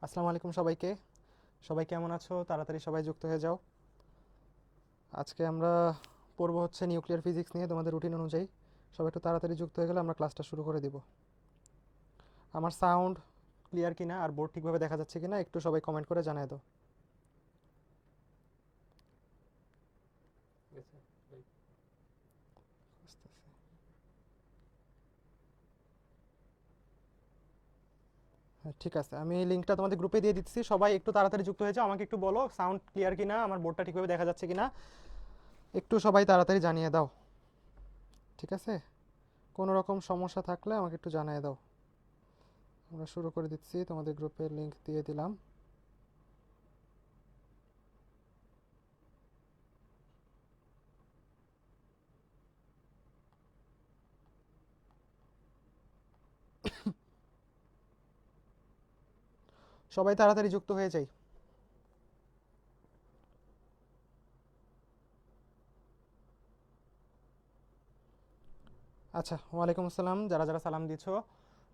আসসালামু আলাইকুম সবাইকে। সবাই কেমন আছো? তাড়াতাড়ি সবাই যুক্ত হয়ে যাও। আজকে আমরা পড়বো হচ্ছে নিউক্লিয়ার ফিজিক্স নিয়ে তোমাদের রুটিন অনুযায়ী। সবাই একটু তাড়াতাড়ি যুক্ত হয়ে গেলে আমরা ক্লাসটা শুরু করে দিব। আমার সাউন্ড ক্লিয়ার কিনা আর বোর্ড ঠিকভাবে দেখা যাচ্ছে কিনা একটু সবাই কমেন্ট করে জানায় দাও। হ্যাঁ, ঠিক আছে, আমি লিঙ্কটা তোমাদের গ্রুপে দিয়ে দিচ্ছি। সবাই একটু তাড়াতাড়ি যুক্ত হয়ে যাও, আমাকে একটু বলো সাউন্ড ক্লিয়ার কিনা, আমার বোর্ডটা ঠিকভাবে দেখা যাচ্ছে কিনা। একটু সবাই তাড়াতাড়ি জানিয়ে দাও, ঠিক আছে? কোনো রকম সমস্যা থাকলে আমাকে একটু জানিয়ে দাও। আমরা শুরু করে দিচ্ছি, তোমাদের গ্রুপের লিংক দিয়ে দিলাম। সবাই তাড়াতাড়ি যুক্ত হয়ে যাই। আচ্ছা, ওয়ালাইকুম আসসালাম। যারা যারা সালাম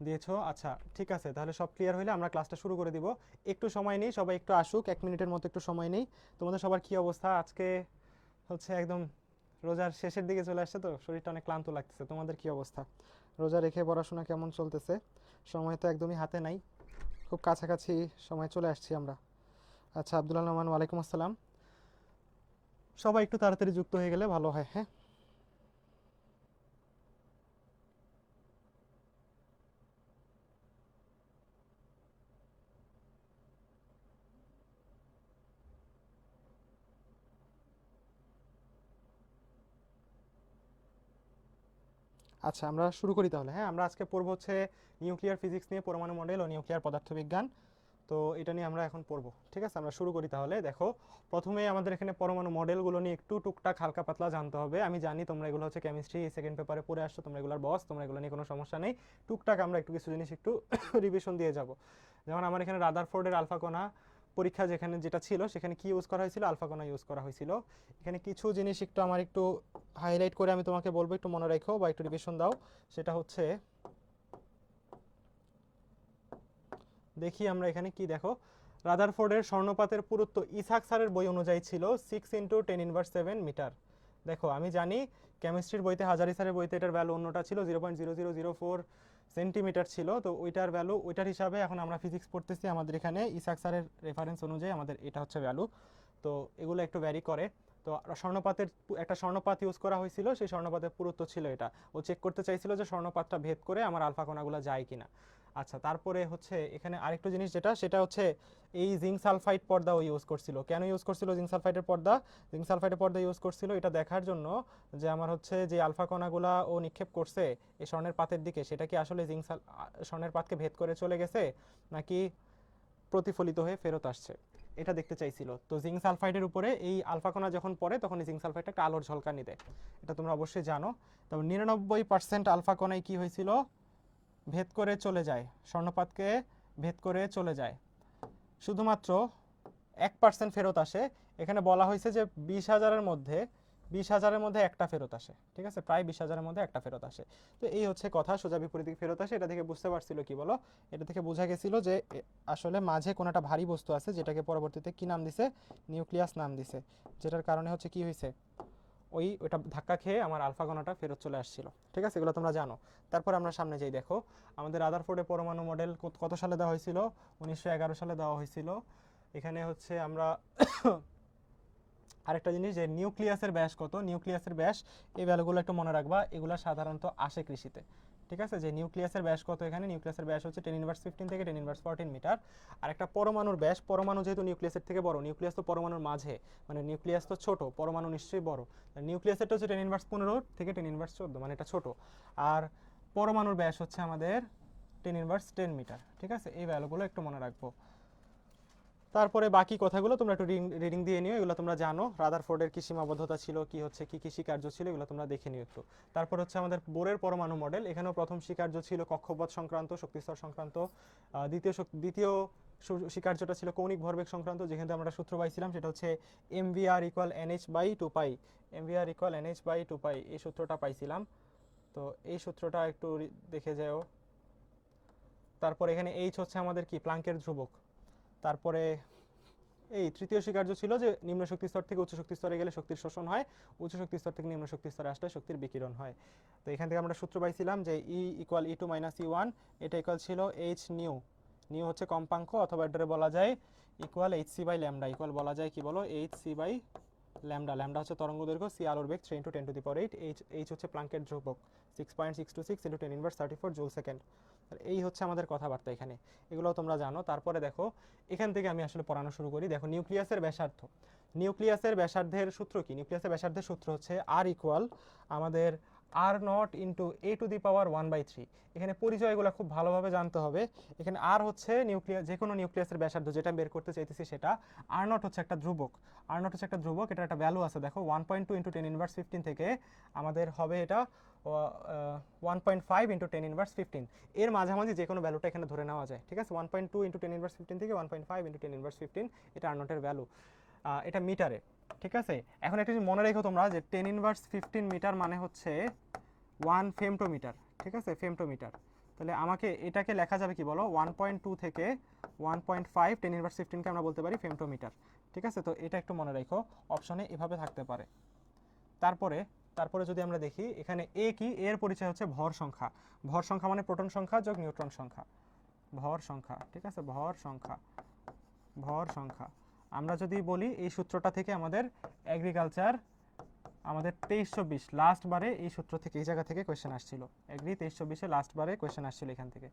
দিয়েছো, আচ্ছা ঠিক আছে, তাহলে সব ক্লিয়ার হলে আমরা ক্লাসটা শুরু করে দিব। একটু সময় নেই, সবাই একটু আসুক, 1 মিনিটের মতো একটু সময় নেই। তোমাদের সবার কি অবস্থা? আজকে হচ্ছে একদম রোজার শেষের দিকে চলে আসছে, তো শরীরটা অনেক ক্লান্ত লাগতেছে। তোমাদের কি অবস্থা? রোজা রেখে পড়াশোনা কেমন চলতেছে? সময় তো একদমই হাতে নাই, খুব কাছাকাছি সময় চলে আসছি আমরা। আচ্ছা, আব্দুল রহমান, ওয়ালাইকুম আসসালাম। সবাই একটু তাড়াতাড়ি যুক্ত হয়ে গেলে ভালো হয়, হ্যাঁ। আচ্ছা, আমরা শুরু করি তাহলে। হ্যাঁ, আমরা আজকে পড়বো হচ্ছে নিউক্লিয়ার ফিজিক্স নিয়ে, পরমাণু মডেল ও নিউক্লিয়ার পদার্থবিজ্ঞান। তো এটা নিয়ে আমরা এখন পড়বো, ঠিক আছে? আমরা শুরু করি তাহলে। দেখো, প্রথমে আমাদের এখানে পরমাণু মডেলগুলো নিয়ে একটু টুকটাক হালকা পাতলা জানতে হবে। আমি জানি তোমরা এগুলো হচ্ছে কেমিস্ট্রি সেকেন্ড পেপারে পড়ে আসছো, তোমরা এগুলোর বস, তোমরা এগুলো নিয়ে কোনো সমস্যা নেই। টুকটাক আমরা একটু কিছু জিনিস একটু রিভিশন দিয়ে যাব। যেমন আমার এখানে রাদারফোর্ডের আলফা কণা পরীক্ষা যেখানে যেটা ছিল, সেখানে কি ইউজ করা হয়েছিল? আলফা কণা ইউজ করা হয়েছিল। এখানে কিছু জিনিস একটু আমার একটু হাইলাইট করে আমি তোমাকে বলবো, একটু মনে রাখো বা একটু রিভিশন দাও। সেটা হচ্ছে, দেখি আমরা এখানে কি, দেখো, রাদারফোর্ডের স্বর্ণপাতের পুরুত্ব ইসাক স্যারের বই অনুযায়ী ছিল 6 × 10⁻⁷ দেখো, আমি জানি কেমিস্ট্রির বইতে, হাজারি স্যারের বইতে এটার ভ্যালু অন্যটা ছিল, 0.0004 সেন্টিমিটার ছিল। তো ওইটার ভ্যালু, ওইটার হিসাবে এখন আমরা ফিজিক্স পড়তেছি, আমাদের এখানে ইসাক স্যারের রেফারেন্স অনুযায়ী আমাদের এটা হচ্ছে ভ্যালু। তো এগুলো একটু ভ্যারি করে। তো স্বর্ণপাতের একটা স্বর্ণপাত ইউজ করা হয়েছিল, সেই স্বর্ণপাতের পুরুত্ব ছিল এটা। ও চেক করতে চাইছিল যে স্বর্ণপাতটা ভেদ করে আমার আলফা কণাগুলো যায় কিনা। আচ্ছা, তারপরে হচ্ছে এখানে আরেকটু জিনিস, যেটা সেটা হচ্ছে এই জিঙ্ক সালফাইড পর্দা ও ইউজ করছিল। কেন ইউজ করছিল জিঙ্ক সালফাইডের পর্দা? জিঙ্ক সালফাইডের পর্দা ইউজ করছিল এটা দেখার জন্য যে আমার হচ্ছে যে আলফা কণাগুলা ও নিক্ষেপ করছে এই স্বর্ণের পাতের দিকে, সেটা কি আসলে স্বর্ণের পাতকে ভেদ করে চলে গেছে, নাকি প্রতিফলিত হয়ে ফেরত আসছে, এটা দেখতে চাইছিল। তো জিঙ্ক সালফাইডের উপরে এই আলফা কণা যখন পড়ে, তখন এই জিঙ্ক সালফাইডটা একটা আলোর ঝলকানি দেয়, এটা তোমরা অবশ্যই জানো। তবে 99% আলফা কণায় কি হয়েছিল? ভেদ করে চলে যায়, স্বর্ণপাতকে ভেদ করে চলে যায়। শুধুমাত্র 1% ফেরত আসে। এখানে বলা হয়েছে যে 20,000-এর মধ্যে একটা ফেরত আসে, ঠিক আছে? প্রায় 20,000-এর মধ্যে একটা ফেরত আসে। তো এই হচ্ছে কথা, সোজা বিপরীত দিকে ফেরত আসে। এটা থেকে বুঝতে পারছিল কি, বলো? এটা থেকে বোঝা গেছিল যে আসলে মাঝে কোনো একটা ভারী বস্তু আছে, যেটাকে পরবর্তীতে কি নাম দিছে? নিউক্লিয়াস নাম দিছে। যেটার কারণে হচ্ছে কি হয়েছে, ওইটা ধাক্কা খেয়ে আমার আলফা কণাটা ফেরত চলে আসছিল, ঠিক আছে? এগুলো তোমরা জানো। তারপর আমরা সামনে যাই। দেখো, আমাদের রাদারফোর্ডে পরমাণু মডেল কত সালে দেওয়া হয়েছিল? 1911 সালে দেওয়া হয়েছিল। এখানে হচ্ছে আমরা আরেকটা জিনিস, যে নিউক্লিয়াসের ব্যাস কত, নিউক্লিয়াসের ব্যাস, এই ভ্যালুগুলো একটু মনে রাখবা, এগুলো সাধারণত আসে কৃষিতে, ঠিক আছে? যে নিউক্লিয়াসের ব্যাস কত, এখানে নিউক্লিয়াসের ব্যাস হচ্ছে 10⁻15 থেকে 10⁻14 মিটার। আর একটা পরমাণুর ব্যাস, পরমাণু যেহেতু নিউক্লিয়াসের থেকে বড়, নিউক্লিয়াস তো পরমাণুর মাঝে, মানে নিউক্লিয়াস তো ছোট, পরমাণু নিশ্চয়ই বড়। নিউক্লিয়াসেরটা হচ্ছে 10⁻15 থেকে 10⁻14, মানে এটা ছোট। আর পরমাণুর ব্যাস হচ্ছে আমাদের 10⁻10 মিটার, ঠিক আছে? এই ভ্যালুগুলো একটু মনে রাখবো। তারপরে বাকি কথাগুলো তোমরা একটু রিডিং দিয়ে নিও, এগুলো তোমরা জানো। রাদারফোর্ডের কি সীমাবদ্ধতা ছিল, কি হচ্ছে কি কি স্বীকার্য ছিল, এগুলো তোমরা দেখে নিও একটু। তারপর হচ্ছে আমাদের বোরের পরমাণু মডেল। এখানেও প্রথম স্বীকার্য ছিল কক্ষপথ সংক্রান্ত, শক্তিস্তর সংক্রান্ত। দ্বিতীয় স্বীকার্যটা ছিল কৌণিক ভরবেগ সংক্রান্ত, যেখানে আমরা সূত্র পাইছিলাম, সেটা হচ্ছে mvr = nh/2 পাই। mvr = nh/2 এই সূত্রটা পাইছিলাম। তো এই সূত্রটা একটু দেখে যাও। তারপর এখানে এইচ হচ্ছে আমাদের কি, প্লাঙ্কের ধ্রুবক। তারপরে এই তৃতীয় স্বীকার্য ছিল যে নিম্ন শক্তি স্তর থেকে উচ্চ শক্তি স্তরে গেলে শক্তির শোষণ হয়, উচ্চ শক্তি স্তর থেকে নিম্ন শক্তি স্তরে আসলে শক্তির বিকিরণ হয়। তো এখান থেকে আমরা সূত্র পাইছিলাম যে E equal E2 minus E1, এটা ইকুয়াল ছিল H নিউ, নিউ হচ্ছে কম্পাঙ্ক, অথবা এটারে বলা যায় equal HC by lambda, equal বলা যায় কি বলো HC বাই ল্যামডা। ল্যামডা হচ্ছে তরঙ্গ দৈর্ঘ্য, সি আলোর বেগ 3 × 10⁸, এইচ হচ্ছে প্লাঙ্কের ধ্রুবক 6.626 × 10⁻34 জুল সেকেন্ড। এই হচ্ছে আমাদের কথাবার্তা এখানে, এগুলো তোমরা জানো। তারপরে দেখো এখান থেকে আমি আসলে পড়ানো শুরু করি। দেখো নিউক্লিয়াসের ব্যাসার্ধ, নিউক্লিয়াসের ব্যাসার্ধের সূত্র কি? নিউক্লিয়াসের ব্যাসার্ধের সূত্র হচ্ছে আর ইকুয়াল আমাদের R nought into A to the power 1/3। এখানে পরিচয়গুলো খুব ভালোভাবে জানতে হবে। এখানে আর হচ্ছে নিউক্লিয়াস, যে কোনো নিউক্লিয়াসের ব্যাসার্ধ যেটা বের করতে চাইতেছি সেটা। আর নট হচ্ছে একটা ধ্রুবক, আর নট হচ্ছে একটা ধ্রুবক, এটা একটা ভ্যালু আছে। দেখো 1.2 × 10⁻15 থেকে আমাদের হবে এটা 1.5 × 10⁻15, এর মাঝামাঝি যে কোনো ভ্যালুটা এখানে ধরে নেওয়া যায়, ঠিক আছে। 1.2 × 10⁻15 থেকে 1.5 × 10⁻15 এটা আর নটের ভ্যালু, এটা মিটারে, ঠিক আছে। এখন একটা জিনিস মনে রেখো তোমরা যে 10⁻15 মিটার মানে হচ্ছে 1 ফেমটোমিটার, ঠিক আছে, ফেমটোমিটার। তাহলে আমাকে এটাকে লেখা যাবে কি বলো, 1.2 থেকে 1.5 10⁻15 কে আমরা বলতে পারি ফেমটোমিটার, ঠিক আছে। তো এটা একটু মনে রেখো, অপশনে এভাবে থাকতে পারে। তারপরে যদি আমরা দেখি এখানে এ কি, এর পরিচয় হচ্ছে ভর সংখ্যা। ভর সংখ্যা মানে প্রোটন সংখ্যা যোগ নিউট্রন সংখ্যা, ভর সংখ্যা, ঠিক আছে, ভর সংখ্যা, ভর সংখ্যা। আমরা যদি বলি এই সূত্রটা থেকে আমাদের এগ্রিকালচার আমাদের 2320 লাস্ট বারে এই সূত্র থেকে, এই জায়গা থেকে কোয়েশ্চেন আসছিল, এগ্রি 2320 লাস্ট বারে কোয়েশ্চেন আসছিল এখান থেকে,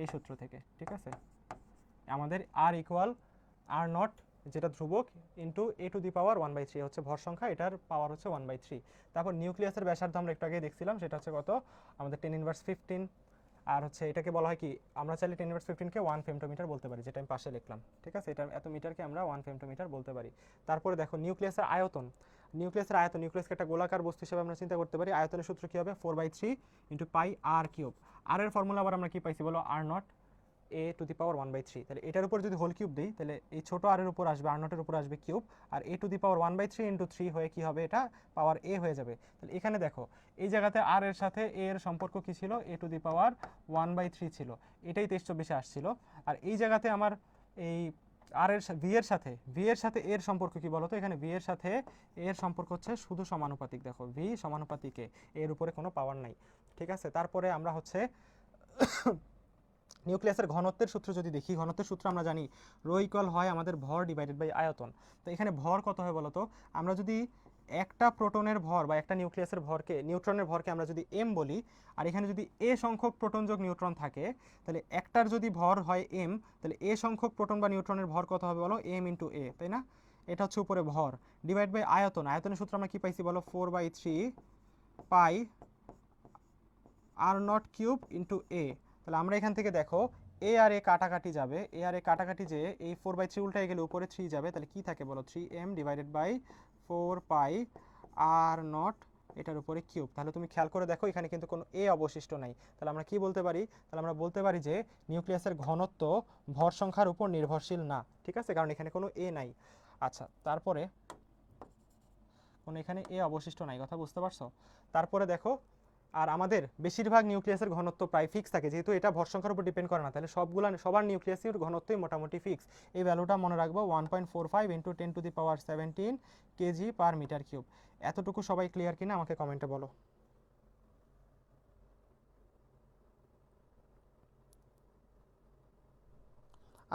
এই সূত্র থেকে, ঠিক আছে। আমাদের আর ইকুয়াল আর নট যেটা ধ্রুবক into A to the power 1/3 হচ্ছে ভর সংখ্যা, এটার পাওয়ার হচ্ছে 1/3। তারপর নিউক্লিয়াসের ব্যাসার্ধ আমরা একটু আগে দেখছিলাম, সেটা হচ্ছে কত, আমাদের 10⁻15। আর হচ্ছে এটাকে বলা হয় কি, আমরা চাইলে 10⁻15 কে 1 ফেমটোমিটার বলতে পারি, যেটা আমি পাশে লিখলাম, ঠিক আছে। এটা এত মিটারকে আমরা 1 ফেমটোমিটার বলতে পারি। তারপরে দেখো নিউক্লিয়াসের আয়তন, নিউক্লিয়াসের আয়তন, নিউক্লিয়াসকে একটা গোলাকার বস্তু হিসেবে আমরা চিন্তা করতে পারি। আয়তনের সূত্র কি হবে, 4/3 × পাই আর কিউব। আর এর ফর্মুলা আবার আমরা কি পাইছি বলো, are not a to the power 1/3। তাহলে এটার উপর যদি হোল কিউব দিই, তাহলে এই ছোট আর এর উপর আসবে, আর নটের উপর আসবে cube, R A to the power 1/3 × 3 হয়ে কি হবে, এটা পাওয়ার এ হয়ে যাবে। তাহলে এখানে দেখো এই জায়গাতে আর এর সাথে এ এর সম্পর্ক কি ছিল, এ টু দি পাওয়ার 1/3 ছিল, এটাই 2324 আসছিল। আর এই জায়গাতে আমার এই আর এর ভি এর সাথে এর সম্পর্ক কি বলতো, এখানে ভি এর সাথে এর সম্পর্ক হচ্ছে শুধু সমানুপাতিক। দেখো ভি সমানুপাতিকে, এর উপরে কোনো পাওয়ার নাই, ঠিক আছে। তারপরে আমরা হচ্ছে নিউক্লিয়াসের ঘনত্বের সূত্র যদি দেখি, ঘনত্বের সূত্র আমরা জানি রো ইকুয়াল হয় আমাদের ভর ডিভাইডেড বাই আয়তন। তো এখানে ভর কত হয় বলতো, আমরা যদি একটা প্রোটনের ভর বা একটা নিউক্লিয়াসের ভরকে, নিউট্রনের ভরকে আমরা যদি এম বলি, আর এখানে যদি এ সংখ্যক প্রোটন যোগ নিউট্রন থাকে, তাহলে একটার যদি ভর হয় এম, তাহলে এ সংখ্যক প্রোটন বা নিউট্রনের ভর কত হবে বলো, এম ইন্টু এ, তাই না। এটা হচ্ছে উপরে ভর, ডিভাইড বাই আয়তন। আয়তনের সূত্র আমরা কি পাইছি বলো, 4/3 পাই আর নট কিউব ইন্টু এ। তাহলে আমরা এখান থেকে দেখো এ আর এ কাটাকাটি যাবে, এ আর এ কাটাকাটি যে এই 4/3 উল্টায় গেলে উপরে 3 যাবে, তাহলে কি থাকে বলো, 3m divided by 4 pi r nought এটার উপরে কিউব। তাহলে তুমি খেয়াল করে দেখো এখানে কিন্তু কোনো এ অবশিষ্ট নাই। তাহলে আমরা কি বলতে পারি, তাহলে আমরা বলতে পারি যে নিউক্লিয়াসের ঘনত্ব ভর সংখ্যার উপর নির্ভরশীল না, ঠিক আছে, কারণ এখানে কোনো এ নাই। আচ্ছা, তারপরে কোনো এখানে এ অবশিষ্ট নাই, কথা বুঝতে পারছো। তারপরে দেখো আর আমাদের বেশিরভাগ নিউক্লিয়াসের ঘনত্ব প্রায় ফিক্স থাকে, যেহেতু এটা ভর সংখ্যার উপর ডিপেন্ড করে না, তাহলে সবার নিউক্লিয়াসের ঘনত্বই মোটামুটি ফিক্স। এই ভ্যালুটা মনে রাখবো, 1.45 × 10⁻17 কেজি পার মিটার কিউব। এতটুকু সবাই ক্লিয়ার কিনা আমাকে কমেন্টে বলো।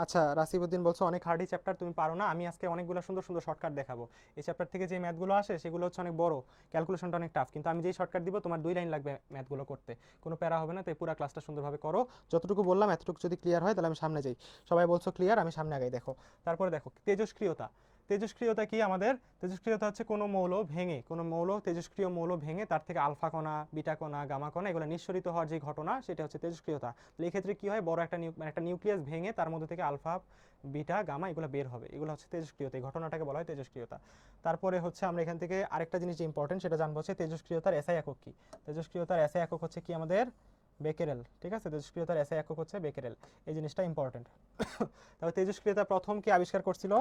আচ্ছা, রাসিবউদ্দিন বলছো অনেক হার্ডি চ্যাপ্টার, তুমি পারো না। আমি আজকে অনেকগুলো সুন্দর সুন্দর শর্টকাট দেখাবো। এই চ্যাপ্টার থেকে যে ম্যাথগুলো আসে সেগুলো হচ্ছে অনেক বড়, ক্যালকুলেশনটা অনেক টাফ, কিন্তু আমি যেই শর্টকাট দিব তোমার 2 লাইন লাগবে ম্যাথগুলো করতে, কোনো প্যারা হবে না। তাই পুরো ক্লাসটা সুন্দরভাবে করো, যতটুকু বললাম এতটুকু যদি ক্লিয়ার হয় তাহলে আমি সামনে যাই। সবাই বলছো ক্লিয়ার, আমি সামনে আগাই। দেখো তারপরে দেখো তেজস্ক্রিয়তা। তেজস্ক্রিয়তা কি আমাদের, তেজস্ক্রিয়তা হচ্ছে কোনো তেজস্ক্রিয় মৌল ভেঙে তার থেকে আলফা কণা, বিটা কণা, গামা কণা এগুলো নিঃসরিত হওয়ার যে ঘটনা, সেটা হচ্ছে তেজস্ক্রিয়তা। এই ক্ষেত্রে কি হয়, বড় একটা নিউক্লিয়াস ভেঙে তার মধ্যে থেকে আলফা, বিটা, গামা এগুলো বের হবে, এগুলো হচ্ছে তেজস্ক্রিয়তা। এই ঘটনাটাকে বলা হয় তেজস্ক্রিয়তা। তারপরে হচ্ছে আমরা এখান থেকে আরেকটা জিনিস যে ইম্পর্টেন্ট সেটা জানবো হচ্ছে তেজস্ক্রিয়তার এসআই একক কি। তেজস্ক্রিয়তার এসআই একক হচ্ছে কি আমাদের বেকেরেল, ঠিক আছে। তেজস্ক্রিয়তার এসআই একক হচ্ছে বেকেরেল, এই জিনিসটা ইম্পর্টেন্ট। তবে তেজস্ক্রিয়তা প্রথম কি আবিষ্কার করছিল?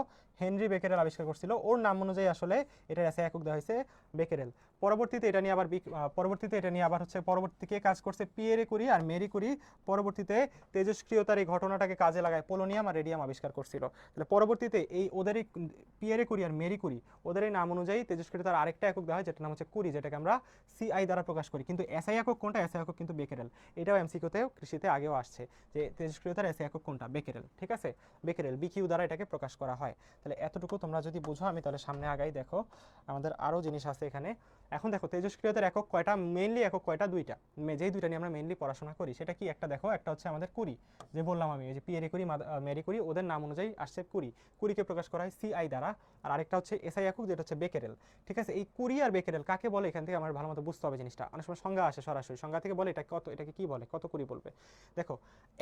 হেনরি বেকেরেল আবিষ্কার করছিল। ওর নাম অনুযায়ী আসলে এটার এসআই একক দেওয়া হয়েছে বেকেরেল। পরবর্তীতে এটা নিয়ে আবার পরবর্তীতে কে কাজ করছে? পিয়েরে কুরি আর মেরি কুরি পরবর্তীতে তেজস্ক্রিয়তার এই ঘটনাটাকে কাজে লাগায় পোলোনিয়াম আর রেডিয়াম আবিষ্কার করছিল। তাহলে পরবর্তীতে এই ওদেরই পিয়েরে কুরি আর মেরি কুরি ওদের এই নাম অনুযায়ী তেজস্ক্রিয়তার আরেকটা একক দেওয়া হয় যেটার নাম হচ্ছে কুরি, যেটাকে আমরা সিআই দ্বারা প্রকাশ করি। কিন্তু এসআই একক কোনটা? এসআই একক কিন্তু বেকেরেল। এটাও এমসিকিউতেও কৃষিতে আগেও আসছে যে তেজস্ক্রিয়তার এসআই একক কোনটা? বেকেরেল। ঠিক আছে, বেকেরেল বিকিউ দ্বারা এটাকে প্রকাশ করা হয়। তাহলে এতটুকু তোমরা যদি বুঝো, আমি তাহলে সামনে আগাই। দেখো আমাদের আরও জিনিস আছে এখানে। এখন দেখো তেজস্ক্রিয়তার একক কয়টা? মেইনলি একক কয়টা? দুইটা। যেই দুইটা নিয়ে আমরা মেইনলি পড়াশোনা করি সেটা কি? একটা দেখো, একটা হচ্ছে আমাদের কুরি, যে বললাম আমি যে পিয়েরে কুরি মেরি কুরি ওদের নাম অনুযায়ী আসছে কুরি, কুরিকে প্রকাশ করা হয় সিআই দ্বারা। আর আরেকটা হচ্ছে এসআই একক যেটা হচ্ছে বেকেরেল। ঠিক আছে, এই কুরি আর বেকেরেল কাকে বলে এখান থেকে আমার ভালো মতো বুঝতে হবে জিনিসটা। অনেক সময় সংজ্ঞা আসে সরাসরি, সংজ্ঞা থেকে বলে এটা কত, এটাকে কি বলে, কত কুরি বলবে। দেখো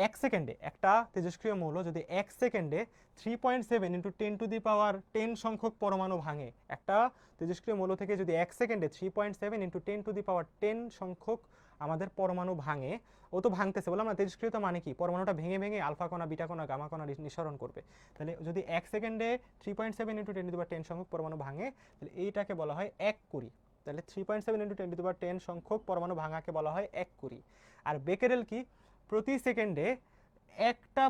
1 সেকেন্ডে একটা তেজস্ক্রিয় মৌল যদি 1 সেকেন্ডে 3.7 × 10⁻10 সংখ্যক পরমাণু ভাঙে, একটা তেজস্ক্রিয় মৌল থেকে যদি 1 সেকেন্ডে 3.7 × 10⁻10 সংখ্যক আমাদের পরমাণু ভাঙে, ও তো ভাঙতেছে, বললাম না তেজস্ক্রিয়তা মানে কি? পরমাণুটা ভেঙে ভেঙে আলফা কণা, বিটা কণা, গামা কণা নিঃসরণ করবে। তাহলে যদি 1 সেকেন্ডে 3.7 × 10⁻10 সংখ্যক পরমাণু ভাঙে, তাহলে এইটাকে বলা হয় 1 কুরি। তাহলে 3.7 × 10⁻10 সংখ্যক পরমাণু ভাঙাকে বলা হয় 1 কুরি। আর বেকেরেল কি? প্রতি সেকেন্ডে একটা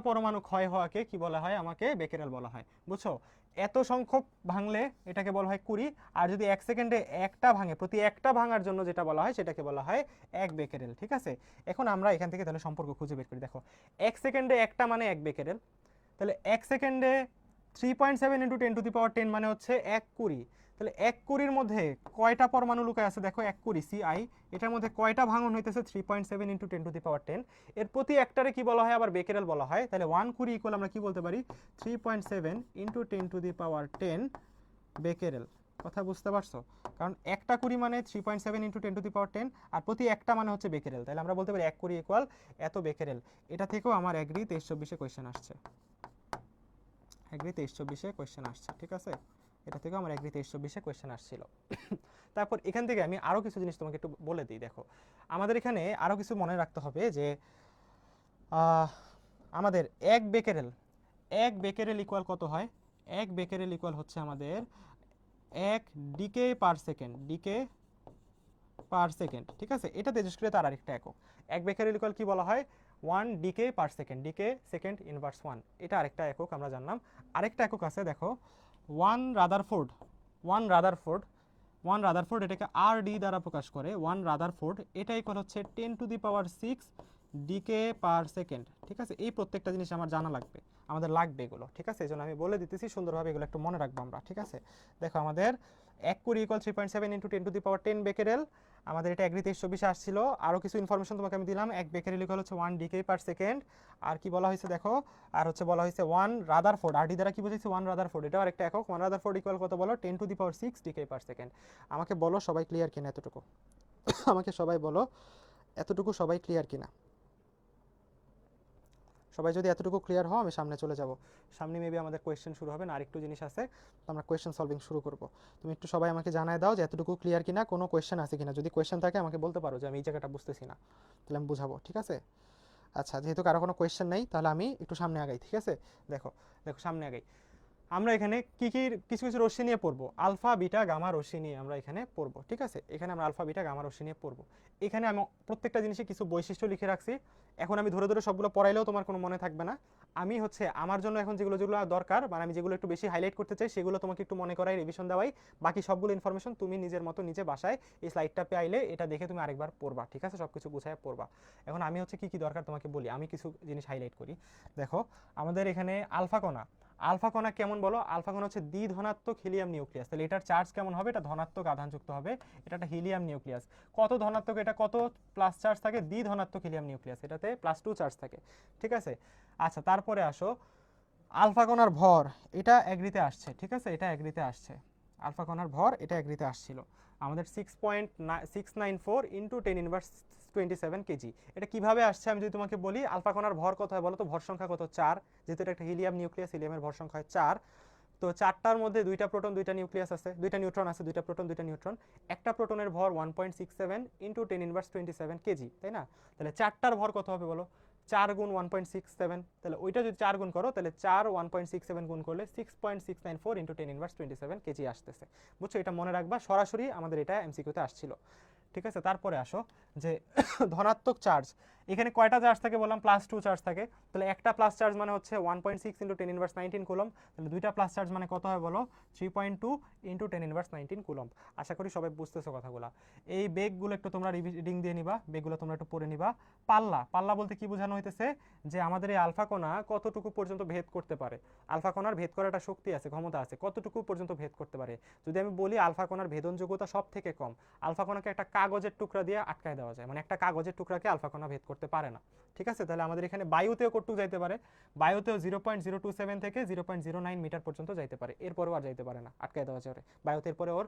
পরমাণু ক্ষয় হওয়াকে কি বলা হয়? আমাকে বেকেরেল বলা হয়। বুঝছো? এত সংখ্যক ভাঙলে এটাকে বলা হয় কুরি। আর যদি 1 সেকেন্ডে একটা ভাঙে, প্রতি একটা ভাঙার জন্য যেটা বলা হয় সেটাকে বলা হয় 1 বেকেরেল। ঠিক আছে, এখন আমরা এখান থেকে তাহলে সম্পর্ক খুঁজে বের করি। দেখো 1 সেকেন্ডে একটা মানে 1 বেকেরেল, তাহলে 1 সেকেন্ডে 3.7 × 10⁻10 মানে হচ্ছে 1 কুরি। তাহলে 1 কুরির মধ্যে কয়টা পরমাণু লুকায় আছে? দেখো 1 কুরি সিআই, এটার মধ্যে কয়টা ভাঙন হইতেছে? 3.7 × 10⁻10। এর প্রতি একটারে কি বলা হয়? আবার বেকেরেল বলা হয়। তাহলে 1 কুরি ইকুয়াল আমরা কি বলতে পারি? 3.7 × 10⁻10 বেকেরেল। কথা বুঝতে পারছো? কারণ একটা কুরি মানে 3.7 × 10⁻10, আর প্রতি একটা মানে হচ্ছে বেকেরেল। তাহলে আমরা বলতে পারি 1 কুরি ইকুয়াল এত বেকেরেল। এটা থেকেও আমার এগ্রি 23-24 কোয়েশ্চেন আসছে, এগ্রি 23-24 কোয়েশ্চেন আসছে। ঠিক আছে, এটা থেকেও আমার এগ্রি 23-24 কোয়েশ্চেন আসছিল। তারপর এখান থেকে আমি আরও কিছু জিনিস তোমাকে একটু বলে দিই। দেখো আমাদের এখানে আরও কিছু মনে রাখতে হবে যে আমাদের 1 বেকেরেল ইকুয়াল কত হয়? 1 বেকেরেল ইকুয়াল হচ্ছে আমাদের 1 decay per second, decay per second. ঠিক আছে, এটা তেজস্ক্রিয়তার আরেকটা একক। 1 বেকেরেল ইকুয়াল কি বলা হয়? 1 decay per second, decay second inverse 1। এটা আরেকটা একক আমরা জানলাম। আরেকটা একক আছে দেখো 1 রাদারফোর্ড, এটাকে আর ডি দ্বারা প্রকাশ করে। 1 রাদারফোর্ড এটা ইকুয়াল হচ্ছে 10⁶ ডিকে পার সেকেন্ড। ঠিক আছে, এই প্রত্যেকটা জিনিস আমার জানা লাগবে, আমাদের লাগবে এগুলো। ঠিক আছে, এই জন্য আমি বলে দিতেছি সুন্দরভাবে, এগুলো একটু মনে রাখবো আমরা। ঠিক আছে, দেখো আমাদের 1 কুরি ইকুয়াল 3.7 × 10⁻10 বেকেরেল। আমাদের এটা এগ্রি 23-24 আসছিল। আরও কিছু ইনফরমেশন তোমাকে আমি দিলাম। 1 বেকেরেল ইকুয়াল হচ্ছে 1 ডিকে পার সেকেন্ড। আর কি বলা হয়েছে দেখো, আর হচ্ছে বলা হয়েছে 1 রাদারফোর্ড, আর ডি দ্বারা কি বুঝেছি? 1 রাদারফোর্ড, এটাও আরেকটা একক। 1 রাদারফোর্ড ইকুয়াল কত বলো? 10⁶ ডিকে পার সেকেন্ড। আমাকে বলো সবাই ক্লিয়ার কিনা এতটুকু? আমাকে সবাই বলো এতটুকু সবাই ক্লিয়ার কিনা? সবাই যদি এতটুকু ক্লিয়ার হও আমি সামনে চলে যাব। সামনে মেবি আমাদের কোয়েশ্চেন শুরু হবে না, আরেকটু জিনিস আছে, তো আমরা কোয়েশ্চেন সলভিং শুরু করব। তুমি একটু সবাই আমাকে জানায় দাও যে এতটুকু ক্লিয়ার কিনা, কোনো কোয়েশ্চেন আছে কিনা। যদি কোয়েশ্চেন থাকে আমাকে বলতে পারো যে আমি এই জায়গাটা বুঝতেছি না, তাহলে আমি বুঝাবো। ঠিক আছে, আচ্ছা যেহেতু কারো কোনো কোয়েশ্চেন নেই তাহলে আমি একটু সামনে আগাই। ঠিক আছে, দেখো সামনে আগাই। আমরা এখানে কিছু কিছু রশ্মি নিয়ে পড়বো, আলফা বিটা গামা রশ্মি নিয়ে আমরা এখানে পড়বো। ঠিক আছে, এখানে আমরা আলফা বিটা গামা রশ্মি নিয়ে পড়বো। এখানে আমি প্রত্যেকটা জিনিসে কিছু বৈশিষ্ট্য লিখে রাখছি। এখন আমি ধরে ধরে সবগুলো পড়াইলেও তোমার কোনো মনে থাকবে না। আমি হচ্ছে আমার জন্য এখন যেগুলো যেগুলো দরকার, মানে আমি যেগুলো একটু বেশি হাইলাইট করতে চাই সেগুলো তোমাকে একটু মনে করাই, রিভিশন দেওয়াই। বাকি সবগুলো ইনফরমেশন তুমি নিজের মতো নিজে বাসায় এই স্লাইডটা পেয়ে এটা দেখে তুমি আরেকবার পড়বা। ঠিক আছে, সবকিছু গুছায় পড়বা। এখন আমি হচ্ছে কি কি দরকার তোমাকে বলি, আমি কিছু জিনিস হাইলাইট করি। দেখো আমাদের এখানে আলফা কণা কেমন বলো? আলফা কণা হচ্ছে দ্বিধনাত্মক হিলিয়াম নিউক্লিয়াস। তাহলে এটার চার্জ কেমন হবে? এটা ধনাত্মক আধানযুক্ত হবে। এটা একটা হিলিয়াম নিউক্লিয়াস। কত ধনাত্মক? এটা কত প্লাস চার্জ থাকে? দ্বিধনাত্মক হিলিয়াম নিউক্লিয়াস, এটাতে +2 চার্জ থাকে। ঠিক আছে, আচ্ছা তারপরে আসো আলফা কণার ভর, এটা এগ্রিতে আসছে। ঠিক আছে, এটা এগ্রিতে আসছে। আলফা কণার ভর এটা এগ্রিতে আসছিল আমাদের 6.694 × 10⁻27 কেজি। এটা কিভাবে আসছে আমি যদি তোমাকে বলি, আলফা কণার ভর কত হয় বলো তো? ভর সংখ্যা কত? 4, যেহেতু এটা একটা হিলিয়াম নিউক্লিয়াস, হিলিয়ামের ভর সংখ্যা হয় 4। তো 4টার মধ্যে 2টা প্রোটন 2টা নিউক্লিয়াস আছে, 2টা নিউট্রন আছে, 2টা প্রোটন 2টা নিউট্রন। একটা প্রোটনের ভর 1.67 × 10⁻27 কেজি, তাই না? তাহলে 4টার ভর কত হবে বলো? 4 গুণ 1.67, তাহলে ওইটা যদি 4 গুণ করো তাহলে 4 1.67 গুণ করলে 6.694 ইন্টু 10 ইনভার্স 27 কেজি আসতেছে। বুঝছো, এটা মনে রাখবা, সরাসরি আমাদের এটা এমসিকিউতে আসছিল। ঠিক আছে, তারপরে আসো যে ধনাত্মক চার্জ, এখানে কয়টা চার্জ থাকে বললাম, +2 চার্জ থাকে। তাহলে একটা প্লাস চার্জ মানে হচ্ছে 1.6 ইন্টু 10 ইনভার্স 19 কুলম্ব, তাহলে দুইটা প্লাস চার্জ মানে কত হয় বলো, 3.2 ইন্টু 10 ইনভার্স 19 কুলম্ব। আশা করি সবাই বুঝতেছো কথাগুলো। এই বেগগুলো একটু তোমরা রিডিং দিয়ে নিবা, বেগগুলো তোমরা একটু পড়ে নিবা। পাল্লা, পাল্লা বলতে কি বোঝানো হইতেছে, যে আমাদের এই আলফা কণা কতটুকু পর্যন্ত ভেদ করতে পারে। আলফা কণার ভেদ করার একটা শক্তি আছে, ক্ষমতা আছে, কতটুকু পর্যন্ত ভেদ করতে পারে। যদি আমি বলি আলফা কণার ভেদনযোগ্যতা সব থেকে কম, আলফা কণাকে একটা কাগজের টুকরা দিয়ে আটকায় দেওয়া যায়, মানে একটা কাগজের টুকরাকে আলফা কণা ভেদ করতে পারে না। ঠিক আছে, তাহলে আমাদের এখানে বায়ুতেও কতটুকু যাইতে পারে, বায়ুতেও 0.027 থেকে 0.09 মিটার পর্যন্ত যাইতে পারে, এরপরেও আর যাইতে পারে না, আটকায় দেওয়া যায় বায়ুতে, এরপরে ওর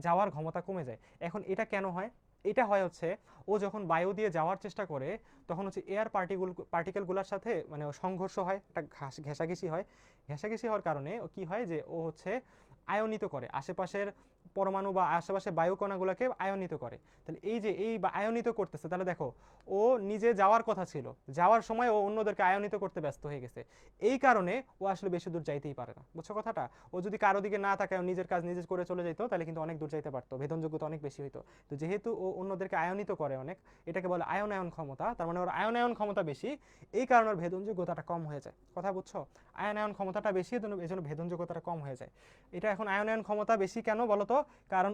যাওয়ার ক্ষমতা কমে যায়। এখন এটা কেন হয়, এটা হয় হচ্ছে ও যখন বায়ু দিয়ে যাওয়ার চেষ্টা করে তখন হচ্ছে এয়ার পার্টিকেলগুলোর সাথে মানে সংঘর্ষ হয়, একটা ঘেঁষাঘেঁষি হয়। ঘেঁষাঘেঁষি হওয়ার কারণে ও কি হয় যে ও হচ্ছে আয়নিত করে আশেপাশের পরমাণু বা আশেপাশে বায়ুকণাগুলোকে আয়নিত করে। তাহলে এই যে এই আয়নিত করতেছে, তাহলে দেখো ও নিজে যাওয়ার কথা ছিল, যাওয়ার সময় ও অন্যদেরকে আয়নিত করতে ব্যস্ত হয়ে গেছে, এই কারণে ও আসলে বেশি দূর যাইতেই পারে না। বুঝছো কথাটা, ও যদি কারো দিকে না তাকায় নিজের কাজ নিজে করে চলে যেত তাহলে কিন্তু অনেক দূর যাইতে পারতো, ভেদনযোগ্যতা অনেক বেশি হইতো। তো যেহেতু ও অন্যদেরকে আয়নিত করে অনেক, এটাকে বলে আয়নায়ন ক্ষমতা, তার মানে ওর আয়নায়ন ক্ষমতা বেশি, এই কারণে ওর ভেদনযোগ্যতাটা কম হয়ে যায়। কথা বুঝছো, আয়নায়ন ক্ষমতাটা বেশি, এই জন্য ভেদনযোগ্যতাটা কম হয়ে যায়। এটা এখন আয়নায়ন ক্ষমতা বেশি কেন বলতো, কারণ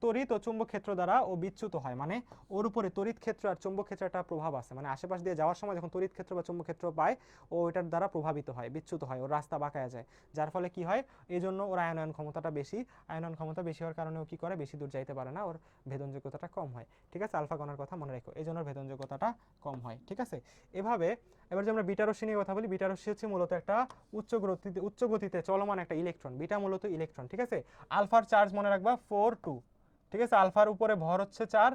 তড়িৎ ও চুম্বক ক্ষেত্র দ্বারা ও বিচ্যুত হয়, মানে ওর উপরে তড়িৎ ক্ষেত্র আর চুম্বক ক্ষেত্রের একটা প্রভাব আছে, মানে আশেপাশ দিয়ে যাওয়ার সময় যখন তড়িৎ ক্ষেত্র বা চুম্বক ক্ষেত্র পায় ও এটার দ্বারা প্রভাবিত হয়, বিচ্যুত হয়, ওর রাস্তা বাঁকায়া যায়, যার ফলে কি হয়, এই জন্য ওর আয়নায়ন ক্ষমতাটা বেশি। আয়নায়ন ক্ষমতা বেশি হওয়ার কারণে ও কি করে, বেশি দূর যাইতে পারে না, ওর ভেদনযোগ্যতাটা কম হয়। ঠিক আছে, আলফা কণার কথা মনে রেখো, এই জন্য ভেদনযোগ্যতাটা কম হয়। ঠিক আছে, এভাবে এবার যে আমরা বিটা রশ্মি নিয়ে কথা বলি, বিটা রশ্মি হচ্ছে মূলত একটা উচ্চ গতিতে চলমান একটা ইলেকট্রন, বিটা মূলত ইলেকট্রন। ঠিক আছে, আলফার চার্জ মনে রাখবা 4 2। ঠিক আছে, আলফার উপরে ভর হচ্ছে 4,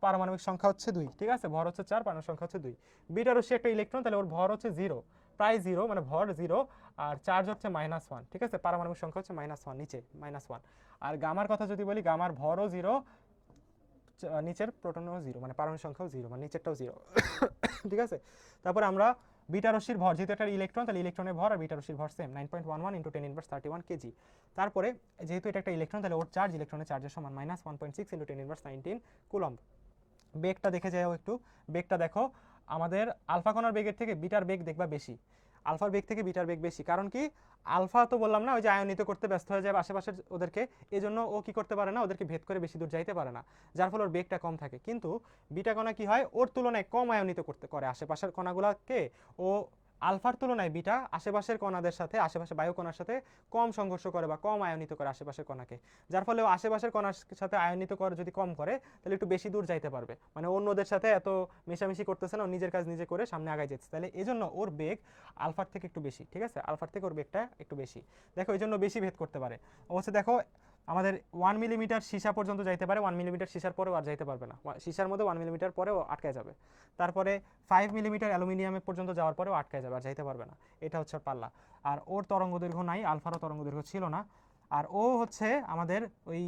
পারমাণবিক সংখ্যা হচ্ছে 2। ঠিক আছে, ভর হচ্ছে 4, পারমাণবিক সংখ্যা হচ্ছে 2। বিটা রশ্মি একটা ইলেকট্রন, তাহলে ওর ভর হচ্ছে 0, প্রায় 0, মানে ভর 0, আর চার্জ হচ্ছে -1। ঠিক আছে, পারমাণবিক সংখ্যা হচ্ছে -1, নিচে -1। আর গামার কথা যদি বলি, গামার ভরও 0, নিচের প্রোটনও 0, মানে পারমাণবিক সংখ্যাও 0, মানে নিচেরটাও 0। ঠিক আছে, তারপরে আমরা বিটা রশ্মির ভর, যেহেতু একটা ইলেকট্রন তাহলে ইলেকট্রনের ভর আর বিটা রশ্মির ভর সেম, 9.11 ইন্টু 10 ইনভার্স 31 কেজি। তারপরে যেহেতু এটা একটা ইলেকট্রন তাহলে ওর চার্জ ইলেকট্রনের চার্জের সমান -1.6 ইন্টু 10 ইনভার্স 19 কুলম্ব। বেগটা দেখে যাও একটু, বেগটা দেখো, আমাদের আলফা কণার বেগের থেকে বিটার বেগ দেখবা বেশি, আলফার বেগ থেকে বিটার বেগ বেশি। কারণ কি, আলফা তো বললাম না ওই যে আয়নিত করতে ব্যস্ত হয়ে যায় আশেপাশের ওদেরকে, এই জন্য ও কি করতে পারে না, ওদেরকে ভেদ করে বেশি দূর যাইতে পারে না, যার ফলে ওর বেগটা কম থাকে। কিন্তু বিটা কণা কি হয়, ওর তুলনায় কম আয়নিত করতে করে আশেপাশের কণাগুলোকে, ও আলফার তুলনায় বিটা আশেপাশের কণাদের সাথে, আশেপাশের বায়ু কণার সাথে কম সংঘর্ষ করে বা কম আয়নিত করে আশেপাশের কণাকে, যার ফলে ও আশেপাশের কণার সাথে আয়নিত করে যদি কম করে তাহলে একটু বেশি দূর যাইতে পারবে, মানে অন্যদের সাথে এত মেশামেশি করতেছে না, নিজের কাজ নিজে করে সামনে আগায় যেতে, তাহলে এই জন্য ওর বেগ আলফার থেকে একটু বেশি। ঠিক আছে, আলফার থেকে ওর বেগটা একটু বেশি, দেখো এই জন্য বেশি ভেদ করতে পারে। অবশ্য দেখো আমাদের 1 মিলিমিটার সীসা পর্যন্ত যাইতে পারে, 1 মিলিমিটার সীসার পরেও আর যাইতে পারবে না, সীসার মধ্যে 1 মিলিমিটার পরেও আটকায় যাবে। তারপরে 5 মিলিমিটার অ্যালুমিনিয়ামের পর্যন্ত যাওয়ার পরেও আটকায় যাবে, আর যাইতে পারবে না, এটা হচ্ছে পাল্লা। আর ওর তরঙ্গ দৈর্ঘ্য নাই, আলফারও তরঙ্গ দৈর্ঘ্য ছিল না। আর ও হচ্ছে আমাদের ওই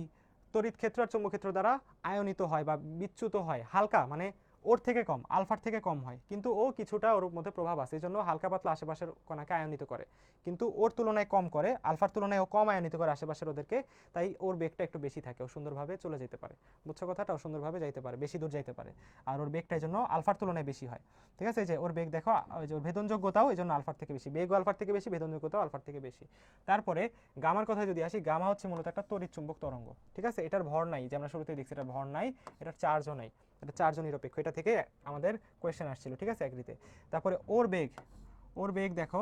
তড়িৎ ক্ষেত্র আর চৌম্বক ক্ষেত্র দ্বারা আয়নিত হয় বা বিচ্যুত হয়, হালকা, মানে ওর থেকে কম, আলফার থেকে কম হয়, কিন্তু ও কিছুটা ওর মধ্যে প্রভাব আছে, এই জন্য হালকা পাতলা আশেপাশের কণাকে আয়নিত করে, কিন্তু ওর তুলনায় কম করে, আলফার তুলনায় ও কম আয়নিত করে আশেপাশের ওদেরকে, তাই ওর বেগটা একটু বেশি থাকে, ও সুন্দরভাবে চলে যেতে পারে। বুঝছো কথাটা, ও সুন্দরভাবে যাইতে পারে, বেশি দূর যাইতে পারে, আর ওর বেগটা এই জন্য আলফার তুলনায় বেশি হয়। ঠিক আছে, এই যে ওর বেগ দেখো, ওই যে ভেদনযোগ্যতাও এই জন্য আলফার থেকে বেশি, বেগও আলফার থেকে বেশি, ভেদনযোগ্যতাও আলফার থেকে বেশি। তারপরে গামার কথায় যদি আসি, গামা হচ্ছে মূলত একটা তড়িৎ চুম্বক তরঙ্গ। ঠিক আছে, এটার ভর নাই, যে আমরা শুরুতেই দেখছি এটার ভর নাই, এটার চার্জও নাই, এটা চার্জ নিরপেক্ষ, এটা থেকে আমাদের কোয়েশ্চেন আসছিল। ঠিক আছে, এগ্রিতে। তারপরে ওর বেগ দেখো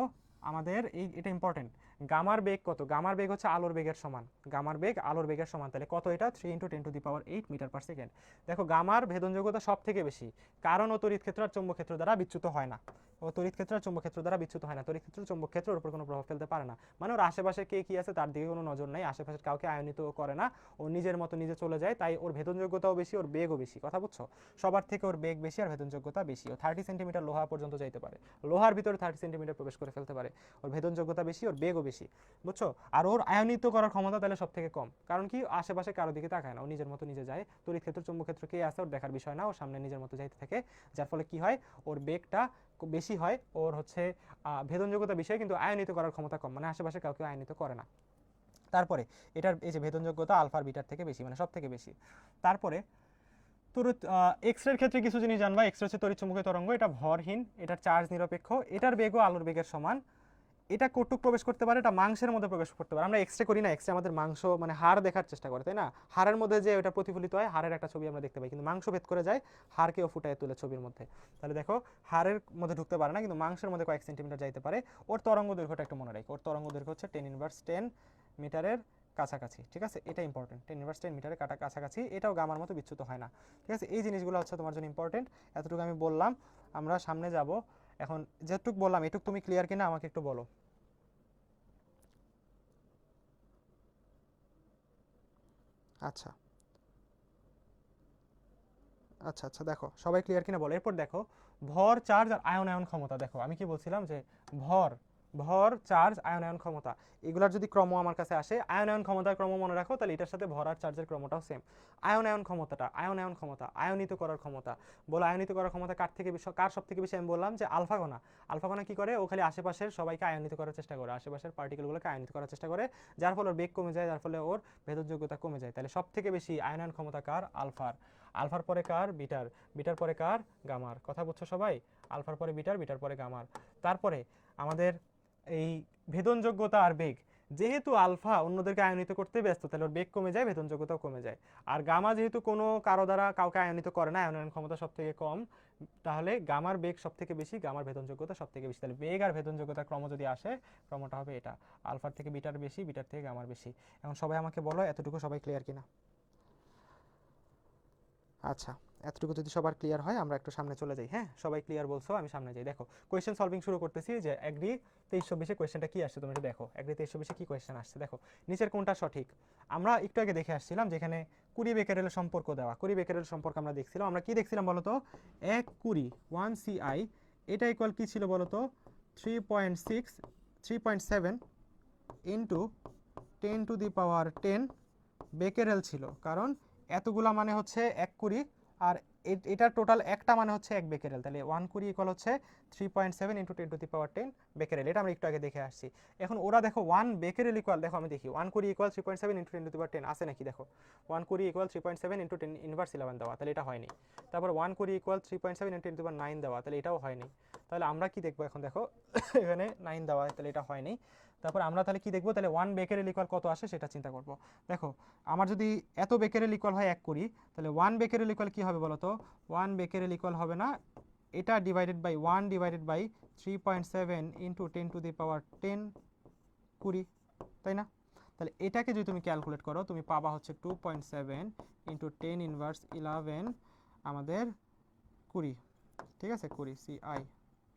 আমাদের এটা ইম্পর্টেন্ট, গামার বেগ কত, গামার বেগ হচ্ছে আলোর বেগের সমান, গামার বেগ আলোর বেগের সমান, তাহলে কত এটা, 3 × 10⁸ মিটার পার সেকেন্ড। দেখো গামার ভেদনযোগ্যতা সব থেকে বেশি, কারণ ও তড়িৎ ক্ষেত্র আর চৌম্বক ক্ষেত্র দ্বারা বিচ্যুত হয় না, ও তড়িৎ ক্ষেত্র আর চৌম্বক ক্ষেত্র দ্বারা বিচ্যুত হয় না, তড়িৎ ক্ষেত্র চৌম্বক ক্ষেত্রের উপর কোনো প্রভাব ফেলতে পারে না, মানে ওর আশেপাশে কে কি আছে তার দিকে কোনো নজর নাই, আশেপাশের কাউকে আয়নিত করে না, ও নিজের মতো নিজে চলে যায়, তাই ওর ভেদনযোগ্যতাও বেশি, ওর বেগও বেশি। কথা বুঝছো, সবার থেকে ওর বেগ বেশি আর ভেদনযোগ্যতা বেশি, ও 30 সেন্টিমিটার লোহা পর্যন্ত যাইতে পারে, লোহার ভিতরে 30 সেন্টিমিটার প্রবেশ করে ফেলতে পারে, ওর ভেদনযোগ্যতা বেশি, ওর বেগও বেশি, বুঝছো? আর ওর আয়নিত করার ক্ষমতা তাহলে সব থেকে কম, কারণ কি আশেপাশে কারো দিকে তাকায় না, ও নিজের মতো নিজে যায়। তড়িৎ ক্ষেত্র চুম্বক ক্ষেত্র কে আছে ওর দেখার বিষয় না, ওর সামনে নিজের মতো যাইতে থাকে, যার ফলে কি হয় ওর বেগটা বেশি হয়, ওর হচ্ছে ভেদনযোগ্যতা বিষয়, কিন্তু আয়নিত করার ক্ষমতা কম, মানে আশেপাশে কাউকে আয়নিত করে না। তারপরে এটার এই যে ভেদনযোগ্যতা আলফার বিটার থেকে বেশি, মানে সব থেকে বেশি। তারপরে তোর এক্স রের ক্ষেত্রে কিছু জিনিস জানবা। এক্স রে হচ্ছে তড়িৎচুম্বকীয় তরঙ্গ, এটা ভরহীন, এটার চার্জ নিরপেক্ষ, এটার বেগও আলোর বেগের সমান। এটা কতটুকু প্রবেশ করতে পারে, এটা মাংসের মধ্যে প্রবেশ করতে পারে। আমরা এক্স রে করি না, এক্স রে আমাদের মাংস মানে হাড় দেখার চেষ্টা করে, তাই না? হাড়ের মধ্যে যে ওটা প্রতিফলিত হয়, হাড়ের একটা ছবি আমরা দেখতে পাই, কিন্তু মাংস ভেদ করে যায়, হাড়কেও ফুটায় তুলে ছবির মধ্যে। তাহলে দেখো হাড়ের মধ্যে ঢুকতে পারে না, কিন্তু মাংসের মধ্যে কয়েক সেন্টিমিটার যাইতে পারে। ওর তরঙ্গ দৈর্ঘ্যটা একটু মনে রাখো, ওর তরঙ্গ দৈর্ঘ্য হচ্ছে 10 মিটারের কাছাকাছি, ঠিক আছে? এটা ইম্পর্টেন্ট, 10 মিটারের কাছাকাছি, এটাও গামার মতো বিচ্যুত হয় না, ঠিক আছে? এই জিনিসগুলো হচ্ছে তোমার জন্য ইম্পর্টেন্ট। এতটুকু আমি বললাম, আমরা সামনে যাব। এখন যেটুকু বললাম এটুকু তুমি ক্লিয়ার কিনা আমাকে একটু বলো। আচ্ছা আচ্ছা আচ্ছা, দেখো সবাই ক্লিয়ার কিনা বলো। এরপর দেখো ভর, চার্জ আর আয়নায়ন ক্ষমতা। দেখো আমি কি বলছিলাম যে ভর, ভর, চার্জ, আয়নায়ন ক্ষমতা, এগুলার যদি ক্রম আমার কাছে আসে, আয়নায়ন ক্ষমতার ক্রম মনে রাখো, তাহলে এটার সাথে ভর আর চার্জের ক্রমটাও সেম। আয়নায়ন ক্ষমতাটা, আয়নায়ন ক্ষমতা, আয়নিত করার ক্ষমতা, বলো আয়নিত করার ক্ষমতা কার থেকে বেশি, কার সব থেকে বেশি? আমি বললাম যে আলফা কণা। আলফা কণা কি করে, ও খালি আশেপাশের সবাইকে আয়নিত করার চেষ্টা করে, আশেপাশের পার্টিকেলগুলোকে আয়নিত করার চেষ্টা করে, যার ফলে ওর বেগ কমে যায়, যার ফলে ওর ভেদনযোগ্যতা কমে যায়। তাহলে সব থেকে বেশি আয়নায়ন ক্ষমতা কার? আলফার। আলফার পরে কার? বিটার। বিটার পরে কার? গামার। কথা বুঝছো সবাই? আলফার পরে বিটার, বিটার পরে গামার। তারপরে আমাদের এই ভেদনযোগ্যতা আর বেগ, যেহেতু আলফা অন্যদেরকে আয়নিত করতে ব্যস্ত, তাহলে ওর বেগ কমে যায়, ভেদনযোগ্যতাও কমে যায়। আর গামা যেহেতু কোনো কারো দ্বারা কাউকে আয়নিত করে না, আয়নন ক্ষমতা সব থেকে কম, তাহলে গামার বেগ সব থেকে বেশি, গামার ভেদনযোগ্যতা সব থেকে বেশি। তাহলে বেগ আর ভেদনযোগ্যতার ক্রম যদি আসে, ক্রমটা হবে এটা, আলফার থেকে বিটার বেশি, বিটার থেকে গামার বেশি। এখন সবাই আমাকে বলো এতটুকু সবাই ক্লিয়ার কিনা? আচ্ছা, এতটুকু যদি সবার ক্লিয়ার হয় আমরা একটু সামনে চলে যাই। হ্যাঁ, সবাই ক্লিয়ার বলছো, আমি সামনে যাই। দেখো কোয়েশ্চেন সলভিং শুরু করতেছি। যে এগ্রি 2320 কোয়েশ্চেনটা কি আসছে তুমি একটু দেখো। এগ্রি 2320 কি কোয়েশ্চেন আসছে দেখো। নিচের কোনটা সঠিক? আমরা একটু আগে দেখে আসছিলাম যেখানে কুরি বেকারেল সম্পর্ক দেওয়া, কুরি বেকারেল সম্পর্ক আমরা দেখছিলাম। আমরা কি দেখছিলাম বলতো? 1 কুরি 1 CI, এটা ইকুয়াল কি ছিল বলতো? 3.6 3.7 ইন্টু 10⁻10 বেকেরেল ছিল, কারণ এতগুলা মানে হচ্ছে 1 কুরি, আর এটার টোটাল একটা মানে হচ্ছে 1 বেকেরেল। তাহলে 1 কুরি ইকুয়াল হচ্ছে 3.7 ইন্টু 10⁻10 বেকেরেল। এটা আমরা একটু আগে দেখে আসছি। এখন ওরা দেখো 1 বেকেরেল ইকুয়াল, দেখো আমি দেখি 1 কুরি ইকুয়াল 3.7 ইন্টু 10⁻10 আছে নাকি দেখো। 1 কুরি ইকুয়াল 3.7 ইন্টু 10⁻11 দেওয়া, তাহলে এটা হয়নি। তারপর 1 কুরি ইকুয়াল 3.7 ইন্টু 10⁻9 দেওয়া, তাহলে এটাও হয়নি। তাহলে আমরা কি দেখবো এখন? দেখো এখানে 9 দেওয়া, তাহলে এটা হয়নি। তারপর আমরা তাহলে কি দেখবো? তাহলে 1 বেকেরেল ইকুয়াল কত আসে সেটা চিন্তা করবো। দেখো আমার যদি এত বেকেরেল ইকুয়াল হয় 1 কুরি, তাহলে 1 বেকেরেল ইকুয়াল কি হবে বলো তো? 1 বেকেরেল ইকুয়াল হবে না, এটা divided by 1 divided by 3.7 into 10⁻10 curie, তাই না? তাহলে এটাকে যদি তুমি ক্যালকুলেট করো, তুমি পাবা হচ্ছে 2.7 ইন্টু 10⁻11 আমাদের কুরি, ঠিক আছে? কুরি, সিআই,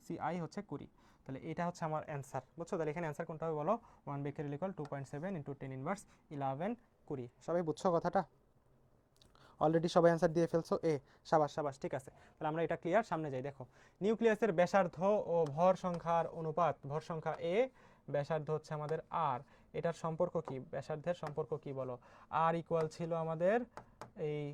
সিআই হচ্ছে কুরি। তাহলে এটা হচ্ছে আমার অ্যান্সার, বুঝছো? তাহলে এখানে অ্যান্সার কোনটা হবে বলো? 1 বেকেরেল ইকুয়াল 2.7 ইন্টু 10⁻11 কুরি। সবাই বুঝছো কথাটা? অলরেডি সবাই অ্যান্সার দিয়ে ফেলছো। সাবাস সাবাস, ঠিক আছে। তাহলে আমরা এটা ক্লিয়ার, সামনে যাই। দেখো নিউক্লিয়াসের ব্যাসার্ধ ও ভর সংখ্যার অনুপাত, ভর সংখ্যা এ, ব্যাসার্ধ হচ্ছে আমাদের আর, এটার সম্পর্ক কি? ব্যাসার্ধের সম্পর্ক কি বলো? আর ইকুয়াল ছিল আমাদের এই,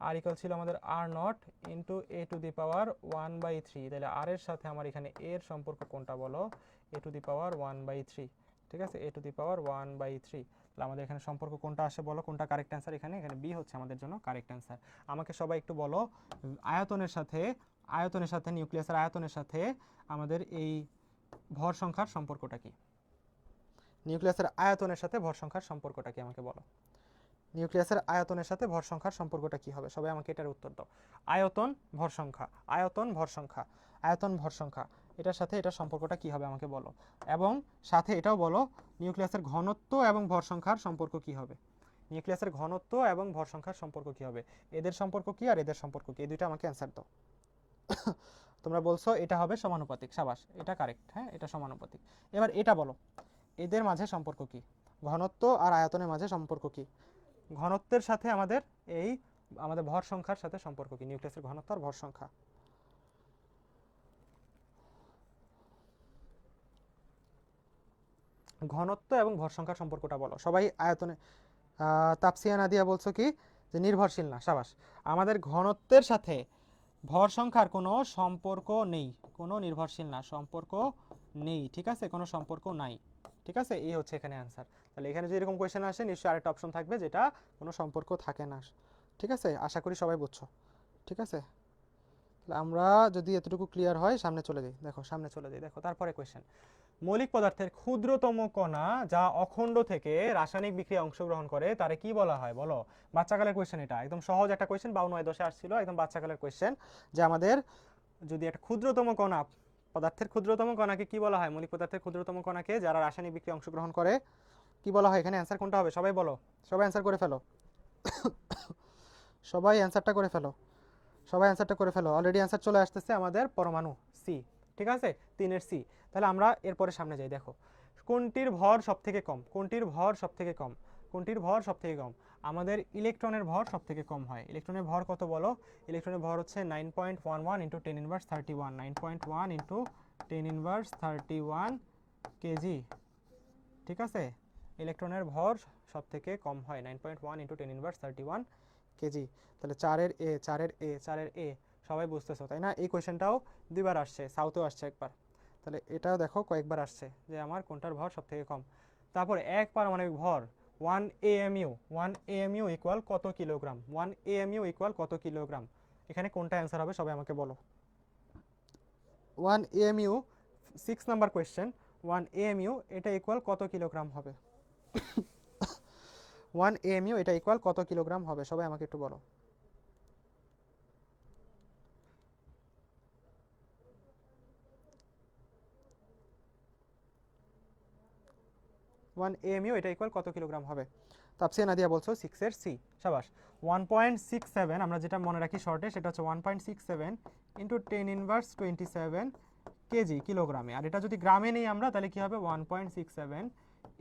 আর ইকুয়াল ছিল আমাদের r0 ইন্টু a⁻1/3। তাহলে আর এর সাথে আমার এখানে এর সম্পর্ক কোনটা বলো? a⁻1/3, ঠিক আছে? a⁻1/3। তাহলে আমাদের এখানে সম্পর্ক কোনটা আসে বলো? কোনটা কারেক্ট অ্যান্সার? এখানে এখানে বি হচ্ছে আমাদের জন্য কারেক্ট অ্যান্সার। আমাকে সবাই একটু বলো, আয়তনের সাথে, আয়তনের সাথে নিউক্লিয়াসের আয়তনের সাথে আমাদের এই ভর সংখ্যার সম্পর্কটা কি? নিউক্লিয়াসের আয়তনের সাথে ভর সংখ্যার সম্পর্কটা কি আমাকে বলো? নিউক্লিয়াসের আয়তনের সাথে ভর সংখ্যার সম্পর্কটা কি হবে? সবাই আমাকে এটার উত্তর দাও। আয়তন ভর সংখ্যা, আয়তন ভর সংখ্যা, আয়তন ভর সংখ্যা, এটার সাথে এটার সম্পর্কটা কি হবে আমাকে বলো। এবং সাথে এটাও বলো নিউক্লিয়াসের ঘনত্ব এবং ভর সংখ্যার সম্পর্ক কি হবে? নিউক্লিয়াসের ঘনত্ব এবং ভর সংখ্যার সম্পর্ক কি হবে? এদের সম্পর্ক কি আর এদের সম্পর্ক কি? এই দুইটা আমাকে অ্যান্সার দাও। তোমরা বলছো এটা হবে সমানুপাতিক, সাবাস, এটা কারেক্ট। হ্যাঁ, এটা সমানুপাতিক। এবার এটা বলো, এদের মাঝে সম্পর্ক কি? ঘনত্ব আর আয়তনের মাঝে সম্পর্ক কি? ঘনত্বের সাথে আমাদের এই আমাদের ভর সংখ্যার সাথে সম্পর্ক কি? নিউক্লিয়াসের ঘনত্ব আর ভর সংখ্যা। ঘনত্ব এবং ভর সংখ্যার সম্পর্কটা বলো। সবাই আয়তনে তাপসিয়া নাদিয়া বলছো কি যে নির্ভরশীল না, সাবাস। আমাদের ঘনত্বের সাথে ভর সংখ্যার কোনো সম্পর্ক নেই, কোনো নির্ভরশীল না, সম্পর্ক নেই, ঠিক আছে, কোনো সম্পর্ক নাই, ঠিক আছে, এই হচ্ছে এখানে অ্যান্সার। তাহলে এখানে যদি এরকম কোয়েশ্চেন আসে নিশ্চয়ই আরেকটা অপশন থাকবে যেটা কোনো সম্পর্ক থাকে না, ঠিক আছে, আশা করি সবাই বুঝছো, ঠিক আছে। তাহলে আমরা যদি এতটুকু ক্লিয়ার হয় সামনে চলে যাই, দেখো সামনে চলে যাই, দেখো তারপরে কোয়েশ্চেন, মৌলিক পদার্থের ক্ষুদ্রতম কণা যা অখণ্ড থেকে রাসায়নিক বিক্রিয়ায় অংশগ্রহণ করে তারে কি বলা হয় বলো। বাচ্চাকালের কোয়েশ্চেন, এটা একদম সহজ একটা কোয়েশ্চেন, 52 আসছিল, একদম বাচ্চাকালের কোয়েশ্চেন, যে আমাদের যদি একটা ক্ষুদ্রতম কণা, পদার্থের ক্ষুদ্রতম কণাকে কি বলা হয়, মৌলিক পদার্থের ক্ষুদ্রতম কণাকে যারা রাসায়নিক বিক্রিয়ায় অংশগ্রহণ করে কি বলা হয়, এখানে অ্যান্সার কোনটা হবে সবাই বলো, সবাই অ্যান্সার করে ফেলো, সবাই অ্যান্সারটা করে ফেলো, সবাই অ্যান্সারটা করে ফেলো, অলরেডি অ্যান্সার চলে আসতেছে আমাদের পরমাণু, সি, ঠিক আছে, 3-এর সি। তাহলে আমরা এরপরে সামনে যাই, দেখো কোনটির ভর সবথেকে কম, কোনটির ভর সবথেকে কম, কোনটির ভর সবথেকে কম, আমাদের ইলেকট্রনের ভর সবথেকে কম হয়। ইলেকট্রনের ভর কত বলো, ইলেকট্রনের ভর হচ্ছে 9.11 ইন্টু 10^31, 9.1 ইন্টু 10^31 কেজি, ঠিক আছে, ইলেকট্রনের ভর সবথেকে কম হয় 9.1 ইন্টু 10^31 কেজি। তাহলে 4-এর এ, 4-এর এ, 4-এর এ, সবাই বুঝতেছো তাই না। এই কোয়েশ্চেনটাও দুইবার আসছে, সাউথেও আসছে একবার, তাহলে এটাও দেখো কয়েকবার আসছে যে আমার কোনটার ভর সবথেকে কম। তারপরে এক পারমাণবিক ভর 1 AMU, 1 AMU ইকুয়াল কত কিলোগ্রাম, 1 AMU ইকুয়াল কত কিলোগ্রাম, এখানে কোনটা অ্যান্সার হবে সবাই আমাকে বলো। 1 AMU 6 নাম্বার কোয়েশ্চেন, 1 AMU এটা ইকুয়াল কত কিলোগ্রাম হবে, 1 AMU এটা ইকুয়াল কত কিলোগ্রাম হবে সবাই আমাকে একটু বলো। 1 AMU এটা ইকুয়াল কত কিলোগ্রাম হবে, তাপসিয়া নাদিয়া বলছো 6-এর সি, সাবাস। 1.67 আমরা যেটা মনে রাখি শর্টে সেটা হচ্ছে 1.67 ইন্টু 10^27 কেজি কিলোগ্রামে, আর এটা যদি গ্রামে নেই আমরা তাহলে কি হবে 1.67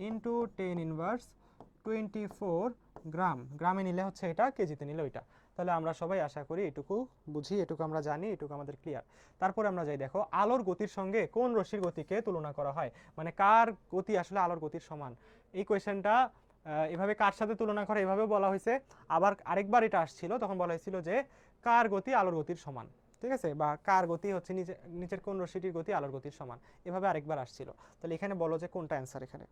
ইন্টু 10^24 গ্রাম, গ্রামে নিলে হচ্ছে এটা, কেজিতে নিলে ওইটা। তাহলে আমরা সবাই আশা করি এটুকু বুঝি, এটুকু আমরা জানি, এটুকু আমাদের ক্লিয়ার। তারপরে আমরা যাই, দেখো আলোর গতির সঙ্গে কোন রশ্মির গতিকে তুলনা করা হয়, মানে কার গতি আসলে আলোর গতির সমান। এই কোয়েশ্চেনটা এভাবে কার সাথে তুলনা করে এভাবেও বলা হয়েছে, আবার আরেকবার এটা আসছিল তখন বলা হয়েছিল যে কার গতি আলোর গতির সমান, ঠিক আছে, বা কার গতি হচ্ছে নিচের কোন রশ্মিটির গতি আলোর গতির সমান, এভাবে আরেকবার আসছিল। তাহলে এখানে বলো যে কোনটা অ্যান্সার, এখানে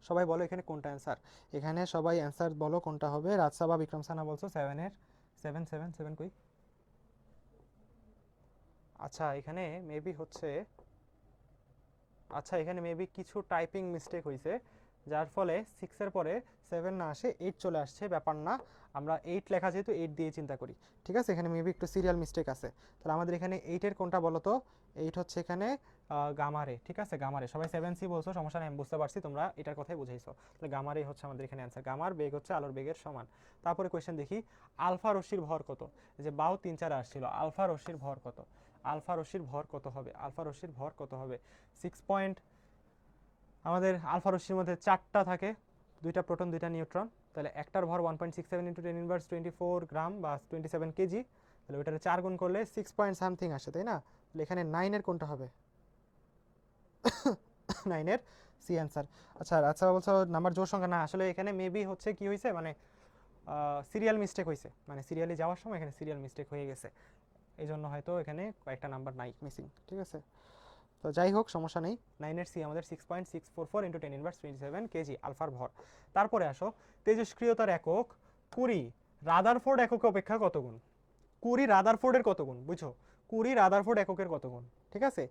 সবাই বলো এখানে কোনটা অ্যান্সার, এখানে সবাই অ্যান্সার বলো কোনটা হবে। রাজসাবা বিক্রম সানা বলছো 7-এর 7 কই, আচ্ছা এখানে মেবি হচ্ছে, আচ্ছা এখানে মেবি কিছু টাইপিং মিস্টেক হয়েছে যার ফলে 6-এর পরে 7 না আসে 8 চলে আসছে, ব্যাপার না, আমরা 8 লেখা যেহেতু 8 দিয়ে চিন্তা করি, ঠিক আছে, এখানে মেবি একটু সিরিয়াল মিস্টেক আছে। তাহলে আমাদের এখানে 8-এর কোনটা বলো তো, 8 হচ্ছে এখানে গামারে, ঠিক আছে, গামারে, সবাই 7C বলছো, সমস্যা নেই, আমি বুঝতে পারছি তোমরা এটার কথাই বুঝাইছো। তাহলে গামারে হচ্ছে আমাদের এখানে অ্যান্সার, গামার বেগ হচ্ছে আলোর বেগের সমান। তারপরে কোয়েশ্চেন দেখি, আলফা রশ্মির ভর কত, এই যে বাউ 3-4 আসছিল, আলফা রশ্মির ভর কত, আলফা রশ্মির ভর কত হবে, আলফা রশ্মির ভর কত হবে, 6 পয়েন্ট, আমাদের আলফা রশ্মির মধ্যে 4টা থাকে, 2টা প্রোটন 2টা নিউট্রন, তাহলে একটার ভর 1.67 ইন্টু 10^24 গ্রাম বা 27 কেজি, তাহলে ওইটারে 4 গুণ করলে 6 পয়েন্ট সামথিং আসে তাই না। তাহলে এখানে 9-এর কোনটা হবে, 9-এর সি অ্যান্সার। আচ্ছা আচ্ছা বলছো নাম্বার জোর সংখ্যা না, আসলে এখানে মেবি হচ্ছে কি হয়েছে, মানে সিরিয়াল মিস্টেক হয়েছে, মানে সিরিয়ালি যাওয়ার সময় এখানে সিরিয়াল মিস্টেক হয়ে গেছে, এই জন্য হয়তো এখানে কয়েকটা নাম্বার নাই মিসিং, ঠিক আছে। তো যাই হোক সমস্যা নেই, 9-এর সি আমাদের 6.644 ইন্টু 10^27 কেজি আলফার ভর। তারপরে আসো, তেজস্ক্রিয়তার একক কুরি রাদারফোর্ড একক অপেক্ষা কত গুণ, কুরি রাদারফোর্ডের কত গুণ, বুঝছো, কুরি রাদারফোর্ড এককের কত গুণ, ঠিক আছে,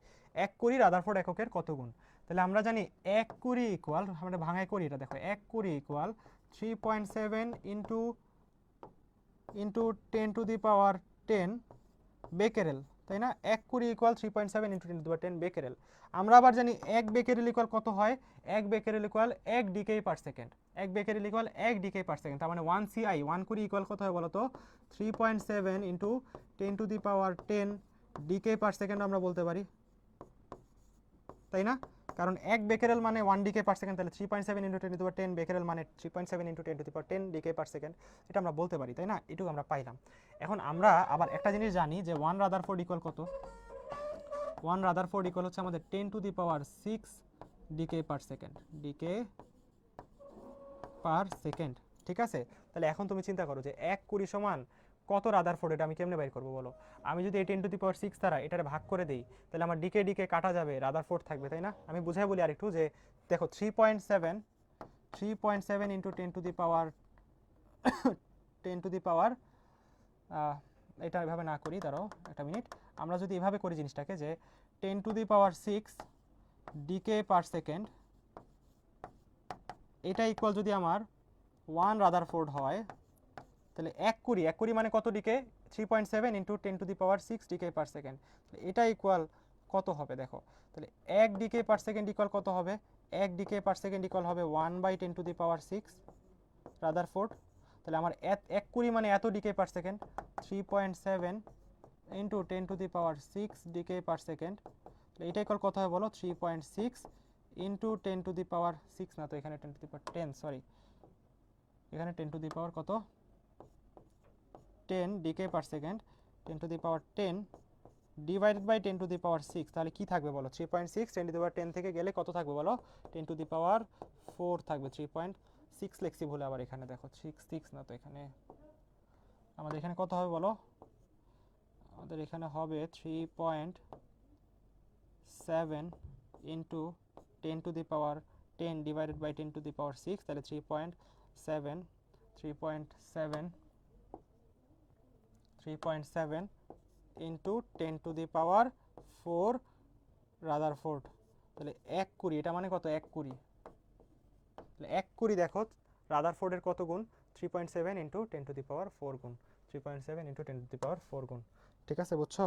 1 কুরি রাদারফোর্ড এককের কত গুণ। তাহলে আমরা জানি 1 কুরি ইকুয়াল, আমরা ভাঙায় করি এটা, দেখো 1 কুরি ইকুয়াল 3.7 ইন্টু 10^10 বেকেরেল, তাই না, 1 কুরি ইকুয়াল 3.7 ইন্টু 10^10 বেকেরেল। আমরা আবার জানি 1 বেকেরেল ইকুয়াল কত হয়, 1 becquerel equal 1 decay per second, 1 becquerel equal 1 decay per second, তার মানে 1 CI 1 কুরি ইকুয়াল কত হয় বলো তো, 3.7 ইন্টু 10^10 ডিকে পার সেকেন্ড আমরা বলতে পারি, তাই না, কারণ 1 বেকেরেল মানে 1 ডিকে পার সেকেন্ড, তাহলে 3.7 ইন্টু 10^10 বেকেরেল মানে 3.7 ইন্টু 10^10 ডিকে পার সেকেন্ড, এটা আমরা বলতে পারি, তাই না, এটুকু আমরা পাইলাম। এখন আমরা আবার একটা জিনিস জানি যে 1 রাদারফোর্ড ইকুয়াল কত, 1 রাদারফোর্ড ইকুয়াল হচ্ছে আমাদের 10^6 decay per second, decay per second. ঠিক আছে, তাহলে এখন তুমি চিন্তা করো যে 1 কুড়ি সমান কত রাদারফোর্ড, এটা আমি কেমনে বাইর করবো বলো? আমি যদি এই 10⁻6 দ্বারা এটারে ভাগ করে দিই, তাহলে আমার ডিকে ডিকে কাটা যাবে, রাদারফোর্ড থাকবে, তাই না? আমি বুঝাই বলি আরেকটু যে দেখো 3.7 ইন্টু 10⁻, 10⁻, এটা এভাবে না করি, দাঁড়াও একটা মিনিট। আমরা যদি এভাবে করি জিনিসটাকে যে 10⁻6 ডিকে পার সেকেন্ড, এটা ইকুয়াল যদি আমার 1 রাদারফোর্ড হয়, তাহলে 1 কুড়ি মানে কত decay? 3.7 into 10⁻6 decay per second, এটা ইকুয়াল কত হবে দেখো? তাহলে 1 ডিকে পার সেকেন্ড ইকুয়াল কত হবে? 1 ডিকে পার সেকেন্ড ইকুয়াল হবে 1/10⁻6 রাদারফোর্ড। তাহলে আমার 1 কুড়ি মানে এত decay per second, 3.7 into 10⁻6 decay per second, এটা ইকুয়াল কত হবে বলো? 3.6 ইন্টু 10⁻6, না তো এখানে 10⁻10, সরি, এখানে 10⁻, কত, 10 decay per second, 10⁻10 divided by 10⁻6, তাহলে কি থাকবে বলো? 3.6 10⁻10 থেকে গেলে কত থাকবে বলো? 10⁻4 থাকবে। 3.6 লিখছি ভুলে, আবার এখানে দেখো 6 না তো, এখানে আমাদের এখানে কত হবে বলো? আমাদের এখানে হবে 3.7 ইন্টু 10⁻10 ডিভাইডেড বাই 10⁻6, তাহলে 3.7 ইন্টু 10⁻4 রাদারফোর্ড, তাহলে 1 কুড়ি, এটা মানে কত? 1 কুড়ি, তাহলে 1 কুড়ি দেখো রাদারফোর্ডের কত গুণ? 3.7 ইন্টু 10⁻4 গুণ, 3.7 ইন্টু 10⁻4 গুণ। ঠিক আছে, বুঝছো?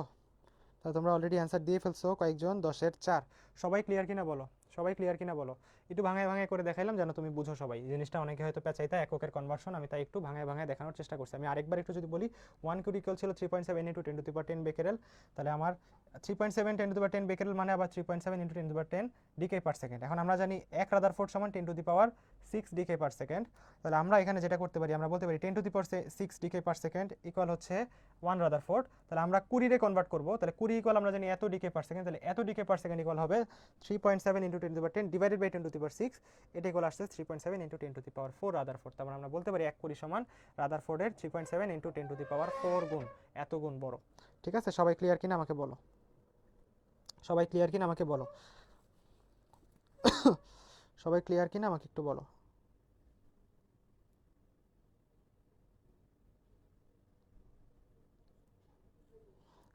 তাহলে তোমরা অলরেডি অ্যান্সার দিয়ে ফেলছো কয়েকজন, 10-এর 4। সবাই ক্লিয়ার কিনা বলো? সবাই ক্লিয়ার কিনা বলো? একটু ভাঙায় ভাঙায় করে দেখাইলাম যেন তুমি বুঝো সবাই জিনিসটা। অনেকে হয়তো পেঁচাইতা এককের কনভার্সন, আমি তাই একটু ভাঙায় ভাঙায় দেখানোর চেষ্টা করছি। আমি আরেকবার একটু যদি বলি, 1 কুড়ি ইকুয়াল ছিল 3.7 ইন্টু 10⁻10 বেকেরেল, তাহলে আমার 3.7 10⁻10 বেকেরেল মানে আবার 3.7 ইন্টু 10⁻10 ডিকে পার সেকেন্ড। এখন আমরা জানি 1 রাদারফোর্ড সমান 10⁻6 ডিকে পার সেকেন্ড, তাহলে আমরা এখানে যেটা করতে পারি, আমরা বলতে পারি 10⁻6 ডিকে পার সেকেন্ড ইকুয়াল হচ্ছে 1 রাদারফোর্ড। তাহলে আমরা কুড়িরে কনভার্ট করবো, তাহলে কুড়ি ইকুয়াল আমরা জানি এত ডিকে পার সেকেন্ড, তাহলে এত ডিকে পার সেকেন্ড ইকুয়াল হবে 3.7 ইন্টু 10⁻10 ডিভাইডেড বাই 10⁻6, এটা ইকুয়াল আসছে 3.7 ইন্টু 10⁻4 রাদারফোর্ড। তারপর আমরা বলতে পারি 1 কুড়ি সমান রাদারফোর্ডের 3.7 ইন্টু 10⁻4 গুণ, এত গুণ বড়। ঠিক আছে, সবাই ক্লিয়ার কিনা আমাকে বলো? সবাই ক্লিয়ার কিনা আমাকে বলো? সবাই ক্লিয়ার কিনা আমাকে একটু বলো?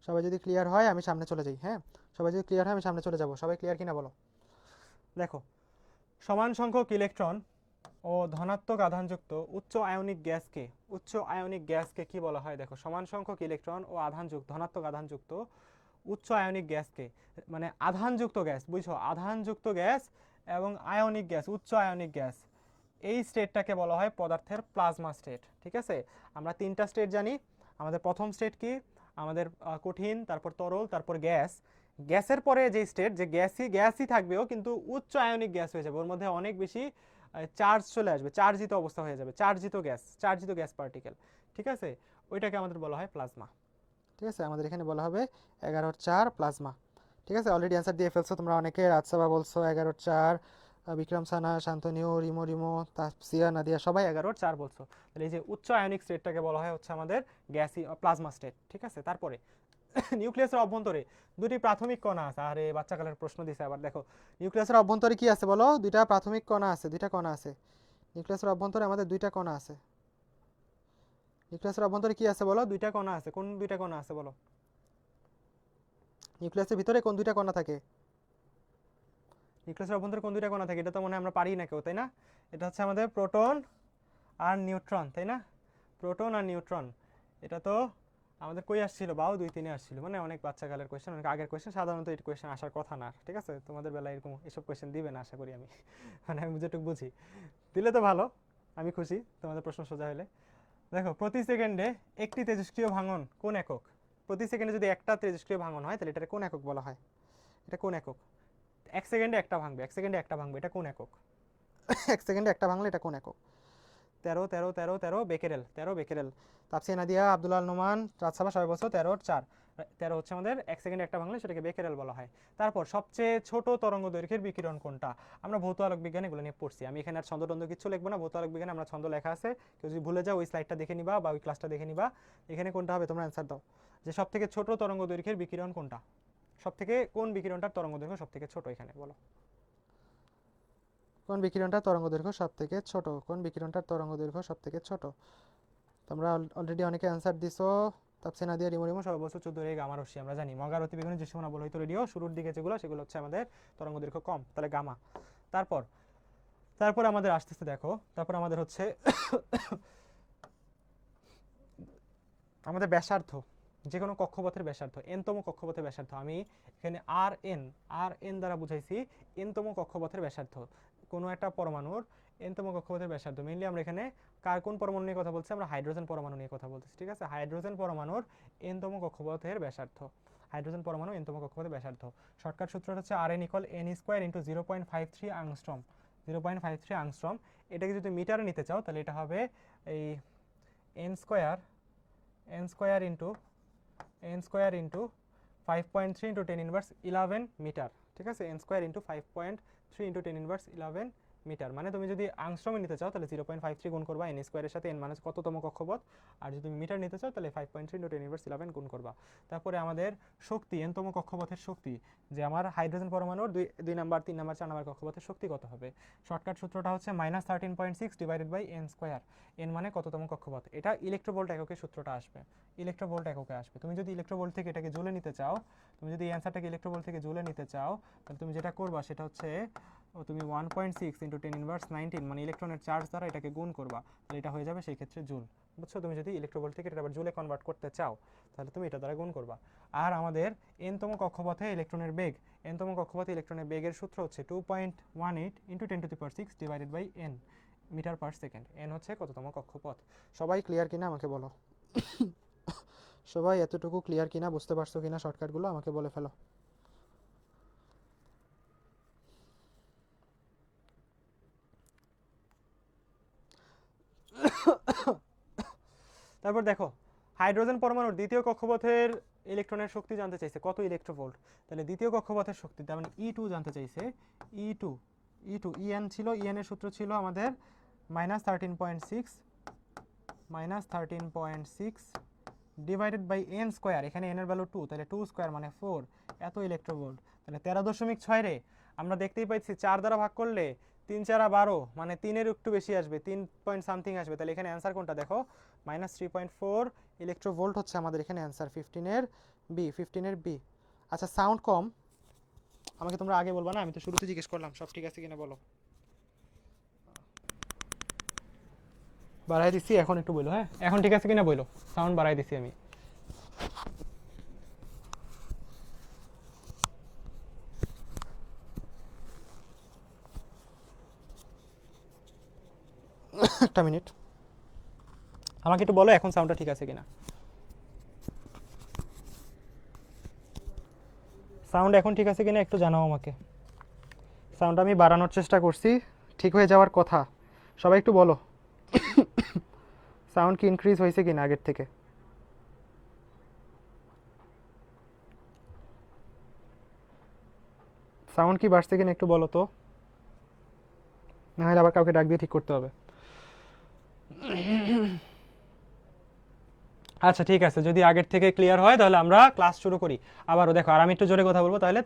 সবাই যদি ক্লিয়ার হয় আমি সামনে চলে যাই। হ্যাঁ, সবাই যদি ক্লিয়ার হয় আমি সামনে চলে যাব। সবাই ক্লিয়ার কিনা বলো? দেখো, সমান সংখ্যক ইলেকট্রন ও ধনাত্মক আধানযুক্ত উচ্চ আয়নিক গ্যাসকে কি বলা হয়? দেখো, সমান সংখ্যক ইলেকট্রন ও ধনাত্মক আধানযুক্ত উচ্চ আয়নিক গ্যাসকে, মানে আধানযুক্ত গ্যাস, বুঝছো? আধানযুক্ত গ্যাস এবং আয়নিক গ্যাস, উচ্চ আয়নিক গ্যাস, এই স্টেটটাকে বলা হয় পদার্থের প্লাজমা স্টেট। ঠিক আছে, আমরা 3টা স্টেট জানি। আমাদের প্রথম স্টেট কি? আমাদের কঠিন, তারপর তরল, তারপর গ্যাস। গ্যাসের পরে যে স্টেট, যে গ্যাসই থাকবেও কিন্তু উচ্চ আয়নিক গ্যাস হয়ে যাবে, ওর মধ্যে অনেক বেশি চার্জ চলে আসবে, চার্জিত অবস্থা হয়ে যাবে, চার্জিত গ্যাস পার্টিকেল। ঠিক আছে, ওইটাকে আমাদের বলা হয় প্লাজমা। ঠিক আছে, আমাদের এখানে বলা হবে 11-4 প্লাজমা। ঠিক আছে, অলরেডি অ্যান্সার দিয়ে ফেলছো তোমরা অনেকে। রাজসাবা বলছো 11-4, বিক্রম সানা, শান্তনিও, রিমো, তাপসিয়া, নাদিয়া, সবাই 11-4 বলছো। তাহলে এই যে উচ্চ আয়নিক স্টেটটাকে বলা হয় হচ্ছে আমাদের প্লাজমা স্টেট। ঠিক আছে, তারপরে নিউক্লিয়াসের অভ্যন্তরে দুটি প্রাথমিক কণা আছে। আরে বাচ্চাকালের প্রশ্ন দিছে আবার। দেখো, নিউক্লিয়াসের অভ্যন্তরে কি আছে বলো? দুইটা প্রাথমিক কণা আছে, দুইটা কণা আছে। নিউক্লিয়াসের অভ্যন্তরে আমাদের দুইটা কণা আছে। নিউক্লিয়াসের অভ্যন্তরে কি আছে বলো? দুইটা কণা আছে। কোন দুইটা কণা আছে বলো? নিউক্লিয়াসের ভিতরে কোন দুইটা কণা থাকে? নিউক্লিয়াসের অভ্যন্তরে কোন দুইটা কণা থাকে? এটা তো মনে হয় আমরা পারি না কেউ, তাই না? এটা হচ্ছে আমাদের প্রোটন আর নিউট্রন, তাই না? প্রোটন আর নিউট্রন। এটা তো আমাদের কই আসছিল? বাও 2-3-এ আসছিল, মানে অনেক বাচ্চাকালের কোয়েশ্চেন, অনেক আগের কোয়েশ্চেন। সাধারণত এই কোয়েশ্চেন আসার কথা না। ঠিক আছে, তোমাদের বেলায় এরকম এসব কোয়েশ্চেন দিবে না আশা করি আমি। মানে আমি যেটুকু বুঝি, দিলে তো ভালো, আমি খুশি তোমাদের প্রশ্ন সোজা হলে। দেখো, প্রতি সেকেন্ডে একটি তেজস্ক্রিয় ভাঙন কোন একক? প্রতি সেকেন্ডে যদি একটা তেজস্ক্রিয় ভাঙন হয়, তাহলে এটা কোন একক বলা হয়? এটা কোন একক? 1 সেকেন্ডে একটা ভাঙবে, 1 সেকেন্ডে একটা ভাঙবে, এটা কোন একক? 1 সেকেন্ডে একটা ভাঙলে এটা কোন একক? 13 বেকেরেল। 13 বেকেরেল। তাপসিয়া, নাদিয়া, আব্দুল আল নোমান, রাজসাবা, সবাই বলছো 13-4। 13 হচ্ছে আমাদের 1 সেকেন্ডে একটা ভাঙলে সেটাকে বেকেরেল বলা হয়। তারপর সবচেয়ে ছোট তরঙ্গ দৈর্ঘ্যের বিকিরণ কোনটা? আমরা ভৌত আলোক বিজ্ঞান এগুলো নিয়ে পড়ছি, আমি এখানে আর ছন্দ কিছু লিখবো না। ভৌত আলোক বিজ্ঞানে আমরা ছন্দ লেখা আছে, কেউ যদি ভুলে যাও ওই স্লাইডটা দেখে নিবা বা ওই ক্লাসটা দেখে নিবা। এখানে কোনটা হবে তোমরা অ্যান্সার দাও, যে সবথেকে ছোট তরঙ্গ দৈর্ঘ্যের বিকিরণ কোনটা, সবথেকে কোন বিকিরণটার তরঙ্গ দৈর্ঘ্য সবথেকে ছোট, এখানে বলো কোন বিকিরণটার তরঙ্গ দৈর্ঘ্য সবথেকে ছোট, কোন বিকিরণটার তরঙ্গ দৈর্ঘ্য সবথেকে ছোট। তোমরা অলরেডি অনেকে অ্যান্সার দিছো, তাপসে নাদিয়া, রিমো সবাই বলছো 14 রে গামা রশ্মি। আমরা জানি মগার অতিবেগুনি যে সীমানা বলা হয়তো রেডিও শুরুর দিকে যেগুলো সেগুলো হচ্ছে আমাদের তরঙ্গ দৈর্ঘ্য কম, তাহলে গামা। তারপর তারপর আমাদের আসতেছে দেখো, তারপর আমাদের হচ্ছে আমাদের ব্যাসার্ধ, যে কোনো কক্ষপথের ব্যাসার্ধ, এনতম কক্ষপথের ব্যাসার্ধ। আমি এখানে আর এন দ্বারা বুঝাইছি এনতম কক্ষপথের ব্যাসার্ধ, কোনো একটা পরমাণুর এনতম কক্ষপথের ব্যাসার্ধ। মেইনলি আমরা এখানে কার কোন পরমাণু নিয়ে কথা বলছি, আমরা হাইড্রোজেন পরমাণু নিয়ে কথা বলতেছি, ঠিক আছে। হাইড্রোজেন পরমাণুর এনতম কক্ষপথের ব্যাসার্ধ, হাইড্রোজেন পরমাণু এনতম কক্ষপথের ব্যাসার্ধ। শর্টকাট সূত্রটা হচ্ছে r n equal n square into 0.53 angstrom, 0.53 angstrom. এটাকে যদি মিটারে নিতে চাও তাহলে এটা হবে এই n square into 5.3 into 10 inverse 11 metre, ঠিক আছে। N square into 5.3 into 10 inverse 11 metre. মানে তুমি যদি আংস্ট্রমে নিতে চাও তাহলে 0.53 গুণ করবা এন স্কোয়ারের সাথে, এন মানে কততম কক্ষপথ, আর যদি তুমি মিটার নিতে চাও তাহলে 5.3 ইন্টু 10 ইনভার্স 11 গুণ করবা। তারপরে আমাদের শক্তি, এনতম কক্ষপথের শক্তি, যে আমার হাইড্রোজেন পরমাণুর 2 নাম্বার 3 নাম্বার 4 নাম্বার কক্ষপথের শক্তি কত হবে। শর্টকাট সূত্রটা হচ্ছে -13.6 divided by n square, n মানে কততম কক্ষপথ। এটা ইলেকট্রোভোল্ট এককে সূত্রটা আসবে, ইলেকট্রোভোল্ট এককে আসবে। তুমি যদি ইলেকট্রোভোল্ট থেকে এটাকে জুলে নিতে চাও, তুমি যদি অ্যান্সারটাকে ইলেকট্রোভোল্ট থেকে জুলে নিতে চাও, তাহলে তুমি যেটা করবা সেটা হচ্ছে তুমি 1.6 ইন্টু 10 ইনভার্স 19 মানে ইলেকট্রনের চার্জ দ্বারা এটাকে গুণ করবা, তাহলে এটা হয়ে যাবে সেই ক্ষেত্রে জুল, বুঝছো। তুমি যদি ইলেকট্রোভোল্ট থেকে এটা আবার জুলে কনভার্ট করতে চাও তাহলে তুমি এটা দ্বারা গুণ করবা। আর আমাদের এনতম কক্ষপথে ইলেকট্রনের বেগ, এনতম কক্ষপথে ইলেকট্রনের বেগের সূত্র হচ্ছে 2.18 into 10⁶ divided by n metre per second. N হচ্ছে কততম কক্ষপথ। সবাই ক্লিয়ার কিনা আমাকে বলো, সবাই এতটুকু ক্লিয়ার কিনা, বুঝতে পারছো কিনা শর্টকাটগুলো আমাকে বলে ফেলো। তারপর দেখো হাইড্রোজেন পরমাণুর দ্বিতীয় কক্ষপথের ইলেকট্রনের শক্তি জানতে চাইছে কত ইলেকট্রোভোল্ট, তাহলে দ্বিতীয় কক্ষপথের শক্তি তার মানে E2 জানতে চাইছে। E2 EN ছিল, EN এর সূত্র ছিল আমাদের -13.6 ডিভাইডেড বাই এন স্কোয়ার, এখানে এন এর ভ্যালু 2, তাহলে 2 স্কোয়ার মানে 4, এত ইলেকট্রোভোল্ট। তাহলে 13.6 রে আমরা দেখতেই পাচ্ছি 4 দ্বারা ভাগ করলে 3 4 12 মানে 3 এর একটু বেশি আসবে, 3 পয়েন্ট সামথিং আসবে। তাহলে এখানে অ্যান্সার কোনটা দেখো, -3.4 ইলেকট্রোভোল্ট হচ্ছে আমাদের এখানে অ্যান্সার 15 এর বি। আচ্ছা সাউন্ড কম, আমাকে তোমরা আগে বলবা না, আমি তো শুরুতে জিজ্ঞেস করলাম সব ঠিক আছে কিনা বলো। বাড়াই দিচ্ছি, এখন একটু বলো, হ্যাঁ এখন ঠিক আছে কিনা বলো, সাউন্ড বাড়াই দিচ্ছি আমি। একটা মিনিট, আমাকে একটু বলো এখন সাউন্ডটা ঠিক আছে কিনা। সাউন্ড এখন ঠিক আছে কিনা একটু জানাও আমাকে। সাউন্ড আমি বাড়ানোর চেষ্টা করছি, ঠিক হয়ে যাওয়ার কথা, সবাই একটু বলো সাউন্ড কি ইনক্রিজ হয়েছে কিনা আগের থেকে। সাউন্ড কি বাড়ছে কিনা একটু বলো তো, না হলে আবার কাউকে ডাক দিয়ে ঠিক করতে হবে। আচ্ছা ঠিক আছে, যদি আগের থেকে ক্লিয়ার হয় তাহলে আমরা ক্লাস শুরু করি আবারও। দেখো আর আমি একটু জোরে কথা বলবো তাহলে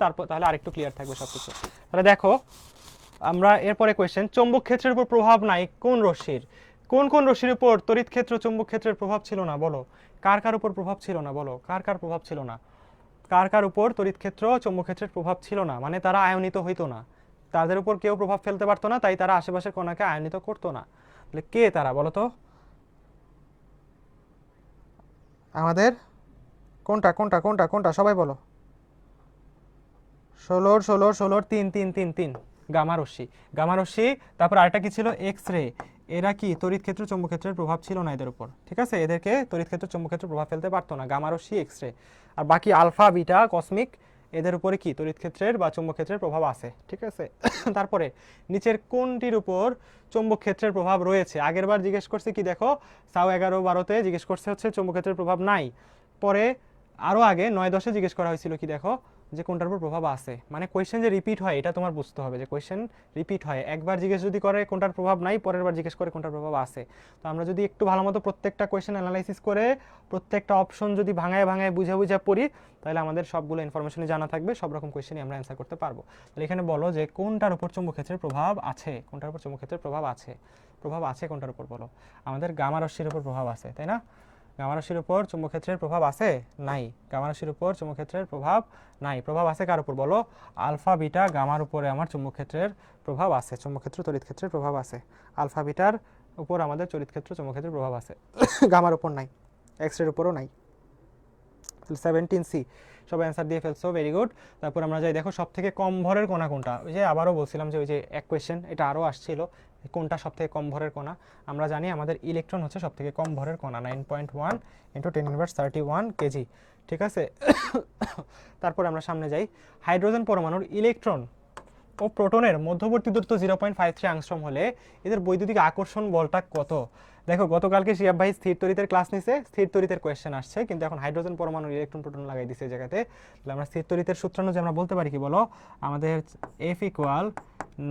আরেকটু ক্লিয়ার থাকবে সব কিছু। তাহলে দেখো আমরা এরপরে কোয়েশ্চেন, চৌম্বক ক্ষেত্রের উপর প্রভাব নাই কোন রশ্মির, কোন কোন রশ্মির উপর তড়িৎ ক্ষেত্র চৌম্বক ক্ষেত্রের প্রভাব ছিল না বলো। কার কার উপর প্রভাব ছিল না বলো, কার কার প্রভাব ছিল না, কার কার উপর তড়িৎ ক্ষেত্র চৌম্বক ক্ষেত্রের প্রভাব ছিল না, মানে তারা আয়নিত হইতো না, তাদের উপর কেউ প্রভাব ফেলতে পারতো না, তাই তারা আশেপাশের কণাকে আয়নিত করতো না। তাহলে কে তারা বলো তো, আমাদের কোনটা কোনটা কোনটা কোনটা সবাই বলো। 16 3 গামা রশ্মি, গামা রশ্মি। তারপর আরেকটা কি ছিল, এক্স রে। এরা কি তড়িৎ ক্ষেত্র চৌম্বক ক্ষেত্রের প্রভাব ছিল না এদের উপর, ঠিক আছে, এদেরকে তড়িৎ ক্ষেত্র চৌম্বক ক্ষেত্র প্রভাব ফেলতে পারতো না, গামা রশ্মি এক্স রে। আর বাকি আলফা বিটা কসমিক এদের উপরে কি তড়িৎ ক্ষেত্রের বা চৌম্বক ক্ষেত্রের প্রভাব আছে, ঠিক আছে। তারপরে নিচের কোনটির উপর চৌম্বক ক্ষেত্রের প্রভাব রয়েছে, আগের বার জিজ্ঞেস করছে কি দেখো, সাও 11 12তে জিজ্ঞেস করছে হচ্ছে চৌম্বক ক্ষেত্রের প্রভাব নাই, পরে আরও আগে 9-10-এ জিজ্ঞেস করা হয়েছিল কি দেখো, যে কোনটার উপর প্রভাব আছে, মানে কোয়েশ্চেন যে রিপিট হয় এটা তোমার বুঝতে হবে, যে কোয়েশ্চেন রিপিট হয়, একবার জিজ্ঞেস যদি করে কোনটার প্রভাব নাই, পরের বার জিজ্ঞেস করে কোনটার প্রভাব আছে। তো আমরা যদি একটু ভালো মতো প্রত্যেকটা কোয়েশ্চেন অ্যানালাইসিস করে প্রত্যেকটা অপশন যদি ভাঙায় ভাঙায় বুঝে বুঝে পড়ি, তাহলে আমাদের সবগুলো ইনফরমেশনই জানা থাকবে, সব রকম কোয়েশ্চেনই আমরা অ্যান্সার করতে পারবো। তাহলে এখানে বলো যে কোনটার উপর চুম্বক ক্ষেত্রের প্রভাব আছে, কোনটার উপর চুম্বক ক্ষেত্রের প্রভাব আছে, প্রভাব আছে কোনটার উপর বলো। আমাদের গামা রশ্মির উপর প্রভাব আছে, তাই না? গামা রশ্মির উপর চুম্বক ক্ষেত্রের প্রভাব আছে? নাই। গামা রশ্মির উপর চুম্বক ক্ষেত্রের প্রভাব নাই। প্রভাব আছে কার উপর বলো? আলফা বিটা গামার উপরে আমার চুম্বক ক্ষেত্রের প্রভাব আছে, চুম্বক ক্ষেত্র তড়িৎ ক্ষেত্রের প্রভাব আছে। আলফা বিটার উপর আমাদের তড়িৎ ক্ষেত্র চুম্বক ক্ষেত্রের প্রভাব আছে, গামার উপর নাই, এক্স রের উপরও নাই। 17C সবাই অ্যান্সার দিয়ে ফেলছো, ভেরি গুড। তারপর আমরা যাই দেখো সব থেকে কম ভরের কণা কোনটা। ওই যে আবারও বলছিলাম যে ওই যে এক কোয়েশ্চেন, এটা আরও আসছিল, কোনটা সব থেকে কম ভরের কণা। আমরা জানি আমাদের ইলেকট্রন হচ্ছে সব থেকে কম ভরের কণা, 9.1 × 10⁻31 কেজি, ঠিক আছে। তারপর আমরা সামনে যাই, হাইড্রোজেন পরমাণুর ইলেকট্রন ও প্রোটনের মধ্যবর্তী দূরত্ব 0.53 অ্যাংস্ট্রম হলে এদের বৈদ্যুতিক আকর্ষণ বলটা কত? দেখো গতকালকে শিয়াব ভাই স্থির তড়িতের ক্লাস নিছে, স্থির তড়িতের কোয়েশ্চেন আসছে, কিন্তু এখন হাইড্রোজেন পরমাণুর ইলেকট্রন প্রোটন লাগাই দিছে এই জায়গাতে। তাহলে আমরা স্থির তড়িতের সূত্র অনুযায়ী আমরা বলতে পারি কি বলো, আমাদের F =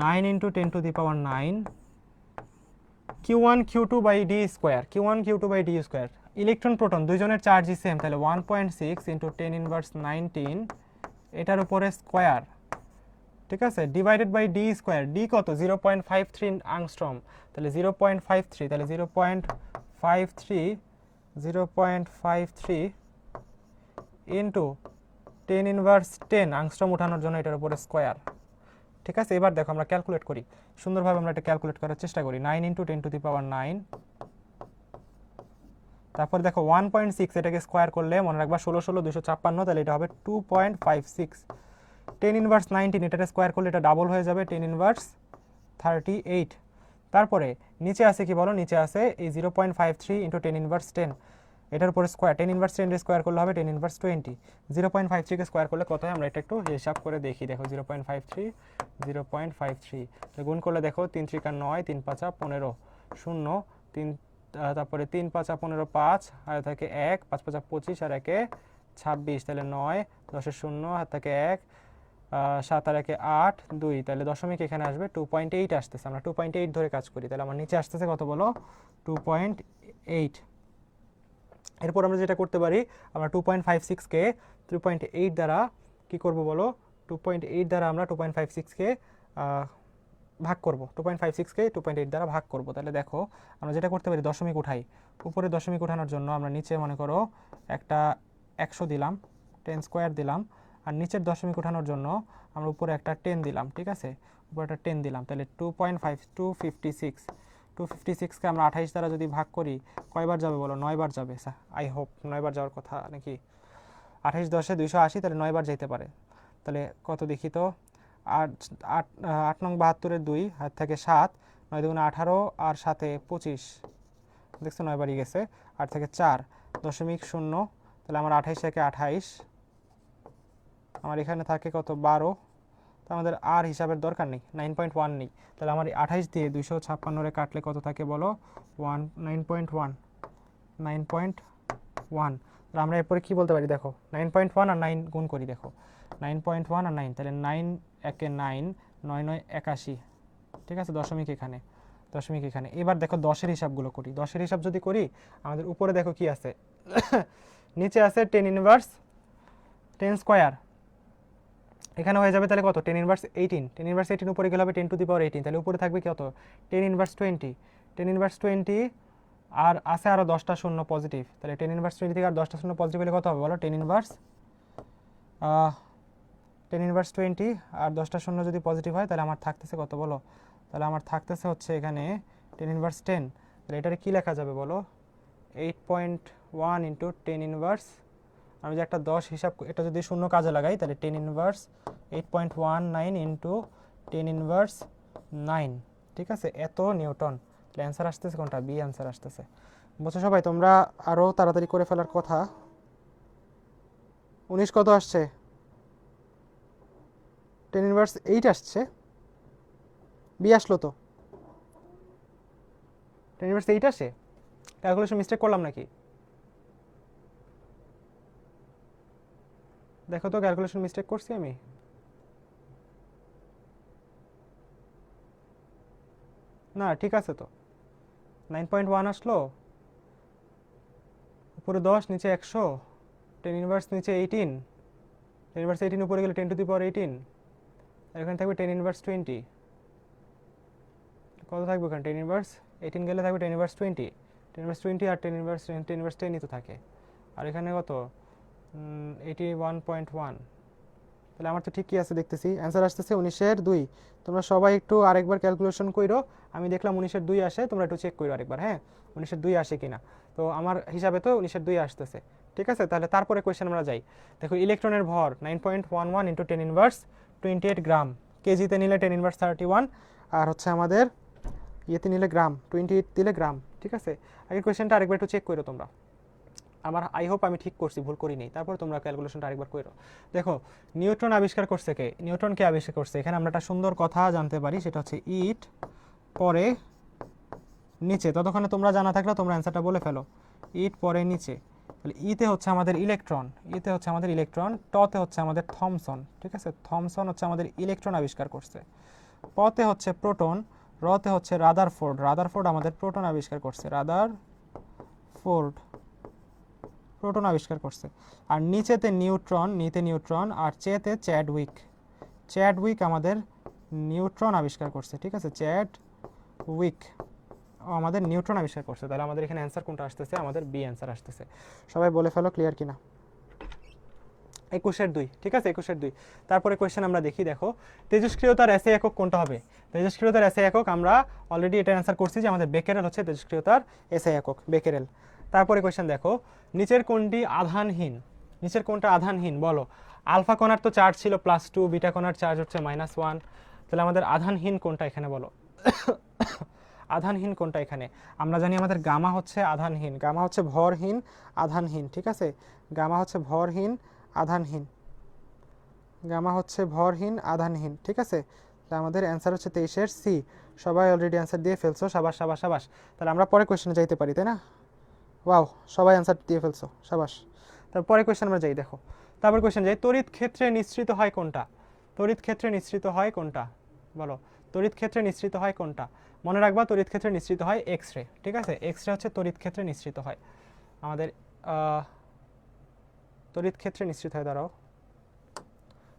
9 × 10⁹ Q1 Q2/d², Q1 Q2/d²। Electron proton দুইজনের চার্জই সেম, তাহলে 1.6 × 10⁻19 এটার উপরে স্কোয়ার, ঠিক আছে, ডিভাইডেড বাই d²। d কত? 0.53 আংস্ট্রম, তাহলে 0.53, তাহলে 0.53 ইন্টু 10⁻10 আংস্ট্রম উঠানোর জন্য এটার উপরে স্কোয়ার, ঠিক আছে। এবার দেখো আমরা ক্যালকুলেট করি, সুন্দরভাবে আমরা এটা ক্যালকুলেট করার চেষ্টা করি। 9 × 10⁹, তারপর দেখো 1.6 এটাকে স্কোয়ার করলে মনে রাখবা 16 256, তাহলে এটা হবে 2.56। 10⁻19 এটাকে স্কোয়ার করলে এটা ডাবল হয়ে যাবে 10⁻38। তারপরে নিচে আছে কি বলো, নিচে আছে এই 0.53 × 10⁻10 এটার উপরে স্কোয়ার, 10⁻10 স্কোয়ার করলে হবে 10⁻20। 0.53 কে স্কোয়ার করলে কত হয় আমরা এটা একটু হিসাব করে দেখি। দেখো 0.53 গুণ করলে দেখো 3 × 3 = 9, 3 × 5 = 15, 0 3, তারপরে 3 × 5 = 15, 5 আর থাকে 1, 5 × 5 = 25 আর 1 26, তাহলে 9, 10 0 হাত থাকে 1, 7 আর 1 8, 2, তাহলে দশমিক এখানে আসবে 2.8 আসতেছে। আমরা 2.8 ধরে কাজ করি, তাহলে আমার নিচে আসতেছে কত বলো, 2.8। এরপর আমরা যেটা করতে পারি, আমরা 2.56কে 3.8 দ্বারা কি করব বলো, 2.8 দ্বারা আমরা 2.56কে ভাগ করব, 2.56কে 2.8 দ্বারা ভাগ করব। তাহলে দেখো আমরা যেটা করতে পারি, দশমিক উঠাই। উপরে দশমিক উঠানোর জন্য আমরা নিচে মনে করো একটা 100 দিলাম, 10² দিলাম, আর নিচের দশমিক উঠানোর জন্য আমরা উপরে একটা 10 দিলাম, ঠিক আছে, উপরে একটা 10 দিলাম। তাহলে 256কে আমরা 28 দ্বারা যদি ভাগ করি, কয়বার যাবে বলো? 9 বার যাবে। আই হোপ 9 বার যাওয়ার কথা নাকি? 28 10 280, তাহলে 9 বার যাইতে পারে। তাহলে কত দেখি তো, 8 নং 72-এর 2 হাত থেকে 7, 9 2 18 আর 7 25, দেখছো 9 বারই গেছে। 8 থেকে 4 দশমিক 0, তাহলে আমার 28 থেকে 28, আমার এখানে থাকে কত 12, তো আমাদের আর হিসাবের দরকার নেই, 9.1 নেই। তাহলে আমার 28 দিয়ে 256 কাটলে কত থাকে বলো, 9.1। তাহলে আমরা এরপরে কি বলতে পারি দেখো, 9.1 আর 9 গুণ করি, দেখো 9.1 আর 9, তাহলে 9 একে 9, 9 9 81, ঠিক আছে, দশমিক এখানে, দশমিক এখানে। এবার দেখো 10-এর হিসাবগুলো করি। 10-এর হিসাব যদি করি, আমাদের উপরে দেখো কি আছে, নিচে আছে 10⁻10², এখানে হয়ে যাবে তাহলে কত, 10⁻18, 10⁻18 উপরে গেলে হবে 10⁻18, তাহলে উপরে থাকবে কত, 10⁻20, 10⁻20 আর আছে আরও 10টা শূন্য পজিটিভ, তাহলে 10⁻20 থেকে আর 10টা শূন্য পজিটিভ হলে কত হবে বলো, 10⁻20 আর 10টা শূন্য যদি পজিটিভ হয়, তাহলে আমার থাকতেছে কত বলো, তাহলে আমার থাকতেছে হচ্ছে এখানে 10⁻10, তাহলে এটারে কি লেখা যাবে বলো, 8.1 × 10⁻, আমি যে একটা 10 হিসাব, এটা যদি শূন্য কাজে লাগাই, তাহলে 10⁻8.19 × 10⁻9, ঠিক আছে, এত নিউটন। তাহলে অ্যান্সার আসতেছে কোনটা, বি অ্যান্সার আসতেছে। বুঝছো সবাই? তোমরা আরও তাড়াতাড়ি করে ফেলার কথা। 19 কত আসছে, 10⁻8 আসছে, বি আসলো তো, 10⁻8 আসে, ক্যালকুলেশন মিস্টেক করলাম নাকি? দেখো তো ক্যালকুলেশন মিস্টেক করছি আমি? না ঠিক আছে তো, 9.1 আসলো, উপরে 10 নিচে 100, 10 ইনভার্স নিচে 18, 10 ইনভার্স 18 উপরে গেলে 10 টু দি পাওয়ার 18, আর এখানে থাকবে 10 ইনভার্স 20। কত থাকবে ওখানে? 10 ইনভার্স 18 গেলে থাকবে 10 ইনভার্স 20, 10 ইনভার্স 20 আর 10 ইনভার্স 10ই তো থাকে। আর এখানে কত? 81.1। তাহলে আমার তো ঠিকই আছে দেখতেছি, অ্যান্সার আসতেছে 19/2। তোমরা সবাই একটু আরেকবার ক্যালকুলেশন করো, আমি দেখলাম 19/2 আসে, তোমরা একটু চেক করো আরেকবার, হ্যাঁ 19/2 আসে কিনা। তো আমার হিসাবে তো 19/2 আসতেছে, ঠিক আছে। তাহলে তারপরে কোয়েশ্চেন আমরা যাই। দেখো ইলেকট্রনের ভর 9.11 ইন্টু 10 ইনভার্স 28 গ্রাম, কেজিতে নিলে 10 ইনভার্স 31, আর হচ্ছে আমাদের ইয়েতে নিলে গ্রাম, 28 দিলে গ্রাম, ঠিক আছে। আগের কোয়েশ্চেনটা আরেকবার একটু চেক করো তোমরা, আমার আই হোপ আমি ঠিক করছি, ভুল করি নেই। তারপর তোমরা ক্যালকুলেশনটা আরেকবার করো। দেখো নিউটন আবিষ্কার করছে কে? নিউটনকে আবিষ্কার করছে। এখানে আমরা একটা সুন্দর কথা জানতে পারি, সেটা হচ্ছে ইট পরে নিচে। ততক্ষণে তোমরা জানা থাকলে তোমরা অ্যান্সারটা বলে ফেলো। ইট পরে নিচে, তাহলে ইতে হচ্ছে আমাদের ইলেকট্রন, ইতে হচ্ছে আমাদের ইলেকট্রন, টতে হচ্ছে আমাদের থমসন, ঠিক আছে। থমসন হচ্ছে আমাদের ইলেকট্রন আবিষ্কার করছে। পতে হচ্ছে প্রোটন, রতে হচ্ছে রাদারফোর্ড, রাদারফোর্ড আমাদের প্রোটন আবিষ্কার করছে, রাদারফোর্ড প্রোটন আবিষ্কার করছে। আর নিচেতে নিউট্রন, নিতে নিউট্রন, আর চেতে চ্যাডউইক, চ্যাডউইক আমাদের নিউট্রন আবিষ্কার করছে, ঠিক আছে। চ্যাডউইক আমাদের নিউট্রন আবিষ্কার করছে। তাহলে আমাদের এখানে অ্যান্সার কোনটা আসতেছে? আমাদের বি অ্যান্সার আসতেছে। সবাই বলে ফেলো ক্লিয়ার কিনা? 21/2, ঠিক আছে 21/2। তারপরে কোয়েশ্চেন আমরা দেখি। দেখো তেজস্ক্রিয়তার এসআই একক কোনটা হবে? তেজস্ক্রিয়তার এসআই একক আমরা অলরেডি এটা অ্যান্সার করছি যে আমাদের বেকেরেল হচ্ছে তেজস্ক্রিয়তার এসআই একক, বেকেরেল। তারপরে কোয়েশ্চেন দেখো, নিচের কোনটি আধানহীন? নিচের কোনটা আধানহীন বলো? আলফা কণার তো চার্জ ছিল +2, বিটা কণার চার্জ হচ্ছে -1, তাহলে আমাদের আধানহীন কোনটা এখানে বলো? আধানহীন কোনটা এখানে? আমরা জানি আমাদের গামা হচ্ছে আধানহীন, গামা হচ্ছে ভরহীন আধানহীন, ঠিক আছে। গামা হচ্ছে ভরহীন আধানহীন, গামা হচ্ছে ভরহীন আধানহীন, ঠিক আছে। তাহলে আমাদের অ্যান্সার হচ্ছে 23-এর সি। সবাই অলরেডি অ্যান্সার দিয়ে ফেলছো, সাবাস সাবাস সাবাস। তাহলে আমরা পরে কোয়েশ্চেনে যাইতে পারি, তাই না? ওয়াও, সবাই অ্যান্সার দিয়ে ফেলছো, সাবাস। তারপরে কোয়েশ্চেন আমরা যাই। দেখো তারপর কোয়েশ্চেন যাই, তড়িৎ ক্ষেত্রে নিঃসৃত হয় কোনটা? তড়িৎ ক্ষেত্রে নিঃসৃত হয় কোনটা বলো? তড়িৎ ক্ষেত্রে নিঃসৃত হয় কোনটা? মনে রাখবা তড়িৎ ক্ষেত্রে নিঃসৃত হয় এক্স রে, ঠিক আছে। এক্স রে হচ্ছে তড়িৎ ক্ষেত্রে নিঃসৃত হয় আমাদের। তড়িৎ ক্ষেত্রে নিঃসৃত হয়, দাঁড়াও,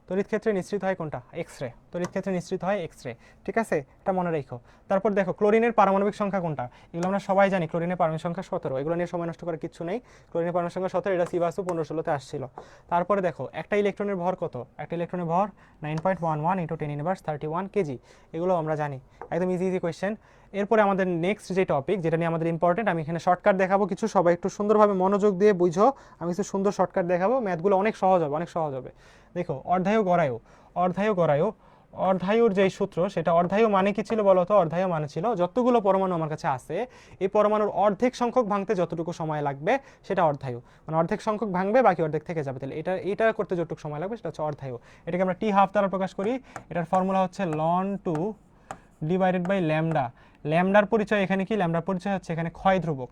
তড়িৎ ক্ষেত্রে নিঃসৃত হয় কোনটা? X ray. তড়িৎ ক্ষেত্রে নিঃসৃত হয় এক্স রে, ঠিক আছে, এটা মনে রেখো। তারপর দেখো ক্লোরিনের পারমাণবিক সংখ্যা কোনটা? এগুলো আমরা সবাই জানি, ক্লোরিনের পারমাণবিক সংখ্যা 17, এগুলো নিয়ে সময় নষ্ট করার কিছু নেই। ক্লোরিনের পারমাণবিক সংখ্যা 17, এটা সিবাসু 15-16-তে আসছিল। তারপরে দেখো একটা ইলেকট্রনের ভর কত? একটা ইলেকট্রনের ভর 9.11 ইন্টু 10 ইনভার্স 31 কেজি, এগুলো আমরা জানি, একদম ইজি ইজি কোয়েশ্চেন। এরপরে আমাদের নেক্সট যে টপিক, যেটা নিয়ে আমাদের ইম্পর্টেন্ট, আমি এখানে শর্টকাট দেখাবো কিছু, সবাই একটু সুন্দরভাবে মনোযোগ দিয়ে বুঝো। আমি কিছু সুন্দর শর্টকাট দেখাবো, ম্যাথগুলো অনেক সহজ হবে, অনেক সহজ হবে। দেখো অর্ধায়ু গড়ায়ু, অর্ধায়ু গড়ায়ু, অর্ধায়ুর যেই সূত্র, সেটা অর্ধায়ু মানে কি ছিল বলো তো? অর্ধায়ু মানে ছিল যতগুলো পরমাণু আমার কাছে আছে, এই পরমাণুর অর্ধেক সংখ্যক ভাঙতে যতটুকু সময় লাগবে সেটা অর্ধায়ু, মানে অর্ধেক সংখ্যক ভাঙবে বাকি অর্ধেক থেকে যাবে, তাহলে এটা করতে যতটুকু সময় লাগবে সেটা হচ্ছে অর্ধায়ু। এটাকে আমরা T12 দ্বারা প্রকাশ করি। এটার ফর্মুলা হচ্ছে ln2 ডিভাইডেড বাই ল্যামডা। ল্যামডার পরিচয় এখানে কি? ল্যামডার পরিচয় হচ্ছে এখানে ক্ষয় ধ্রুবক।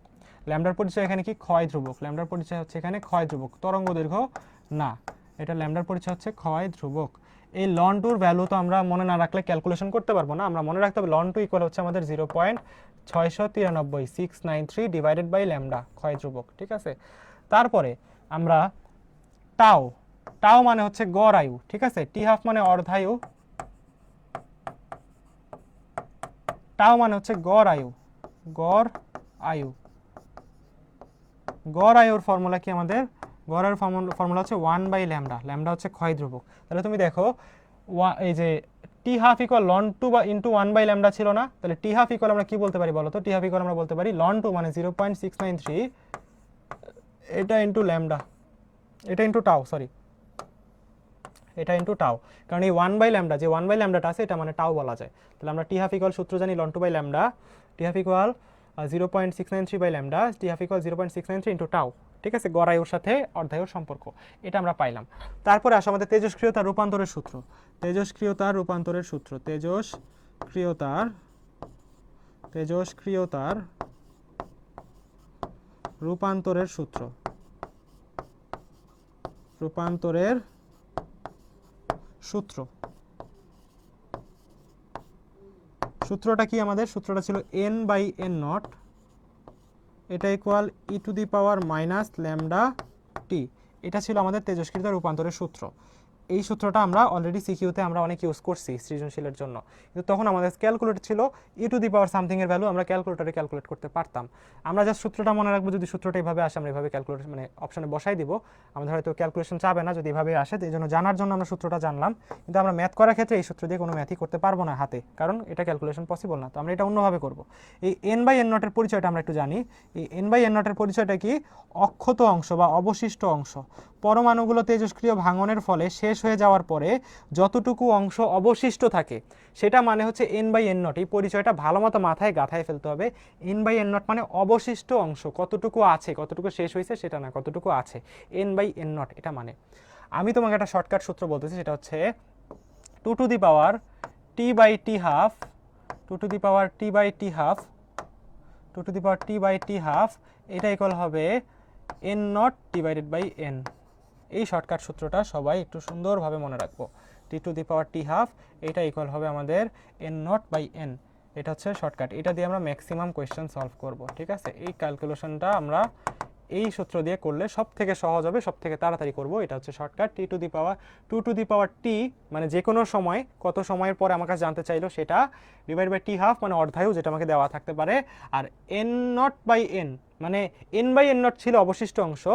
ল্যামডার পরিচয় এখানে কি? ক্ষয় ধ্রুবক। ল্যামডার পরিচয় হচ্ছে এখানে ক্ষয় ধ্রুবক, তরঙ্গ দৈর্ঘ্য না। এটা ল্যামডার পরিচয় হচ্ছে ক্ষয় ধ্রুবক। এই ln2 ভ্যালু তো আমরা মনে না রাখলে ক্যালকুলেশন করতে পারবো না, আমরা মনে রাখতে হবে ln2 ইকুয়াল হচ্ছে আমাদের 0.693 ডিভাইডেড বাই ল্যামডা, ক্ষয় ধ্রুবক, ঠিক আছে। তারপরে আমরা টাও, টাও মানে হচ্ছে গড় আয়ু, ঠিক আছে। T12 মানে অর্ধায়ু, টাও মানে হচ্ছে গড় আয়ু, গড় আয়ু। গড় আয়ুর ফর্মুলা কি আমাদের? গড় আয়ুর ফর্মুলা হচ্ছে 1 বাই ল্যামডা, ল্যামডা হচ্ছে ক্ষয় ধ্রুবক। তাহলে তুমি দেখো এই যে T12 ইকুয়াল ln2 বা ইন্টু 1 বাই ল্যামডা ছিল না? তাহলে T12 ইকুয়াল আমরা কি বলতে পারি বলো তো? T12 ইকুয়াল আমরা বলতে পারি ln2 মানে 0.693, এটা ইন্টু ল্যামডা, এটা ইন্টু টাও, সরি এটা ইন্টু টাও, কারণ এই 1 বাই ল্যামডা, যে 1 বাই ল্যামডাটা আছে এটা মানে টাও বলা যায়। তাহলে আমরা T12 ইকুয়াল সূত্র জানি ln2 by lambda, T12 equal 0.693 by lambda, T12 equal 0.693 into tau, ঠিক আছে। গড় আয়ুর সাথে অর্ধায়ুর সম্পর্ক, এটা আমরা পাইলাম। তারপরে আসো আমাদের তেজস্ক্রিয়তার রূপান্তরের সূত্র, তেজস্ক্রিয়তার রূপান্তরের সূত্র, তেজস্ক্রিয়তার রূপান্তরের সূত্র, রূপান্তরের সূত্র, সূত্রটা কি আমাদের? সূত্রটা ছিল n বাই n নট, এটা equal e to the power minus lambda t. এটা ছিল আমাদের তেজস্ক্রিয়তা রূপান্তরের সূত্র। এই সূত্রটা আমরা অলরেডি সিকিউতে আমরা অনেক ইউজ করছি সৃজনশীলের জন্য, কিন্তু তখন আমাদের ক্যালকুলেটর ছিল ই টু দি পাওয়ার সামথিং এর ভ্যালু আমরা ক্যালকুলেটরে ক্যালকুলেট করতে পারতাম। আমরা জাস্ট সূত্রটা মনে রাখবো, যদি সূত্রটা এইভাবে আসে আমরা এইভাবে ক্যালকুলেট মানে অপশনে বসাই দিব, আমাদের হয়তো ক্যালকুলেশন চাবে না যদি এভাবে আসে, এই জন্য জানার জন্য আমরা সূত্রটা জানলাম। কিন্তু আমরা ম্যাথ করার ক্ষেত্রে এই সূত্র দিয়ে কোনো ম্যাথই করতে পারবো না হাতে, কারণ এটা ক্যালকুলেশন পসিবল না। তো আমরা এটা অন্যভাবে করব। এই এন বাই এন নটের পরিচয়টা আমরা একটু জানি। এই এন বাই এন নটের পরিচয়টা কি? অক্ষত অংশ বা অবশিষ্ট অংশ। পরমাণুগুলো তেজস্ক্রিয় ভাঙনের ফলে শেষ হয়ে যাওয়ার পরে যতটুকু অংশ অবশিষ্ট থাকে সেটা মানে হচ্ছে এন বাই এন নট। এই পরিচয়টা ভালো মতো মাথায় গাঁথায় ফেলতে হবে। এন বাই এন নট মানে অবশিষ্ট অংশ, কতটুকু আছে, কতটুকু শেষ হয়েছে সেটা না, কতটুকু আছে, এন বাই এন নট এটা মানে। আমি তোমাকে একটা শর্টকাট সূত্র বলতেছি, সেটা হচ্ছে two two the power t by T half, two two the power t by T half, two two the power t by T half, এটা ইকুয়াল হবে N not divided by n. এই shortcut সূত্রটা সবাই একটু সুন্দরভাবে মনে রাখবো। T to the power t half, এটা ইকুয়াল হবে আমাদের এন নট বাই এন। এটা হচ্ছে শর্টকাট, এটা দিয়ে আমরা ম্যাক্সিমাম কোয়েশ্চেন সলভ করব। ঠিক আছে, এই ক্যালকুলেশনটা আমরা এই সূত্র দিয়ে করলে সব থেকে সহজ হবে, সব থেকে তাড়াতাড়ি করব। এটা হচ্ছে shortcut, t to the power two two the power t মানে যে কোনো সময় কত সময়ের পরে আমার কাছে জানতে চাইলো সেটা, ডিভাইড বাই টি হাফ মানে অর্ধায়ু, যেটা আমাকে দেওয়া থাকতে পারে, আর এন নট বাই এন মানে এন বাই এন নট ছিল অবশিষ্ট অংশ,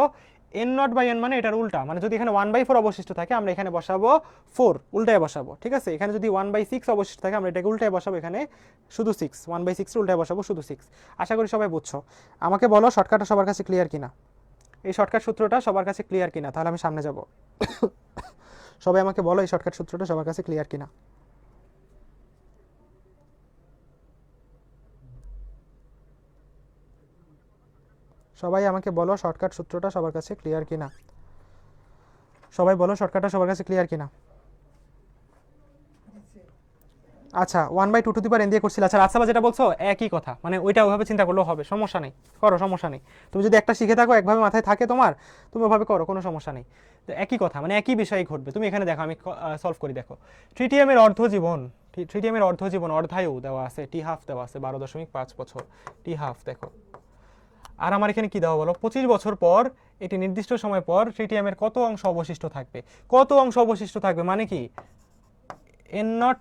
এন নট বাই এন মানে এটার উল্টা, মানে যদি এখানে 1/4 অবশিষ্ট থাকে আমরা এখানে বসাবো 4, উল্টায় বসাবো। ঠিক আছে, এখানে যদি 1/6 অবশিষ্ট থাকে আমরা এটাকে উল্টায় বসাবো, এখানে শুধু 6, 1/6 উল্টায় বসাবো শুধু 6। আশা করি সবাই বুঝছো। আমাকে বলো শর্টকাটটা সবার কাছে ক্লিয়ার কিনা, এই শর্টকাট সূত্রটা সবার কাছে ক্লিয়ার কিনা, তাহলে আমি সামনে যাব। সবাই আমাকে বলো এই শর্টকাট সূত্রটা সবার কাছে ক্লিয়ার কিনা। সবাই আমাকে বলো শর্টকাট সূত্রটা সবার কাছে ক্লিয়ার কিনা। সবাই বলো শর্টকাটটা সবার কাছে ক্লিয়ার কিনা। আচ্ছা, 1/2 টু দি পাওয়ার n দিয়ে করছিল। আচ্ছা রাজসাবা যেটা বলছো একই কথা, মানে ওইটা ওইভাবে চিন্তা করলেও হবে, সমস্যা নেই, করো, সমস্যা নেই। তুমি যদি একটা শিখে থাকো, একভাবে মাথায় থাকে তোমার, তুমি ওভাবে করো, কোনো সমস্যা নেই। তো একই কথা, মানে একই বিষয়ই ঘটবে। তুমি এখানে দেখো, আমি সলভ করি, দেখো ট্রিটিয়ামের অর্ধজীবন, ট্রিটিয়ামের অর্ধজীবন অর্ধায়ু দেওয়া আছে, টি হাফ দেওয়া আছে 12.5 বছর, টি হাফ দেখো। আর আমার এখানে কি দেওয়া বলো, 25 বছর পর এটি নির্দিষ্ট সময় পর ট্রিটিয়ামের কত অংশ অবশিষ্ট থাকবে, কত অংশ অবশিষ্ট থাকবে মানে কি n nought,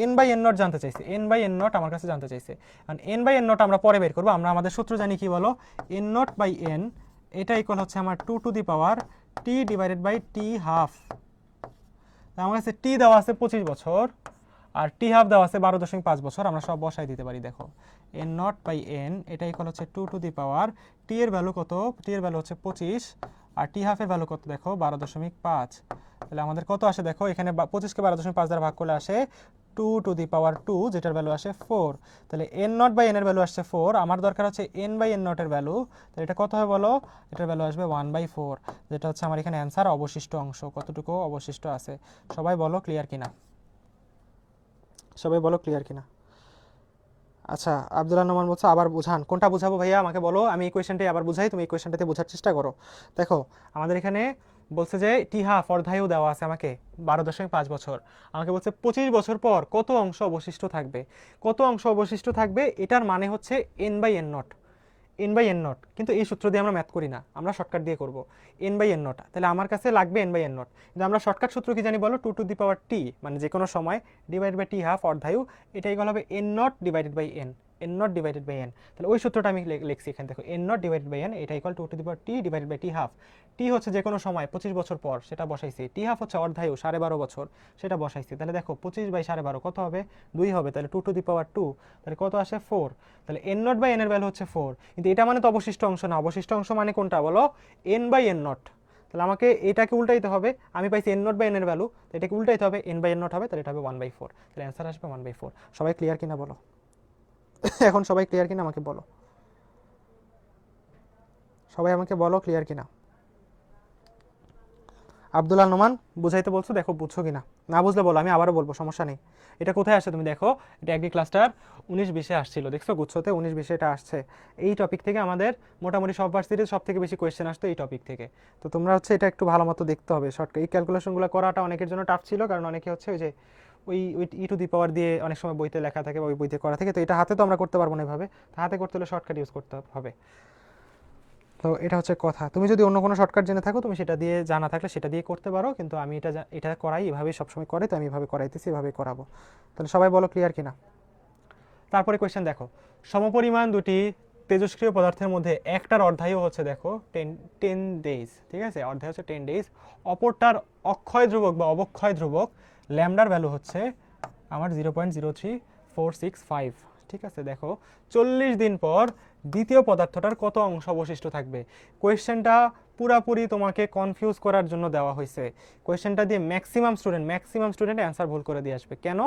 n by n nought জানতে চাইছে, এন বাই এন নট আমার কাছে জানতে চাইছে। কারণ এন বাই এন নট আমরা পরে বের করবো, আমরা আমাদের সূত্র জানি কি বলো, এন নট বাই এন, এটা ইকুয়াল হচ্ছে আমার two two the power T divided by T half. আমার কাছে টি দেওয়া আছে 25 বছর আর টি হাফ দেওয়া আছে 12.5 বছর, আমরা সব বসাই দিতে পারি। দেখো এন নট বাই এন এটা ইকুয়াল হচ্ছে টু টু দি পাওয়ার, টি এর ভ্যালু কত, টি এর ভ্যালু হচ্ছে 25 আর টি হাফের ভ্যালু কত দেখো 12.5। তাহলে আমাদের কত আসে দেখো, এখানে 25কে 12.5 দ্বারা ভাগ করলে আসে 2 টু দি পাওয়ার 2, যেটার ভ্যালু আসে 4। তাহলে এন নট বাই এন এর ভ্যালু আসছে 4, আমার দরকার হচ্ছে এন বাই এন নটের ভ্যালু। তাহলে এটা কত হবে বলো, এটার ভ্যালু আসবে 1/4, যেটা হচ্ছে আমার এখানে অ্যান্সার। অবশিষ্ট অংশ কতটুকু অবশিষ্ট আছে, সবাই বলো ক্লিয়ার কিনা, সবাই বলো ক্লিয়ার কিনা। আচ্ছা আব্দুল্লাহ নোমান বলছো আবার বুঝান, কোনটা বুঝাবো ভাইয়া আমাকে বলো, আমি এই কোয়েশ্চেনটাই আবার বুঝাই, তুমি এই কোয়েশ্চেনটাতে বোঝার চেষ্টা করো। দেখো আমাদের এখানে বলছে যে টি হাফ অর্ধায়ু দেওয়া আছে আমাকে 12.5 বছর, আমাকে বলছে 25 বছর পর কত অংশ অবশিষ্ট থাকবে, কত অংশ অবশিষ্ট থাকবে, এটার মানে হচ্ছে n by n nought, n by n nought. কিন্তু এই সূত্র দিয়ে আমরা ম্যাথ করি না, আমরা শর্টকাট দিয়ে করব এন বাই এন নট। তাহলে আমার কাছে লাগবে এন বাই এন নট, কিন্তু আমরা শর্টকাট সূত্র কি জানি বলো, two two the power t মানে যে কোনো সময় ডিভাইড বাই টি হাফ অর্ধায়ু, এটা ইকুয়াল হবে N not divided by N, N not divided by N. তাহলে ওই সূত্রটা আমি লিখছি এখানে, দেখো N not divided by N এটা equal to two the power T divided by T half. T হচ্ছে যে কোনো সময় 25 বছর পর, সেটা বসাইছি। টি হাফ হচ্ছে অর্ধায়ু 12.5 বছর, সেটা বসাইছি। তাহলে দেখো 25/12 কত হবে, 2 হবে, তাহলে টু টু দি পাওয়ার 2, তাহলে কত আসে 4। তাহলে এন নট বাই এন এর ভ্যালু হচ্ছে 4, কিন্তু এটা মানে তো অবশিষ্ট অংশ না, অবশিষ্ট অংশ মানে কোনটা বলো, এন বাই এন নট। তাহলে আমাকে এটাকে উল্টাইতে হবে, আমি পাইছি এন নট বাই এন এর ভ্যালু, তো এটাকে উল্টাইতে হবে, এন বাই এন নট হবে, তাহলে এটা হবে 1/4। তাহলে অ্যান্সার আসবে 1/4। সবাই ক্লিয়ার কিনা বলো, এখন সবাই ক্লিয়ার কিনা আমাকে বলো, সবাই আমাকে বলো ক্লিয়ার কিনা। আব্দুল নোমান বুঝাইতে বলছো, দেখো বুঝছো কিনা, না বুঝলে বলো, আমি আবারও বলবো, সমস্যা নেই। এটা কোথায় আসছে তুমি দেখো, এটা এগ্রি ক্লাস্টার 19-20 আসছিল, দেখছো গুচ্ছতে 19-20 এটা আসছে। এই টপিক থেকে আমাদের মোটামুটি সব ভার্সিটির সব থেকে বেশি কোয়েশ্চেন আসতো এই টপিক থেকে। তো তোমরা হচ্ছে এটা একটু ভালো মতো দেখতে হবে শর্টকাট। এই ক্যালকুলেশনগুলো করাটা অনেকের জন্য টাফ ছিল, কারণ অনেকে হচ্ছে ওই যে ওই ওই ই টু দি পাওয়ার দিয়ে অনেক সময় বইতে লেখা থাকে বা ওই বইতে করা থাকে, তো এটা হাতে তো আমরা করতে পারবো না এভাবে, হাতে করতে হলে শর্টকাট ইউজ করতে হবে। তো এটা হচ্ছে কথা। তুমি যদি অন্য কোনো শর্টকাট জেনে থাকো তুমি সেটা দিয়ে, জানা থাকলে সেটা দিয়ে করতে পারো, কিন্তু আমি এটা করাই এভাবেই সবসময় করে, তো আমি এভাবে করাইতেছি, এভাবে করাবো। তাহলে সবাই বলো ক্লিয়ার কিনা। তারপরে কোয়েশ্চেন দেখো, সমপরিমাণ দুটি তেজস্ক্রিয় পদার্থের মধ্যে একটার অর্ধায়ু হচ্ছে দেখো 10 ডেজ, ঠিক আছে, অর্ধায়ু হচ্ছে 10 ডেজ, অপরটার অক্ষয় ধ্রুবক বা অবক্ষয় ধ্রুবক ল্যামডার ভ্যালু হচ্ছে আমার 0.03465, ঠিক আছে। দেখো 40 দিন পর দ্বিতীয় পদার্থটার কত অংশ অবশিষ্ট থাকবে। কোয়েশ্চেনটা পুরাপুরি তোমাকে কনফিউজ করার জন্য দেওয়া হয়েছে। কোয়েশ্চেনটা দিয়ে ম্যাক্সিমাম স্টুডেন্ট অ্যান্সার ভুল করে দিয়ে আসবে। কেন?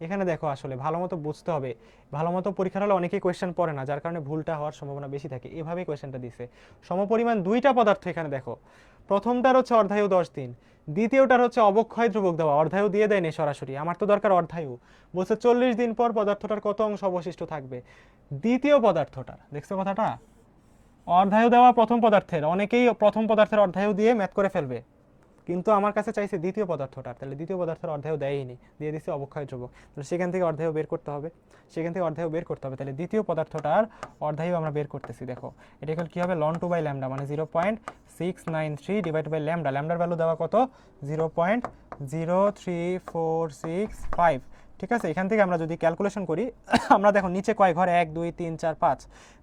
এখানে দেখো আসলে ভালো মতো বুঝতে হবে, ভালো মতো পরীক্ষার হলে অনেকেই কোয়েশ্চেন পড়ে না, যার কারণে ভুলটা হওয়ার সম্ভাবনা বেশি থাকে। এভাবেই কোয়েশ্চেনটা দিছে। সমপরিমাণ দুইটা পদার্থ এখানে দেখো, প্রথমটার হচ্ছে অর্ধায়ু 10 দিন, দ্বিতীয়টার হচ্ছে অবক্ষয় ধ্রুবক দেওয়া, অর্ধায়ু দিয়ে দেয়নি সরাসরি, আমার তো দরকার অর্ধায়ু। বলছে 40 দিন পর পদার্থটার কত অংশ অবশিষ্ট থাকবে। দ্বিতীয় পদার্থটার, দেখছো কথাটা, অর্ধায়ু দেওয়া প্রথম পদার্থের, অনেকেই প্রথম পদার্থের অর্ধায়ু দিয়ে ম্যাথ করে ফেলবে, কিন্তু আমার কাছে চাইছে দ্বিতীয় পদার্থটার, তাহলে দ্বিতীয় পদার্থের অর্ধায়ু দেয়নি, দিয়ে দিচ্ছে অবক্ষয় ধ্রুবক, তাহলে সেখান থেকে অর্ধায়ু বের করতে হবে, তাহলে দ্বিতীয় পদার্থটার অর্ধায়ু আমরা বের করতেছি। দেখো এটা কি হবে, লন 2 বাই ল্যামডা, মানে 0.693 ডিভাইড বাই ল্যামডা, ল্যামডার ভ্যালু দেওয়া কত 0.03465, ঠিক আছে। এখান থেকে আমরা যদি ক্যালকুলেশন করি, আমরা দেখো নিচে কয় ঘর, 1 2 3 4 5,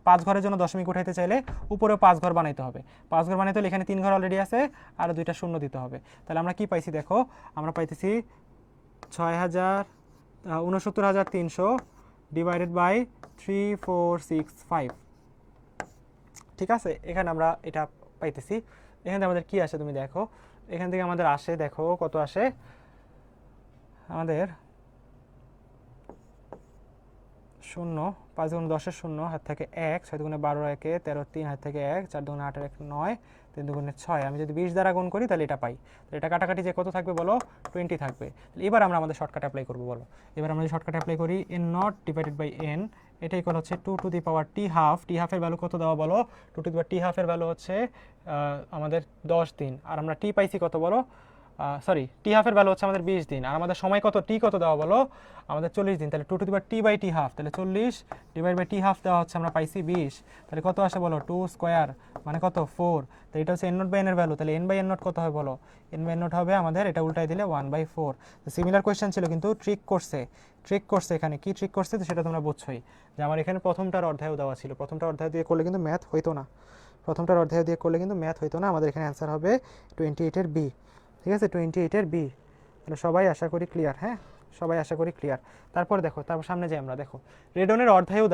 5 ঘরের জন্য দশমিক উঠাইতে চাইলে উপরেও 5 ঘর বানাইতে হবে, 5 ঘর বানাইতে হলে এখানে 3 ঘর অলরেডি আছে, আর 2টা শূন্য দিতে হবে। তাহলে আমরা কি পাইছি দেখো, আমরা পাইতেছি 6,69,300 ডিভাইডেড বাই 3465, ঠিক আছে। এখানে আমরা এটা পাইতেছি। এখান থেকে আমাদের কি আসে তুমি দেখো, এখান থেকে আমাদের আসে, দেখো কত আসে আমাদের, 0, 5 গুণ 10 শূন্য, হাত থেকে 1, 6 দুগুণে 12 একে 13 3, হাত থেকে 1, 4 দুগুণে 8 1 9, 3 দুগুণে 6, আমি যদি 20 দ্বারা গুণ করি তাহলে এটা পাই। তাহলে এটা কাটাকাটি যে কত থাকবে বলো, 20 থাকবে। এবার আমরা আমাদের শর্টকাট অ্যাপ্লাই করবো, বলো এবার আমরা যদি শর্টকাট অ্যাপ্লাই করি, n nought divided by n, এটা ইকুয়াল হচ্ছে 2 to the power t half, টি হাফের ভ্যালু কত দেওয়া বলো, 2 টু দি পাওয়ার টি হাফের ভ্যালু হচ্ছে আমাদের 10 দিন, আর আমরা টি পাইছি কত বলো, সরি টি হাফের ভ্যালু হচ্ছে আমাদের 20 দিন, আর আমাদের সময় কত, টি কত দেওয়া বলো, আমাদের 40 দিন, তাহলে 2 to the power t by T half, তাহলে 40 ডিভাইড বাই টি হাফ দেওয়া হচ্ছে আমরা পাইছি 20, তাহলে কত আসে বলো, 2 স্কোয়ার মানে কত 4, তো এটা হচ্ছে এন নট বাই এন এর ভ্যালু, তাহলে এন বাই এন নট কত হয় বলো, এন বাই এন নট হবে আমাদের, এটা উল্টাই দিলে 1/4। সিমিলার কোয়েশ্চেন ছিল কিন্তু ট্রিক করছে এখানে, কি ট্রিক করছে তো সেটা তোমরা বুঝছোই, যে আমার এখানে প্রথমটার অধ্যায় দেওয়া ছিল, প্রথমটার অধ্যায় দিয়ে করলে কিন্তু ম্যাথ হইতো না, আমাদের এখানে অ্যান্সার হবে 28 এর বি, ঠিক আছে, 28 এর বি। তাহলে সবাই আশা করি ক্লিয়ার, হ্যাঁ সবাই আশা করি ক্লিয়ার। তারপর দেখো, তারপর সামনে যাই আমরা, দেখো রেডনের অর্ধায়ু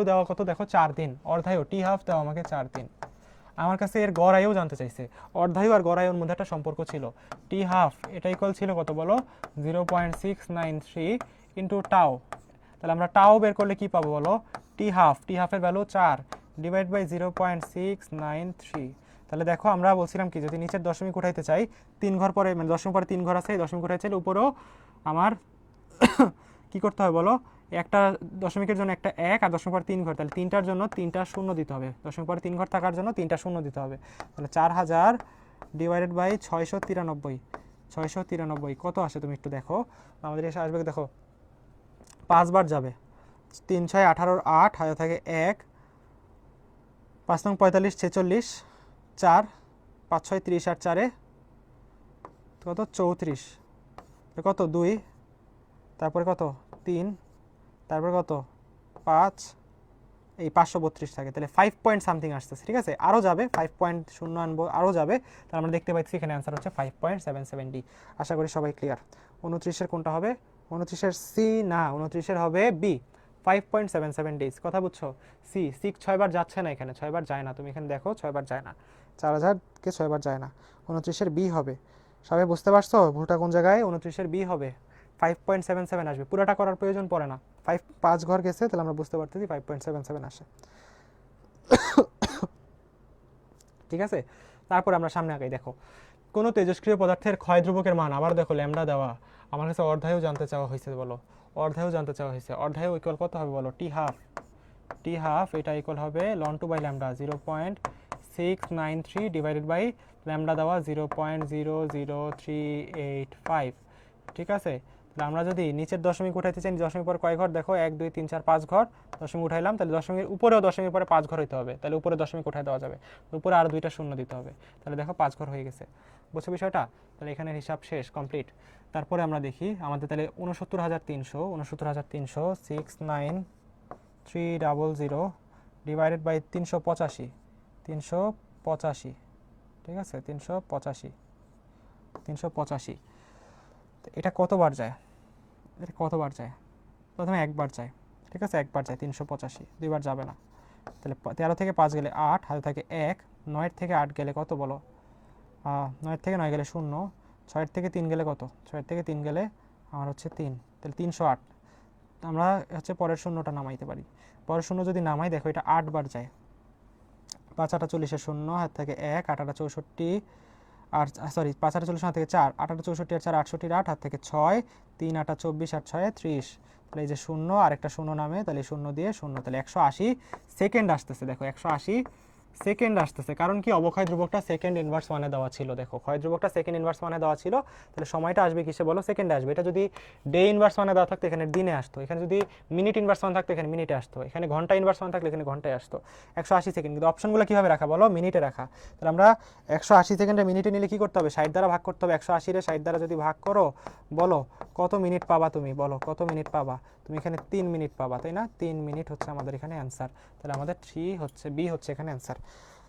দেওয়া কত দেখো 4 দিন, অর্ধায়ু টি হাফ দেওয়া আমাকে 4 দিন, আমার কাছে এর গড় আয়ু জানতে চাইছে। অর্ধায়ু আর গড় আয়ুর মধ্যে একটা সম্পর্ক ছিল, টি হাফ এটা ইকুয়াল ছিল কত বলো, 0.693 ইন্টু টাও, তাহলে আমরা টাও বের করলে কি পাবো বলো, টি হাফের ভ্যালু 4 ডিভাইড বাই 0.693, তাহলে দেখো আমরা বলছিলাম কি, যদি নিচের দশমিক উঠাইতে চাই 3 ঘর পরে, মানে দশমিক পরে 3 ঘর আছে, দশমিক উঠাইতে চাইলে উপরেও আমার কি করতে হবে বলো, একটা দশমিকের জন্য একটা 1, আর দশমিক পরে 3 ঘর, তাহলে 3টার জন্য 3টা শূন্য দিতে হবে, দশমিক পরে 3 ঘর থাকার জন্য 3টা শূন্য দিতে হবে, তাহলে 4000 ডিভাইডেড বাই 693 কত আসে তুমি একটু দেখো, আমাদের এসে আসবে দেখো 5 বার যাবে, 3 6 18 8, হাতে থাকে 1, 5 নং 45 46, 4 5 6 30, আর 4 কত 34, কত 2, তারপরে কত 3, তারপরে কত 5, এই 532 থাকে, তাহলে 5 পয়েন্ট সামথিং আসতেছে, ঠিক আছে, আরও যাবে 5.0 আনবো, আরও যাবে, তাহলে আমরা দেখতে পাচ্ছি এখানে অ্যান্সার হচ্ছে 5.770। আশা করি সবাই ক্লিয়ার। 29-এর কোনটা হবে, 29-এর সি না, 29-এর হবে বি, 5.77 ডেজ, কথা বুঝছো, সি 6 বার যাচ্ছে না, এখানে 6 বার যায় না, তুমি এখানে দেখো 6 বার যায় না, 4000-কে 6 বার যায় না, 29-এর বি হবে। সবাই বুঝতে পারছো ভুলটা কোন জায়গায়, 29-এর বি হবে, 5.77 আসবে, পুরোটা করার প্রয়োজন পড়ে না, 5 ঘর গেছে, তাহলে আমরা বুঝতে পারতেছি 5.77 আসে, ঠিক আছে। তারপর আমরা সামনে আগাই, দেখো কোনো তেজস্ক্রিয় পদার্থের ক্ষয় ধ্রুবকের মান, আবার দেখো ল্যামডা দেওয়া, আমার কাছে অর্ধায়ও জানতে চাওয়া হয়েছে, বলো অর্ধায়ও জানতে চাওয়া হয়েছে। অর্ধায়ও ইকুয়াল কত হবে বলো, টি হাফ এটা ইকুয়াল হবে ln two by lambda 0.693 divided by lambda দেওয়া 0.00385। ঠিক আছে, তাহলে আমরা যদি নিচের দশমিক উঠাইতে চাই, দশমিক পরে কয় ঘর দেখো, 1 2 3 4 5 ঘর দশমিক উঠাইলাম, তাহলে দশমিকের উপরেও দশমিক পরে 5 ঘর হইতে হবে, তাহলে উপরে দশমিক উঠাই দেওয়া যাবে, উপরে আর 2টা শূন্য দিতে হবে, তাহলে দেখো 5 ঘর হয়ে গেছে। বুঝছো বিষয়টা? তাহলে এখানে হিসাব শেষ, কমপ্লিট। তারপরে আমরা দেখি আমাদের তাহলে 69300 69300 ডিভাইডেড বাই 385, ঠিক আছে 385। এটা কতবার যায়, এটা কতবার যায়, প্রথমে একবার যায়, ঠিক আছে একবার যায় 385, দুইবার যাবে না। তাহলে 13 থেকে 5 গেলে 8, হাতে থাকে 1, 9 থেকে 8 গেলে কত বলো, 9 থেকে 9 গেলে 0, 6 থেকে 3 গেলে কত, 6 থেকে 3 গেলে আমার হচ্ছে 3, তাহলে 308। আমরা হচ্ছে পরের শূন্যটা নামাইতে পারি, পরের শূন্য যদি নামাই দেখো এটা 8 বার যায়, 5 8 40 0, হাত থেকে 1, 8 8 64, আর সরি 5 8 40 থেকে 4, 8 8 64 আর 4 68, 8 হাত থেকে 6, 3 8 24 আর 6 30, তাহলে এই যে শূন্য আর একটা শূন্য নামে, তাহলে শূন্য দিয়ে শূন্য, তাহলে 180 সেকেন্ড আসতেছে। দেখো 180 সেকেন্ড আসতেছে, কারণ কি অবক্ষয় ধ্রুবকটা সেকেন্ড ইনভার্স ওয়ানে দেওয়া ছিল, দেখো ক্ষয় ধ্রুবকটা সেকেন্ড ইনভার্স ওয়ানে দেওয়া ছিল, তাহলে সময়টা আসবে কিসে বলো, সেকেন্ডে আসবে। এটা যদি ডে ইনভার্স ওয়ানে দেওয়া থাকতো এখানে দিনে আসতো, এখানে যদি মিনিট ইনভার্স ওয়ান থাকতো এখানে মিনিটে আসতো, এখানে ঘন্টা ইনভার্স ওয়ান থাকলে এখানে ঘন্টায় আসতো। 180 সেকেন্ড, কিন্তু অপশনগুলো কীভাবে রাখা বলো, মিনিটে রাখা। তাহলে আমরা 180 সেকেন্ডে মিনিটে নিলে কী করতে হবে, 60 দ্বারা ভাগ করতে হবে। 180 রে 60 দ্বারা যদি ভাগ করো, বলো কত মিনিট পাবা তুমি, বলো কত মিনিট পাবা তুমি, এখানে 3 মিনিট পাবা, তাই না? 3 মিনিট হচ্ছে আমাদের এখানে অ্যান্সার। তাহলে আমাদের বি হচ্ছে এখানে অ্যান্সার।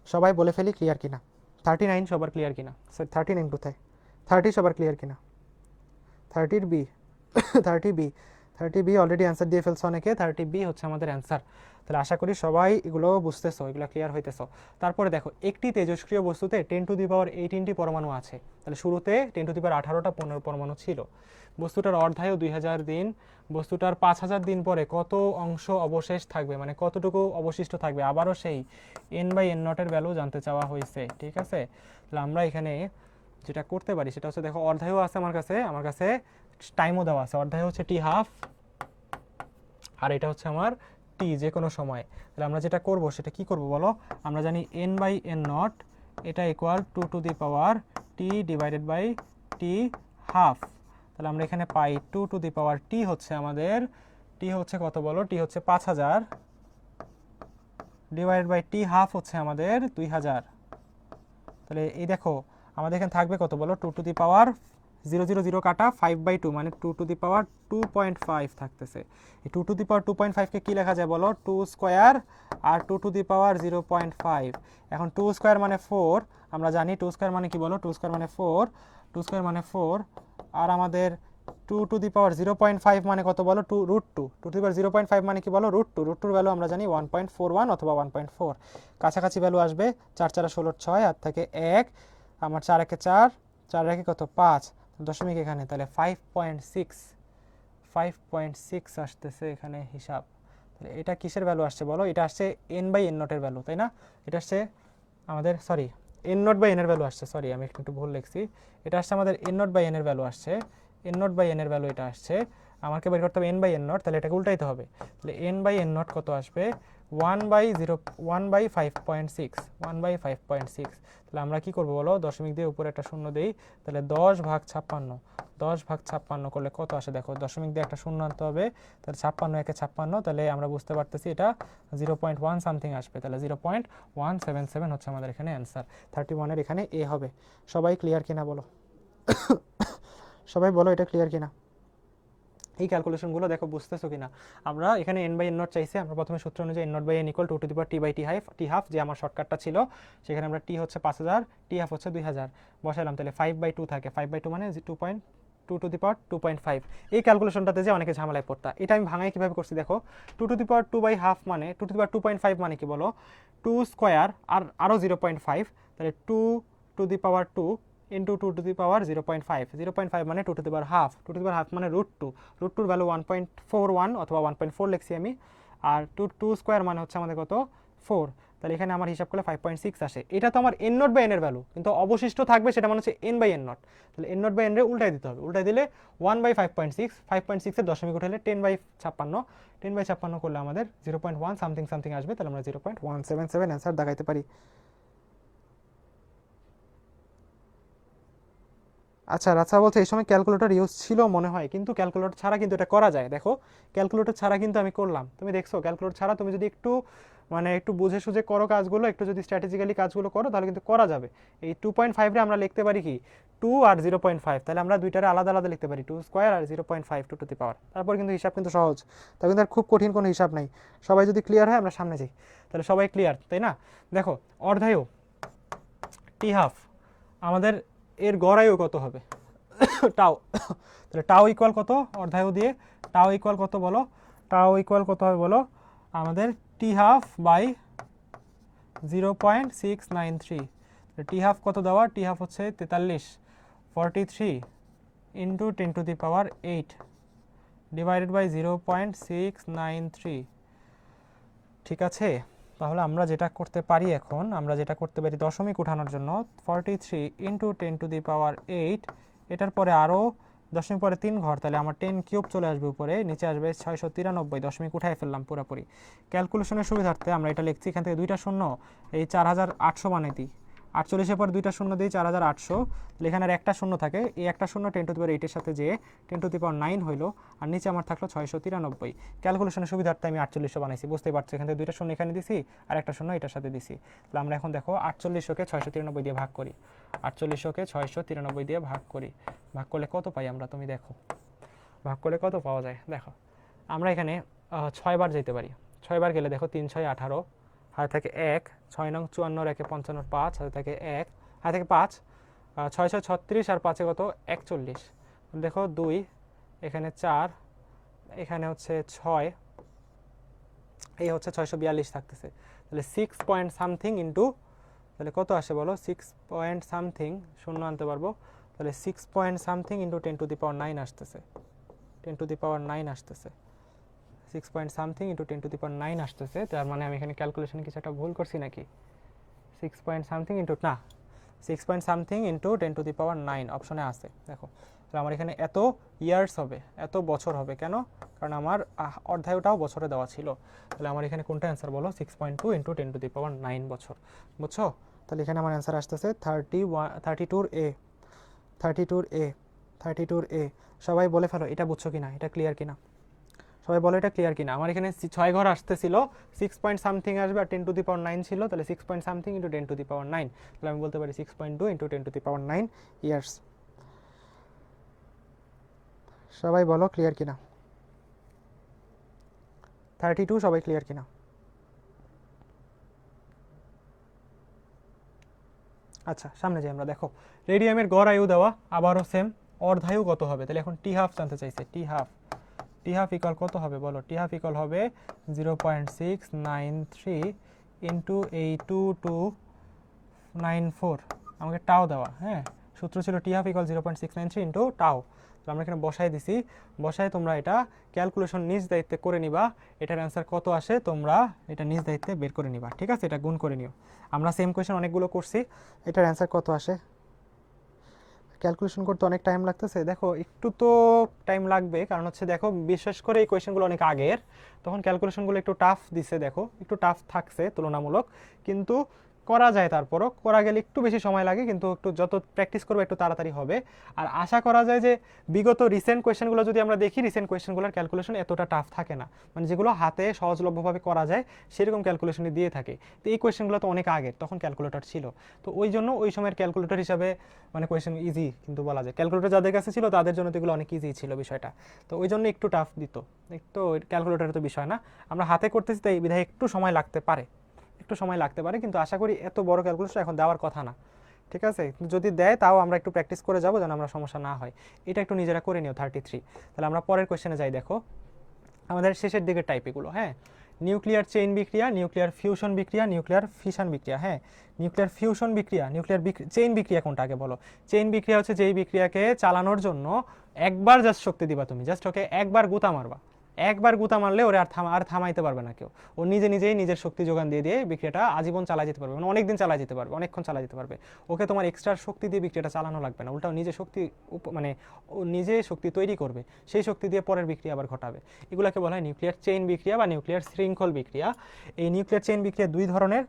সবাই বলে ফেলি ক্লিয়ার কিনা, 39 সবার ক্লিয়ার কিনা, স্যার 39 কোথায়, 30 সবার ক্লিয়ার কিনা, 30 বি 30 বি অলরেডি অ্যান্সার দিয়ে ফেলছো অনেকে, 30 বি হচ্ছে আমাদের অ্যান্সার। তাহলে আশা করি সবাই এগুলো বুঝতেছো, এগুলো ক্লিয়ার হইতেছো। তারপরে দেখো একটি তেজস্ক্রিয় বস্তুতে 10⁻18টি পরমাণু আছে, তাহলে শুরুতে 10⁻18টা পরমাণু ছিল। বস্তুটার অর্ধায়ু 2000 দিন, বস্তুটার 5000 দিন পরে কত অংশ অবশেষ থাকবে, মানে কতটুকু অবশিষ্ট থাকবে, আবারও সেই n/n0 এর ভ্যালু জানতে চাওয়া হয়েছে। ঠিক আছে, তাহলে আমরা এখানে যেটা করতে পারি সেটা হচ্ছে, দেখো অর্ধায়ু আছে আমার কাছে টাইমও দেওয়া আছে, অর্ধায়ু হচ্ছে t½ আর এটা হচ্ছে আমার টি, যে কোনো সময়। তাহলে আমরা যেটা করব সেটা কি করব বলো, আমরা জানি n/n0 এটা equal 2⁻t divided by t½ তাহলে আমরা এখানে পাই 2⁻t হচ্ছে আমাদের, টি হচ্ছে কত বলো, টি হচ্ছে 5000 ডিভাইডেড বাই t½ হচ্ছে আমাদের 2000। তাহলে এই দেখো আমাদের এখানে থাকবে কত বলো, 2⁻0 কাটা 5/2 মানে 2⁻2.5 থাকতেছে। এই 2⁻2.5 কে কি লেখা যায় বলো, 2 স্কয়ার আর 2⁻0.5। এখন 2 স্কয়ার মানে 4, আমরা জানি 2 স্কয়ার মানে কি বলো, 2 স্কয়ার মানে 4, 2 স্কয়ার মানে 4, আর আমাদের 2⁻0.5 মানে কত বলো, 2√2, 2⁻0.5 মানে কি বলো, √2, √2 ভ্যালু আমরা জানি 1.41 অথবা 1.4, কাছাকাছি ভ্যালু আসবে। 4 4 16 6, আর থেকে 1, আমার 4 1 4, 4 1 কত 5, দশমিক এখানে, তাহলে 5.6 আসতেছে এখানে হিসাব। তাহলে এটা কিসের ভ্যালু আসছে বলো, এটা আসছে n/n0 এর ভ্যালু, তাই না? এটা আসছে আমাদের, সরি n0/n এর ভ্যালু আসছে, সরি আমি একটু ভুল লিখছি, এটা আসছে আমাদের n0/n এর ভ্যালু আসছে, n0/n এর ভ্যালু এটা আসছে, আমাকে বের করতে হবে n/n0, তাহলে এটাকে উল্টাইতে হবে। তাহলে n/n0 কত আসবে, 1/5.6, তাহলে আমরা কি করবো বলো, দশমিক দিয়ে উপরে একটা শূন্য দেই, তাহলে 10/56 করলে কত আসে দেখো, দশমিক দিয়ে একটা শূন্য আনতে হবে, তাহলে 56 একে 56, তাহলে আমরা বুঝতে পারতেছি এটা 0.1 সামথিং আসবে, তাহলে 0.177 হচ্ছে আমাদের এখানে অ্যান্সার। 31 এর এখানে এ হবে। সবাই ক্লিয়ার কিনা বলো, সবাই বলো এটা ক্লিয়ার কিনা, এই ক্যালকুলেশনগুলো দেখো বুঝতেছো কিনা। আমরা এখানে n/n0 চাইছে, আমরা প্রথমে সূত্র অনুযায়ী n0/n = 2t/t², যে আমার শর্টকাটটা ছিল, সেখানে আমরা t হচ্ছে 5000, t½ হচ্ছে 2000 বসাইলাম, তাহলে 5/2 থাকে, 5/2 মানে 2.5। এই ক্যালকুলেশনটাতে যে অনেকে ঝামেলায় পড়তা, এটা আমি ভাঙাই কিভাবে করছি দেখো, 2/2 মানে 2/2.5 মানে কি বলো, 2 স্কয়ার আর আরও 0.5, তাহলে 2⁻2 into 2⁻0.5, 0.5 মানে 2⁻½ 2⁻½ মানে √2, √2 ভ্যালু 1.41 অথবা 1.4 লিখছি আমি, আর 2 স্কয়ার মানে হচ্ছে আমাদের কত 4, তাহলে এখানে আমার হিসাব করলে 5.6 আসে। এটা তো আমার এন নট বাই এন এর ভ্যালু, কিন্তু অবশিষ্ট থাকবে সেটা মানে হচ্ছে এন বাই এন নট। তাহলে এন নট বাই এন রে উল্টাই দিতে হবে, উল্টাই দিলে 1/5.6, 5.6 এর দশমিক উঠালে 10/56, 10/56 করলে আমাদের 0.1 সামথিং সামথিং আসবে। তাহলে আমরা 0.177 অ্যান্সার দেখাইতে পারি। আচ্ছা রাচ্ছা বলছে এই সময় ক্যালকুলেটর ইউজ ছিল মনে হয়, কিন্তু ক্যালকুলেটর ছাড়া কিন্তু এটা করা যায়। দেখো ক্যালকুলেটর ছাড়া কিন্তু আমি করলাম, তুমি দেখছো ক্যালকুলেটর ছাড়া তুমি যদি একটু মানে একটু বুঝে সুঝে করো কাজগুলো, একটু যদি স্ট্র্যাটেজিক্যালি কাজগুলো করো তাহলে কিন্তু করা যাবে। এই 2.5 রে আমরা লিখতে পারি কি 2 আর 0.5, তাহলে আমরা দুইটারে আলাদা আলাদা লিখতে পারি 2 স্কোয়ার আর 0.5 টু দি পাওয়ার। তারপর কিন্তু হিসাব কিন্তু সহজ, তা কিন্তু আর খুব কঠিন কোনো হিসাব নাই। সবাই যদি ক্লিয়ার হয় আমরা সামনে যাই। তাহলে সবাই ক্লিয়ার তাই না? দেখো অর্ধায়ু টি হাফ আমাদের এর গড়ায়ু কত হবে টাও, তাহলে টাও ইকুয়াল কত অর্ধায়ু দিয়ে, টাও ইকুয়াল কত বলো, টাও ইকুয়াল কত হবে বলো আমাদের টি হাফ বাই 0.693। টি হাফ কত দেওয়া, টি হাফ হচ্ছে 43 ইন্টু 10⁸ ডিভাইডেড বাই 0.693। ঠিক আছে, তাহলে আমরা যেটা করতে পারি এখন, আমরা যেটা করতে পারি দশমিক উঠানোর জন্য 43 ইন্টু 10⁸, এটার পরে আরও দশমিক পরে 3 ঘর, তাহলে আমার 10 কিউব চলে আসবে উপরে, নিচে আসবে 693, দশমিক উঠাই ফেললাম পুরোপুরি। ক্যালকুলেশনের সুবিধার্থে আমরা এটা লিখছি, এখান থেকে দুইটা শূন্য এই 4800 বানাই দিই, 48-এর পর দুইটা শূন্য দিই 4800, তাহলে এখানে আর একটা শূন্য থাকে, এই একটা শূন্য 10⁸ এর সাথে যে 10⁹ হইলো, আর নিচে আমার থাকলো 693। ক্যালকুলেশনের সুবিধার্থে আমি 4800 বানাইছি, বুঝতেই পারছো এখান থেকে দুইটা শূন্য এখানে দিছি আর একটা শূন্য এটার সাথে দিছি। তাহলে আমরা এখন দেখো 4800কে 693 দিয়ে ভাগ করি, 4800কে 693 দিয়ে ভাগ করি, ভাগ করলে কত পাই আমরা, তুমি দেখো ভাগ করলে কত পাওয়া যায়। দেখো আমরা এখানে 6 বার যেতে পারি, 6 বার গেলে দেখো 3 6 18, হাতে থাকে 1, 6 নং 54, 1 55, 5 হাতে থাকে 1, হাতে থাকে 5, 6 6 36 আর 5 কত 41, দেখো 2, এখানে 4, এখানে হচ্ছে 6, এই হচ্ছে 642 থাকতেছে। তাহলে 6 পয়েন্ট সামথিং ইন্টু, তাহলে কত আসে বলো 6 পয়েন্ট সামথিং, শূন্য আনতে পারবো, তাহলে 6 পয়েন্ট সামথিং ইন্টু 10⁹ আসতেছে, 10⁹ আসতেছে, 6 পয়েন্ট সামথিং ইন্টু 10⁹ আসতেছে। তার মানে আমি এখানে ক্যালকুলেশনে কিছু একটা ভুল করছি নাকি, 6 পয়েন্ট সামথিং ইন্টু না 6 পয়েন্ট সামথিং ইন্টু 10⁹ অপশনে আছে। দেখো তাহলে আমার এখানে এত ইয়ার্স হবে, এত বছর হবে, কেন? কারণ আমার অর্ধায়ুটাও বছরে দেওয়া ছিল। তাহলে আমার এখানে কোনটা অ্যান্সার বলো, 6.2 ইন্টু 10⁹ বছর, বুঝছো? তাহলে এখানে আমার অ্যান্সার আসতেছে 32A। সবাই বলে ফেলো এটা বুঝছো কিনা, এটা ক্লিয়ার কিনা, সবাই বলো এটা ক্লিয়ার কিনা। আমার এখানে 6 ঘর আসতেছিল, 6 পয়েন্ট সামথিং আসবে আর 10⁹ ছিল, তাহলে 6 পয়েন্ট সামথিং ইন্টু 10⁹, তাহলে আমি বলতে পারি 6.2 ইন্টু 10⁹ ইয়ার্স। সবাই বলো ক্লিয়ার কিনা, 32 সবাই ক্লিয়ার কিনা? আচ্ছা সামনে যাই আমরা। দেখো রেডিয়ামের গড় আয়ু দেওয়া, আবারও সেম, অর্ধায়ু কত হবে, তাহলে এখন টি হাফ জানতে চাইছে, টি হাফ ইকুয়াল কত হবে বলো, টি হাফ ইকুয়াল হবে 0.693 ইন্টু এই 2294, আমাকে টাও দেওয়া, হ্যাঁ সূত্র ছিল টি হাফ ইকুয়াল 0.693 ইন্টু টাও। তো আমরা এখানে বসাই দিছি, বসায় তোমরা এটা ক্যালকুলেশন নিজ দায়িত্বে করে নিবা, এটার অ্যান্সার কত আসে তোমরা এটা নিজ দায়িত্বে বের করে নিবা, ঠিক আছে? এটা গুণ করে নিও, আমরা সেম কোয়েশ্চেন অনেকগুলো করছি, এটার অ্যান্সার কত আসে ক্যালকুলেশন করতে অনেক টাইম লাগতেছে। দেখো একটু তো টাইম লাগবে, কারণ হচ্ছে দেখো বিশেষ করে এই কোয়েশ্চেনগুলো অনেক আগের, তখন ক্যালকুলেশনগুলো একটু টাফ দিছে, দেখো একটু টাফ থাকছে তুলনামূলক, কিন্তু করা যায়, তারপরও করা গেলে একটু বেশি সময় লাগে, কিন্তু একটু যত প্র্যাকটিস করবে একটু তাড়াতাড়ি হবে। আর আশা করা যায় যে বিগত রিসেন্ট কোয়েশ্চেনগুলো যদি আমরা দেখি, রিসেন্ট কোয়েশ্চেনগুলোর ক্যালকুলেশন এতটা টাফ থাকে না, মানে যেগুলো হাতে সহজলভ্যভাবে করা যায় সেরকম ক্যালকুলেশনই দিয়ে থাকে। তো এই কোয়েশ্চেনগুলো তো অনেক আগের, তখন ক্যালকুলেটর ছিল, তো ওই জন্য ওই সময়ের ক্যালকুলেটর হিসাবে মানে কোয়েশ্চেন ইজি কিন্তু বলা যায়, ক্যালকুলেটর যাদের কাছে ছিল তাদের জন্য তো এগুলো অনেক ইজি ছিল বিষয়টা, তো ওই জন্য একটু টাফ দিত, একটু ক্যালকুলেটরের তো বিষয় না, আমরা হাতে করতেছি তাই বিধায় একটু সময় লাগতে পারে, কিন্তু আশা করি এত বড় ক্যালকুলেশন এখন দেওয়ার কথা না, ঠিক আছে? যদি দেয় তাও আমরা একটু প্র্যাকটিস করে যাবো যেন আমরা সমস্যা না হয়, এটা একটু নিজেরা করে নিও। 33, তাহলে আমরা পরের কোয়েশ্চেনে যাই। দেখো আমাদের শেষের দিকের টাইপ এগুলো, হ্যাঁ, নিউক্লিয়ার চেইন বিক্রিয়া, নিউক্লিয়ার ফিউশন বিক্রিয়া, নিউক্লিয়ার ফিশন বিক্রিয়া। হ্যাঁ, নিউক্লিয়ার ফিউশন বিক্রিয়া, নিউক্লিয়ার চেইন বিক্রিয়া কোনটা আগে বলো? চেইন বিক্রিয়া হচ্ছে যেই বিক্রিয়াকে চালানোর জন্য একবার জাস্ট শক্তি দিবা তুমি, জাস্ট ওকে একবার গুতা মারবা, একবার গুতা মারলে ওরে আর থামাইতে পারবে না কেউ। ও নিজেই নিজের শক্তি যোগান দিয়ে দিয়ে বিক্রিয়াটা আজীবন চালা যেতে পারবে, মানে অনেকদিন চালা যেতে পারবে, অনেকক্ষণ চালা যেতে পারবে। ওকে তোমার এক্সট্রা শক্তি দিয়ে বিক্রিয়াটা চালানো লাগবে না, উল্টাও নিজে শক্তি মানে ও নিজে শক্তি তৈরি করবে, সেই শক্তি দিয়ে পরের বিক্রিয়া আবার ঘটাবে। এগুলোকে বলা হয় নিউক্লিয়ার চেইন বিক্রিয়া বা নিউক্লিয়ার শৃঙ্খল বিক্রিয়া। এই নিউক্লিয়ার চেইন বিক্রিয়া দুই ধরনের।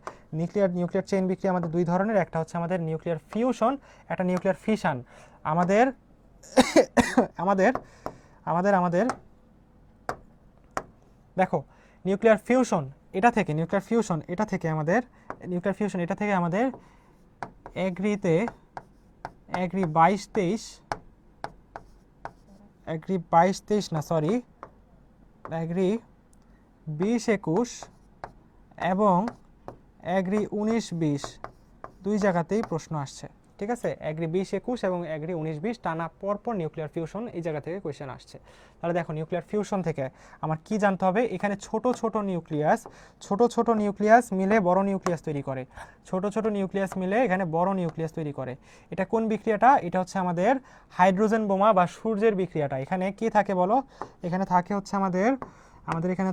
নিউক্লিয়ার চেইন বিক্রিয়া আমাদের দুই ধরনের, একটা হচ্ছে আমাদের নিউক্লিয়ার ফিউশন, একটা নিউক্লিয়ার ফিশন। আমাদের আমাদের আমাদের আমাদের দেখো নিউক্লিয়ার ফিউশন এটা থেকে আমাদের এগ্রি 20-21 এবং এগ্রি 19-20 দুই জায়গাতেই প্রশ্ন আসছে। ঠিক আছে, এগ্রি 20-21 এবং এগ্রি 19-20 টানা পরপর নিউক্লিয়ার ফিউশন এই জায়গা থেকে কোয়েশ্চেন আসছে। তাহলে দেখো নিউক্লিয়ার ফিউশন থেকে আমার কি জানতে হবে, এখানে ছোট ছোট নিউক্লিয়াস মিলে বড় নিউক্লিয়াস তৈরি করে, এখানে বড় নিউক্লিয়াস তৈরি করে। এটা কোন বিক্রিয়াটা? এটা হচ্ছে আমাদের হাইড্রোজেন বোমা বা সূর্যের বিক্রিয়াটা। এখানে কি থাকে বলো? এখানে থাকে হচ্ছে আমাদের এখানে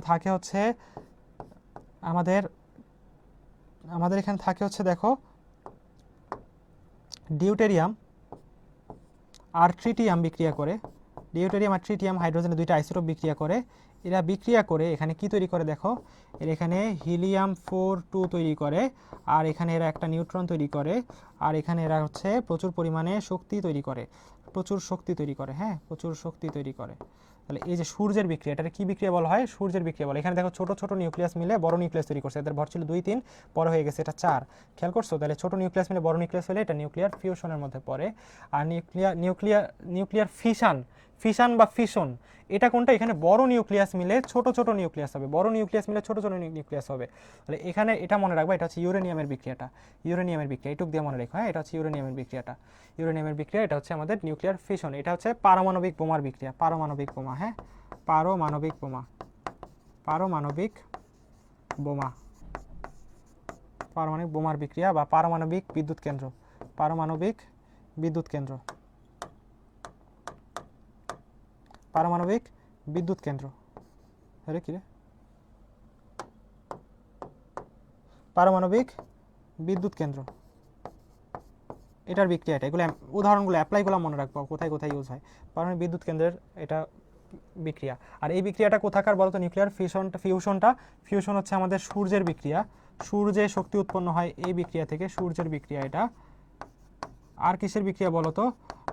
থাকে হচ্ছে দেখো ডিউটেরিয়াম আর ট্রিটিয়াম বিক্রিয়া করে, হাইড্রোজেনের দুইটা আইসোটোপ বিক্রিয়া করে। এরা বিক্রিয়া করে এখানে কি তৈরি করে দেখো, এখানে হিলিয়াম 4 2 তৈরি করে, আর এখানে এরা একটা নিউট্রন তৈরি করে, আর এখানে এরা হচ্ছে প্রচুর পরিমাণে শক্তি তৈরি করে, প্রচুর শক্তি তৈরি করে। তাহলে এই যে সূর্যের বিক্রিয়া, এটা কি বিক্রিয়া বলা হয়? সূর্যের বিক্রিয়া বলে। এখানে দেখো ছোট ছোট নিউক্লিয়াস মিলে বড় নিউক্লিয়াস তৈরি করছে, এদের ভর ছিল 2-3, পরে হয়ে গেছে এটা 4। খেয়াল করছো? তাহলে ছোট নিউক্লিয়াস মিলে বড় নিউক্লিয়াস হলে এটা নিউক্লিয়ার ফিউশনের মধ্যে পড়ে। আর নিউক্লিয়ার ফিশন বা ফিশন এটা কোনটা? এখানে বড় নিউক্লিয়াস মিলে ছোট ছোট নিউক্লিয়াস হবে, তাহলে এখানে এটা মনে রাখবা, এটা হচ্ছে ইউরেনিয়ামের বিক্রিয়াটা, এটুক দিয়ে মনে রেখো। হ্যাঁ, এটা হচ্ছে ইউরেনিয়ামের বিক্রিয়া, এটা হচ্ছে আমাদের নিউক্লিয়ার ফিশন। এটা হচ্ছে পারমাণবিক বোমার বিক্রিয়া, পারমাণবিক বোমার বিক্রিয়া বা পারমাণবিক বিদ্যুৎ কেন্দ্র। পারমাণবিক বিদ্যুৎ কেন্দ্র এটার বিক্রিয়া এটা। এগুলো উদাহরণগুলো অ্যাপ্লাইগুলো মনে রাখবো, কোথায় কোথায় ইউজ হয়। পারমাণবিক বিদ্যুৎ কেন্দ্রের এটা বিক্রিয়া। আর এই বিক্রিয়াটা কোথাকার বলতো? নিউক্লিয়ার ফিউশন হচ্ছে আমাদের সূর্যের বিক্রিয়া, সূর্যে শক্তি উৎপন্ন হয় এই বিক্রিয়া থেকে, সূর্যের বিক্রিয়া এটা। আর কিসের বিক্রিয়া বলতো?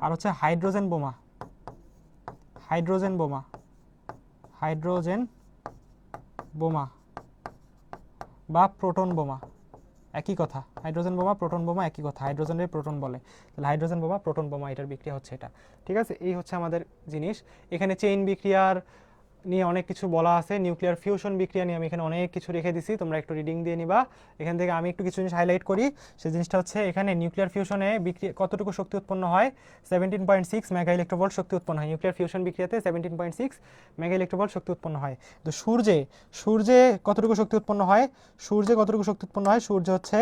আর হচ্ছে হাইড্রোজেন বোমা বা প্রোটন বোমা, একই কথা। হাইড্রোজেন বোমা প্রোটন বোমা একই কথা, হাইড্রোজেনের প্রোটন বলে। তাহলে হাইড্রোজেন বোমা প্রোটন বোমা এটার বিক্রিয়া হচ্ছে এটা। ঠিক আছে, এই হচ্ছে আমাদের জিনিস। এখানে চেইন বিক্রিয়ার নিয়ে অনেক কিছু বলা আছে, নিউক্লিয়ার ফিউশন বিক্রিয়া নিয়ে আমি এখানে অনেক কিছু রেখে দিছি, তোমরা একটু রিডিং দিয়ে নিবা। এখান থেকে আমি একটু কিছু জিনিস হাইলাইট করি। সেই জিনিসটা হচ্ছে এখানে নিউক্লিয়ার ফিউশনে বিক্রিয়া কতটুকু শক্তি উৎপন্ন হয়? 17.6 মেগা ইলেকট্রোভোল্ট শক্তি উৎপন্ন হয় নিউক্লিয়ার ফিউশন বিক্রিয়াতে, 17.6 মেগা ইলেকট্রোভোল্ট শক্তি উৎপন্ন হয়। তো সূর্যে কতটুকু শক্তি উৎপন্ন হয়? সূর্য হচ্ছে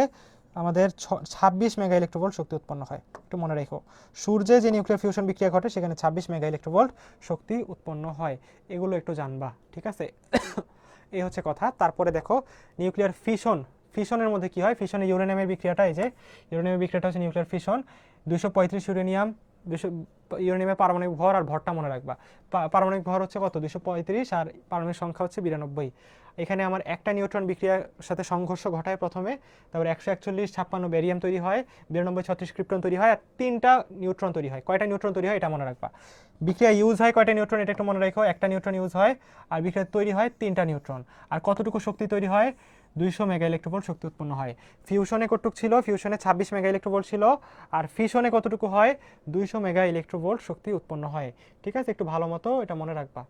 আমাদের 26 মেগা ইলেকট্রোভোল্ট শক্তি উৎপন্ন হয়, একটু মনে রেখো। সূর্যে যে নিউক্লিয়ার ফিউশন বিক্রিয়া ঘটে সেখানে 26 মেগা ইলেকট্রোভোল্ট শক্তি উৎপন্ন হয়, এগুলো একটু জানবা। ঠিক আছে, এই হচ্ছে কথা। তারপরে দেখো নিউক্লিয়ার ফিশনের মধ্যে কি হয়? ফিশনে ইউরেনিয়ামের বিক্রিয়াটা, এই যে ইউরেনিয়ামের বিক্রিয়াটা হচ্ছে নিউক্লিয়ার ফিশন। 235 ইউরেনিয়ামের পারমাণবিক ভর, আর ভরটা মনে রাখবা। পারমাণবিক ভর হচ্ছে কত? 235, আর পারমাণবিক সংখ্যা হচ্ছে 92। এখানে আমার একটা নিউট্রন বিক্রিয়ার সাথে সংঘর্ষ ঘটায় প্রথমে, তারপর 141-56 ব্যারিয়াম তৈরি হয়, 92-36 ক্রিপ্টন তৈরি হয়, আর 3টা নিউট্রন তৈরি হয়। কয়টা নিউট্রন তৈরি হয় এটা মনে রাখবা। বিক্রিয়া ইউজ হয় কয়টা নিউট্রন এটা একটু মনে রাখো, একটা নিউট্রন ইউজ হয়, আর বিক্রিয়া তৈরি হয় 3টা নিউট্রন। আর কতটুকু শক্তি তৈরি হয়? 200 মেগা ইলেকট্রোভোল্ট শক্তি উৎপন্ন হয়। ফিউশনে কতটুকু ছিল? ফিউশনে 26 মেগা ইলেকট্রোভোল্ট ছিল, আর ফিশনে কতটুকু হয়? 200 মেগা ইলেকট্রোভোল্ট শক্তি উৎপন্ন হয়। ঠিক আছে, একটু ভালো মতো এটা মনে রাখবা।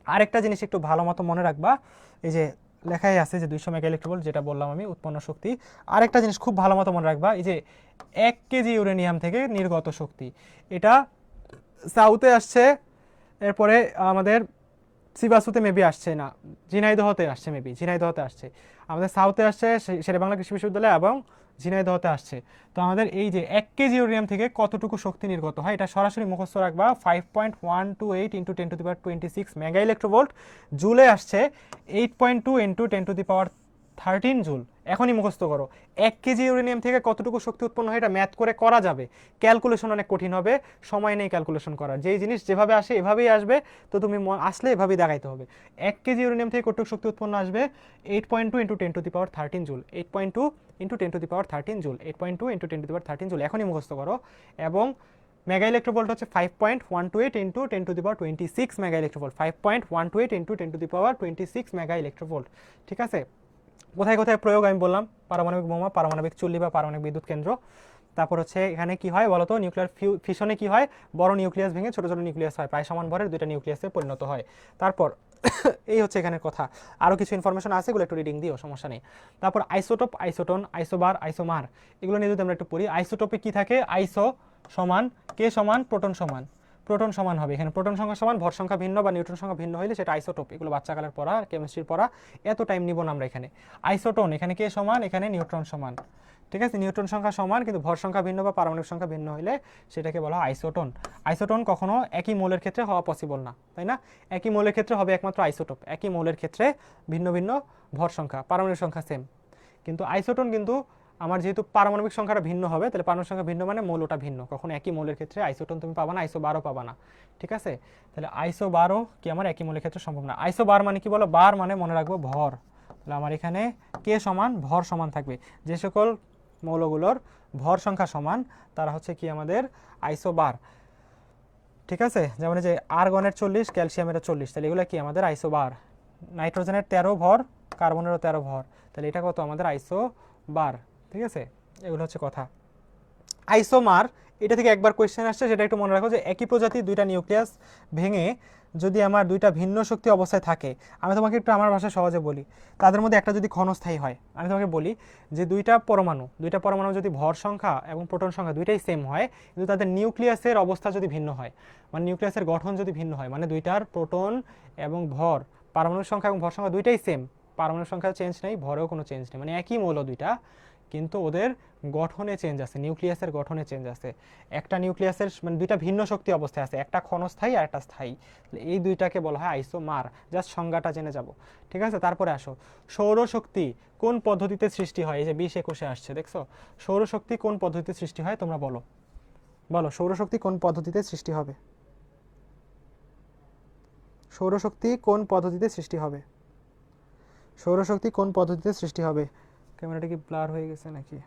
আরেকটা জিনিস একটু ভালো মতো মনে রাখবা, এই যে লেখাই আছে যে 200 মেগা ইলেকট্রোভোল্ট, যেটা বললাম আমি উৎপন্ন শক্তি। আরেকটা জিনিস খুব ভালো মতো মনে রাখবা, এই যে 1 কেজি ইউরেনিয়াম থেকে নির্গত শক্তি, এটা সাউথে আসছে, এরপরে আমাদের সিবাসুতে মেবি আসছে না, ঝিনাইদহতে আসছে, মেবি ঝিনাইদহতে আসছে, আমাদের সাউথে আসছে শেরেবাংলা কৃষি বিশ্ববিদ্যালয় এবং ঝিনাইদহতে আসছে। তো আমাদের এই যে 1 কেজি ইউরেনিয়াম থেকে কতটুকু শক্তি নির্গত হয় এটা সরাসরি মুখস্থ রাখবা। 5.128 ইন্টু 10⁻26 মেগা ইলেকট্রোভোল্ট, জুলে আসছে 8.2 ইন্টু 10⁻13 জুল। এখনই মুখস্থ করো 1 কেজি ইউরেনিয়াম থেকে কতটুকু শক্তি উৎপন্ন হয়, এটা ম্যাথ করে করা যাবে, ক্যালকুলেশন অনেক কঠিন হবে, সময় নেই ক্যালকুলেশন করার, যেই জিনিস যেভাবে আসে এভাবেই আসবে, তো তুমি আসলে এভাবেই দেখাইতে হবে। 1 কেজি ইউরেনিয়াম থেকে কতটুকু শক্তি উৎপন্ন আসবে, 8.2 into 10⁻13 joule, 8.2 into 10⁻13 joule, 8.2 into 10⁻13 joule, এখনই মুখস্থ করো। এবং মেগা ইলেকট্রোভোল্ট হচ্ছে 5.128 into 10⁻26 mega electronvolt, 5.128 into 10⁻26 mega electronvolt. ঠিক আছে, কোথায় কোথায় প্রয়োগ আমি বললাম, পারমাণবিক বোমা, পারমাণবিক চুল্লি বা পারমাণবিক বিদ্যুৎ কেন্দ্র। তারপর হচ্ছে এখানে কি হয় বলতো, নিউক্লিয়ার ফিশনে কি হয়, বড় নিউক্লিয়াস ভেঙে ছোট ছোট নিউক্লিয়াস হয়, প্রায় সমান ভরের দুইটা নিউক্লিয়াসে পরিণত হয়। তারপর এই হচ্ছে এখানের কথা, আরও কিছু ইনফরমেশন আছে, এগুলো একটু রিডিং দিও, সমস্যা নেই। তারপর আইসোটোপ, আইসোটোন, আইসোবার, আইসোমার, এগুলো নিয়ে যদি আমরা একটু পড়ি। আইসোটোপে কি থাকে, আইসো সমান কে সমান প্রোটন সমান, প্রোটন সমান হবে, এখানে প্রোটন সংখ্যা সমান, ভর সংখ্যা ভিন্ন বা নিউট্রন সংখ্যা ভিন্ন হলে সেটা আইসোটোপ। এগুলো বাচ্চাকালের পড়া, কেমিস্ট্রির পড়া, এত টাইম নিব না আমরা এখানে। আইসোটোন, এখানে কে সমান, এখানে নিউট্রন সমান। ঠিক আছে, নিউট্রন সংখ্যা সমান কিন্তু ভর সংখ্যা ভিন্ন বা পারমাণবিক সংখ্যা ভিন্ন হলে সেটাকে বলা হয় আইসোটোন। আইসোটোন কখনো একই মৌলের ক্ষেত্রে হওয়া পসিবল না, তাই না? একই মৌলের ক্ষেত্রে হবে একমাত্র আইসোটোপ, একই মৌলের ক্ষেত্রে ভিন্ন ভিন্ন ভর সংখ্যা, পারমাণবিক সংখ্যা সেম। কিন্তু আইসোটোন কিন্তু আমার যেহেতু পারমাণবিক সংখ্যাটা ভিন্ন হবে, তাহলে পারমাণবিক সংখ্যা ভিন্ন মানে মৌলটা ভিন্ন, কখনো একই মৌলের ক্ষেত্রে আইসোটোন তুমি পাবা না, আইসোবারও পাবা না। ঠিক আছে, তাহলে আইসোবারও কি আমার একই মৌলের ক্ষেত্রে সম্ভব না। আইসোবার মানে কি বলো, বার মানে মনে রাখবো ভর, তাহলে আমার এখানে কে সমান ভর সমান থাকবে, যে সকল মৌলগুলোর ভর সংখ্যা সমান তারা হচ্ছে কি আমাদের আইসোবার। ঠিক আছে, যেমন যে আর্গনের 40, ক্যালসিয়ামের 40, তাহলে এগুলো কি আমাদের আইসোবার। নাইট্রোজেনের 13 ভর, কার্বনেরও 13 ভর, তাহলে এটা কত আমাদের আইসোবার। ঠিক আছে, এগুলো হচ্ছে কথা। আইসোমার, এটা থেকে একবার কোয়েশ্চেন আসছে, সেটা একটু মনে রাখো যে একই প্রজাতির দুইটা নিউক্লিয়াস ভেঙে যদি আমার দুইটা ভিন্ন শক্তি অবস্থায় থাকে, আমি তোমাকে একটু আমার ভাষায় সহজে বলি, তাদের মধ্যে একটা যদি ক্ষণস্থায়ী হয়, আমি তোমাকে বলি যে দুইটা পরমাণু যদি ভর সংখ্যা এবং প্রোটন সংখ্যা দুইটাই সেম হয়, কিন্তু তাদের নিউক্লিয়াসের অবস্থা যদি ভিন্ন হয়, মানে নিউক্লিয়াসের গঠন যদি ভিন্ন হয়, মানে দুইটার প্রোটন এবং ভর, পারমাণবিক সংখ্যা এবং ভর সংখ্যা দুইটাই সেম, পারমাণবিক সংখ্যাও চেঞ্জ নেই, ভরেও কোনো চেঞ্জ নেই, মানে একই মৌল দুইটা, কিন্তু ওদের গঠনে চেঞ্জ আছে, নিউক্লিয়াসের গঠনে চেঞ্জ আছে। একটা নিউক্লিয়াসের মানে দুইটা ভিন্ন শক্তি অবস্থায় আছে, একটা ক্ষণস্থায়ী আর একটা স্থায়ী, এই দুইটাকে বলা হয় আইসোমার। জাস্ট সংজ্ঞাটা জেনে যাব। ঠিক আছে, তারপরে আসো, সৌরশক্তি কোন পদ্ধতিতে সৃষ্টি হয়, এই যে 20-21 আসছে, দেখছো? সৌরশক্তি কোন পদ্ধতিতে সৃষ্টি হয় তোমরা বলো, বলো সৌরশক্তি কোন পদ্ধতিতে সৃষ্টি হবে, সৌরশক্তি কোন পদ্ধতিতে সৃষ্টি হবে, সৌরশক্তি কোন পদ্ধতিতে সৃষ্টি হবে? ক্যামেরাটা কি ব্লার হয়ে গেছে নাকি?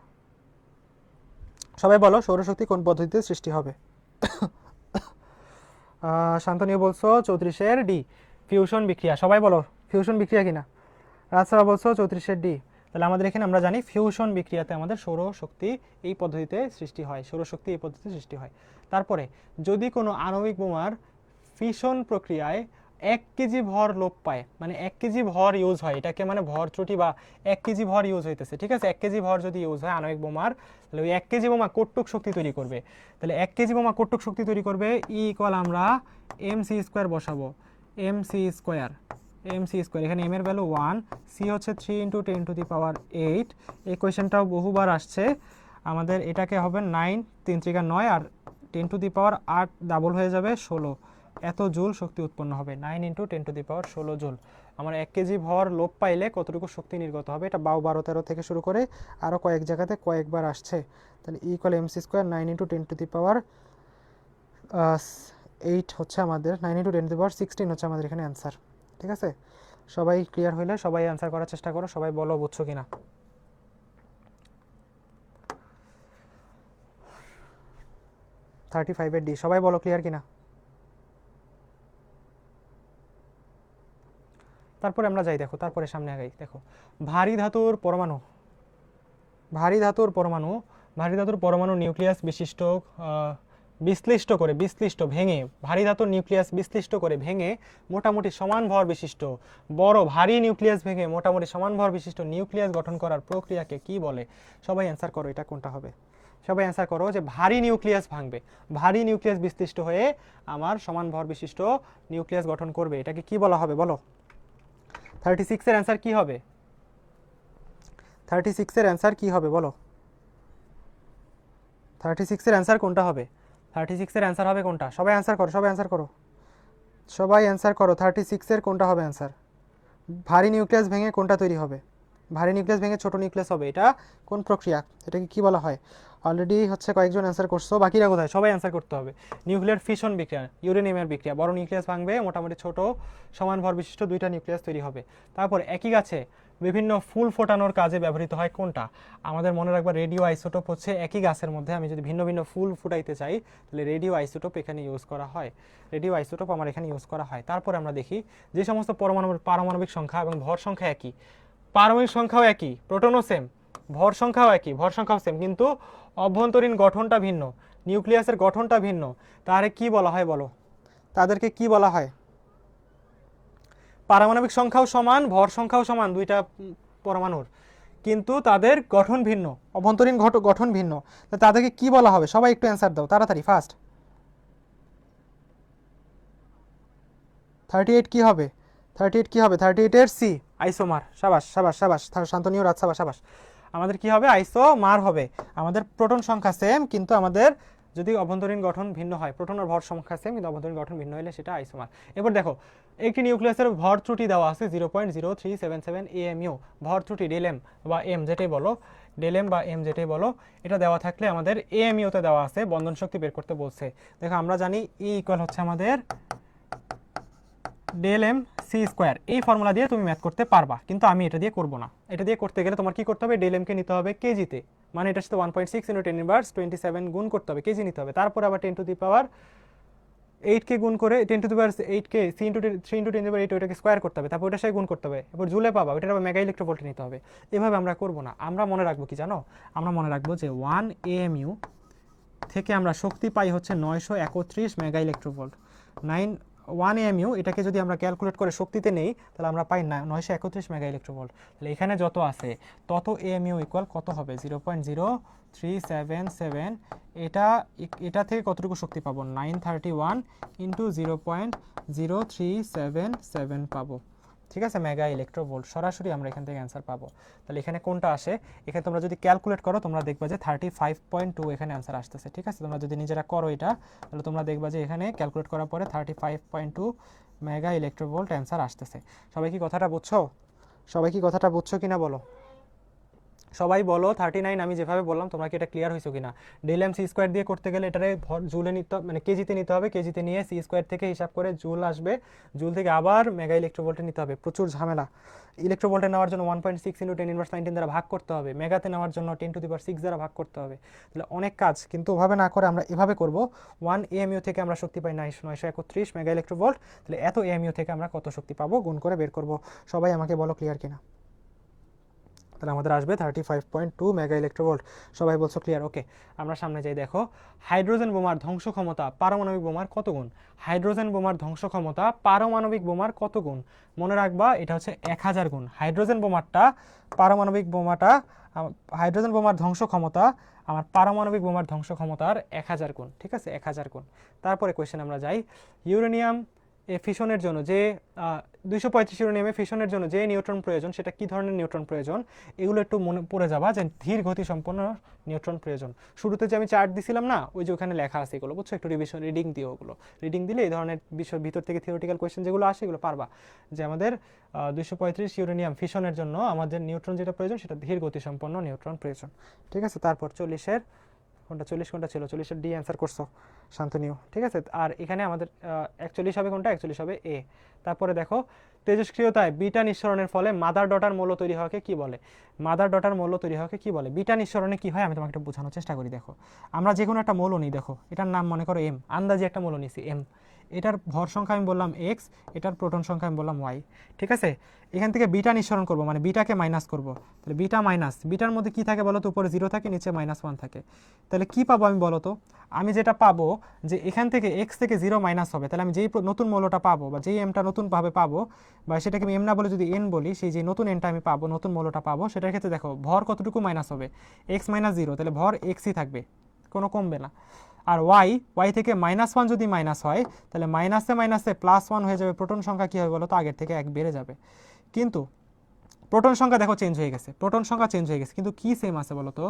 সবাই বলো সৌরশক্তি কোন পদ্ধতিতে সৃষ্টি হবে। শান্তনীয় বলছো 34-এর ডি, ফিউশন বিক্রিয়া। সবাই বলো ফিউশন বিক্রিয়া কিনা। রাজসভা বলছো 34-এর ডি। তাহলে আমাদের এখানে আমরা জানি ফিউশন বিক্রিয়াতে আমাদের সৌরশক্তি এই পদ্ধতিতে সৃষ্টি হয়, সৌরশক্তি এই পদ্ধতিতে সৃষ্টি হয়। তারপরে যদি কোনো আণবিক বোমার ফিশন প্রক্রিয়ায় 1 কেজি ভর লোপ পায়, মানে 1 কেজি ভর ইউজ হয়, এটাকে মানে ভর ত্রুটি বা 1 কেজি ভর ইউজ হইতেছে। ঠিক আছে, 1 কেজি ভর যদি ইউজ হয় আণবিক বোমার, তাহলে ওই 1 কেজি বোমা কতটুক শক্তি তৈরি করবে, তাহলে 1 কেজি বোমা কতটুক শক্তি তৈরি করবে, ই ইকুয়াল আমরা mc স্কোয়ার বসাবো, mc স্কোয়ার, এখানে m এর ভ্যালু 1, c হচ্ছে 3 ইন্টু 10⁸। এই কোয়েশ্চেনটাও বহুবার আসছে আমাদের, এটাকে হবে 9, 3 × 9 আর 10⁸, ডাবল হয়ে যাবে 16, এত জুল শক্তি উৎপন্ন হবে, 9 ইন্টু 10⁻16 জুল। আমার 1 কেজি ভর লোপ পাইলে কতটুকু শক্তি নির্গত হবে, এটা 12, 13 থেকে শুরু করে আরও কয়েক জায়গাতে কয়েকবার আসছে। তাহলে ইকুয়াল mc স্কোয়ার 9 ইন্টু 10⁸8 হচ্ছে আমাদের, 9 ইন্টু 10⁻16 হচ্ছে আমাদের এখানে অ্যান্সার। ঠিক আছে, সবাই ক্লিয়ার হইলে সবাই অ্যান্সার করার চেষ্টা করো, সবাই বলো বুঝছো কিনা। 35-এর ডি, সবাই বলো ক্লিয়ার কিনা। তারপরে আমরা যাই, দেখো তারপরে সামনে আগাই, দেখো ভারী ধাতুর পরমাণু, ভারী ধাতুর পরমাণু নিউক্লিয়াস বিশ্লিষ্ট ভেঙে, ভারী ধাতুর নিউক্লিয়াস বিশ্লিষ্ট করে ভেঙে মোটামুটি সমান ভর বিশিষ্ট বড় ভারী নিউক্লিয়াস ভেঙে মোটামুটি সমান ভর বিশিষ্ট নিউক্লিয়াস গঠন করার প্রক্রিয়াকে কি বলে? সবাই অ্যান্সার করো, এটা কোনটা হবে? সবাই অ্যান্সার করো যে ভারী নিউক্লিয়াস ভাঙবে, ভারী নিউক্লিয়াস বিশ্লিষ্ট হয়ে আমার সমান ভর বিশিষ্ট নিউক্লিয়াস গঠন করবে। এটাকে কি বলা হবে বলো? 36 এর অ্যান্সার কি হবে? 36 এর অ্যান্সার কি হবে বলো? 36 এর অ্যান্সার কোনটা হবে? 36 এর অ্যান্সার হবে কোনটা? সবাই অ্যান্সার করো, সবাই অ্যান্সার করো, সবাই অ্যান্সার করো। 36 এর কোনটা হবে অ্যান্সার? ভারী নিউক্লিয়াস ভেঙে কোনটা তৈরি হবে? ভারী নিউক্লিয়াস ভেঙে ছোট নিউক্লিয়াস হবে। এটা কোন প্রক্রিয়া? এটাকে কি বলা হয়? অলরেডি হচ্ছে কয়েকজন অ্যান্সার করছো, বাকিরা কোথায়? সবাই অ্যান্সার করতে হবে। নিউক্লিয়ার ফিশন বিক্রিয়া, ইউরেনিয়ামের বিক্রিয়া। বড় নিউক্লিয়াস ভাঙবে, মোটামুটি ছোট সমান ভর বিশিষ্ট দুইটা নিউক্লিয়াস তৈরি হবে। তারপর একই গাছে বিভিন্ন ফুল ফোটানোর কাজে ব্যবহৃত হয় কোনটা? আমাদের মনে রাখবা রেডিও আইসোটোপ হচ্ছে একই গাছের মধ্যে আমি যদি ভিন্ন ভিন্ন ফুল ফুটাইতে চাই তাহলে রেডিও আইসোটোপ এখানে ইউজ করা হয়, রেডিও আইসোটোপ আমার এখানে ইউজ করা হয়। তারপরে আমরা দেখি যে সমস্ত পারমাণবিক সংখ্যা এবং ভর সংখ্যা একই, পারমাণবিক সংখ্যাও একই, প্রোটনও সেম, ভর সংখ্যাও একই, ভর সংখ্যাও সেম, কিন্তু অভ্যন্তরীণ গঠনটা ভিন্ন, নিউক্লিয়াসের গঠনটা ভিন্ন, তারে কি বলা হয় বলো? তাদেরকে কি বলা হয়? পারমাণবিক সংখ্যাও সমান, ভর সংখ্যাও সমান দুইটা পরমাণুর, কিন্তু তাদের গঠন ভিন্ন, অভ্যন্তরীণ গঠন ভিন্ন, তাদেরকে কি বলা হবে? সবাই একটু অ্যান্সার দাও তাড়াতাড়ি, ফাস্ট। 38 কি হবে? 38 কি হবে? 38 এর সি আইসোমার। সাবাস সাবাস সাবাস, শান্তনীয় রাত, সাবাস সাবাস। আমাদের কি হবে? আইসোমার হবে। আমাদের প্রোটন সংখ্যা সেম, কিন্তু আমাদের যদি অভ্যন্তরীণ গঠন ভিন্ন হয়, প্রোটনের ভর সংখ্যা সেম কিন্তু অভ্যন্তরীণ গঠন ভিন্ন হলে সেটা আইসোমার। এবার দেখো একটি নিউক্লিয়াসের ভর ত্রুটি দেওয়া আছে 0.0377 AMU, ভর ত্রুটি ডেল বা এম যেটাই বলো, ডেল বা এম যেটাই বলো, এটা দেওয়া থাকলে আমাদের AMU-তে দেওয়া আছে বন্ধন শক্তি বের করতে বলছে। দেখো আমরা জানি E ইকুয়াল হচ্ছে আমাদের ডেল এম সি স্কোয়ার, এই ফর্মুলা দিয়ে তুমি ম্যাথ করতে পারবা, কিন্তু আমি এটা দিয়ে করবো না। এটা দিয়ে করতে গেলে তোমার কি করতে হবে? ডেল এমকে নিতে হবে কেজিতে, মানে এটার সাথে 1.6 × 10⁻27 গুণ করতে হবে, কেজি নিতে হবে। তারপর আবার 10⁻8 কে গুণ করে 10⁻8 কে সি × 3 × 10⁻8 ওটাকে স্কোয়ার করতে হবে, তারপর ওটার সাথে গুণ করতে হবে, এরপর জুলে পাবা, ওটার আবার মেগা ইলেকট্রোভোল্টে নিতে হবে। এভাবে আমরা করবো না, আমরা মনে রাখবো কি জানো? আমরা মনে রাখবো যে 1 AMU থেকে আমরা শক্তি পাই হচ্ছে 931 মেগা ইলেকট্রোভোল্ট। 1 AMU এটাকে যদি আমরা ক্যালকুলেট করে শক্তিতে নেই তাহলে আমরা পাই 931 মেগা ইলেকট্রোভোল্ট। তাহলে এখানে যত আছে তত AMU ইকুয়াল কত হবে? 0.0377। এটা থেকে কতটুকু শক্তি পাবো? 931 × 0.0377 পাবো, ঠিক আছে, মেগা ইলেকট্রোভোল্ট। সরাসরি আমরা এখান থেকে অ্যান্সার পাবো। তাহলে এখানে কোনটা আসে? এখানে তোমরা যদি ক্যালকুলেট করো তোমরা দেখবা যে 35.2 এখানে অ্যান্সার আসতেছে, ঠিক আছে। তোমরা যদি নিজেরা করো এটা, তাহলে তোমরা দেখবা যে এখানে ক্যালকুলেট করার পরে 35.2 মেগা ইলেকট্রোভোল্ট অ্যান্সার আসতেছে। সবাই কি কথাটা বুঝছো? সবাই কি কথাটা বুঝছো কিনা বলো? সবাই বলো 39 আমি যেভাবে বললাম তোমরা কি এটা ক্লিয়ার হয়েছো কিনা? ডেল এম সি স্কোয়ার দিয়ে করতে গেলে এটারে জুলে নিতে, মানে কেজিতে নিতে হবে, কেজিতে নিয়ে সি স্কোয়ার থেকে হিসাব করে জুল আসবে, জুল থেকে আবার মেগা ইলেকট্রোভোল্টে নিতে হবে, প্রচুর ঝামেলা। ইলেকট্রোভোল্টে নেওয়ার জন্য 1.6 × 10⁻19 দ্বারা ভাগ করতে হবে, মেগাতে নেওয়ার জন্য 10⁶ দ্বারা ভাগ করতে হবে। তাহলে অনেক কাজ, কিন্তু ওভাবে না করে আমরা এভাবে করব। 1 AMU থেকে আমরা শক্তি পাই 931 মেগা ইলেকট্রোভোল্ট, তাহলে এত AMU থেকে আমরা কত শক্তি পাবো গুণ করে বের করব। সবাই আমাকে বলো ক্লিয়ার কিনা? তাহলে আমাদের আসবে 35.2 মেগা ইলেকট্রোভোল্ট। সবাই বলছো ক্লিয়ার? ওকে, আমরা সামনে যাই। দেখো হাইড্রোজেন বোমার ধ্বংস ক্ষমতা পারমাণবিক বোমার কত গুণ? হাইড্রোজেন বোমার ধ্বংস ক্ষমতা পারমাণবিক বোমার কত গুণ? মনে রাখবা এটা হচ্ছে 1000 গুণ। হাইড্রোজেন বোমারটা, পারমাণবিক বোমাটা, হাইড্রোজেন বোমার ধ্বংস ক্ষমতা আমার পারমাণবিক বোমার ধ্বংস ক্ষমতার 1000 গুণ, ঠিক আছে, 1000 গুণ। তারপরে কোয়েশ্চেন আমরা যাই, ইউরেনিয়াম ফিশনের জন্য যে 235 ইউরেনিয়ামে ফিশনের জন্য যে নিউট্রন প্রয়োজন সেটা কি ধরনের নিউট্রন প্রয়োজন? এগুলো একটু মনে পড়ে যাবা যে ধীর গতি সম্পন্ন নিউট্রন প্রয়োজন। শুরুতে যে আমি চার্ট দিছিলাম না, ওই যে ওখানে লেখা আছে এগুলো, বুঝছো? একটু রিডিং দিও, ওগুলো রিডিং দিলে এই ধরনের বিষয় ভিতর থেকে থিওরিটিক্যাল কোয়েশ্চেন যেগুলো আসে এগুলো পারবা। যে আমাদের 235 ইউরেনিয়াম ফিশনের জন্য আমাদের নিউট্রন যেটা প্রয়োজন সেটা ধীর গতি সম্পন্ন নিউট্রন প্রয়োজন, ঠিক আছে। তারপর 40-এর কোনটা, 40 কোনটা ছিল? 40-এর ডি অ্যান্সার করছো শান্তনীয়, ঠিক আছে। আর এখানে আমাদের 41 হবে কোনটা? 41 হবে এ। তারপরে দেখো তেজস্ক্রিয়তায় বিটা নিঃসরণের ফলে মাদার ডটার মৌল তৈরি হওয়াকে কি বলে? মাদার ডটার মৌল তৈরি হওয়াকে কি বলে? বিটা নিঃসরণে কি হয় আমি তোমাকে একটা বোঝানোর চেষ্টা করি। দেখো আমরা যে কোনো একটা মৌল নিই, দেখো এটার নাম মনে করো এম, আন্দাজে একটা মৌল নিছি এম। এটার ভর সংখ্যা আমি বললাম এক্স, এটার প্রোটন সংখ্যা আমি বললাম ওয়াই। ঠিক আছে, এখান থেকে বিটা নিঃসরণ করব, মানে বিটাকে মাইনাস করব। তাহলে বিটা মাইনাস, বিটার মধ্যে কী থাকে বলো তো? উপরে 0 থাকে, নিচে -1 থাকে। তাহলে কি পাবো আমি বলো তো? আমি যেটা পাবো যে এখান থেকে এক্স থেকে 0 মাইনাস হবে, তাহলে আমি যেই নতুন মৌলটা পাবো বা যেই এমটা নতুনভাবে পাবো, বা সেটাকে আমি এম না বলে যদি এন বলি, সেই যে নতুন এনটা আমি পাবো, নতুন মৌলটা পাবো, সেটার ক্ষেত্রে দেখো ভর কতটুকু মাইনাস হবে? এক্স মাইনাস 0, তাহলে ভর এক্সই থাকবে, কোনো কমবে না। আর ওয়াই থেকে -1 যদি মাইনাস হয়, তাহলে মাইনাসে মাইনাসে +1 হয়ে যাবে। প্রোটন সংখ্যা কী হবে বলো তো? আগের থেকে 1 বেড়ে যাবে। কিন্তু প্রোটন সংখ্যা দেখো চেঞ্জ হয়ে গেছে, প্রোটন সংখ্যা চেঞ্জ হয়ে গেছে, কিন্তু কি সেম আছে বলো তো?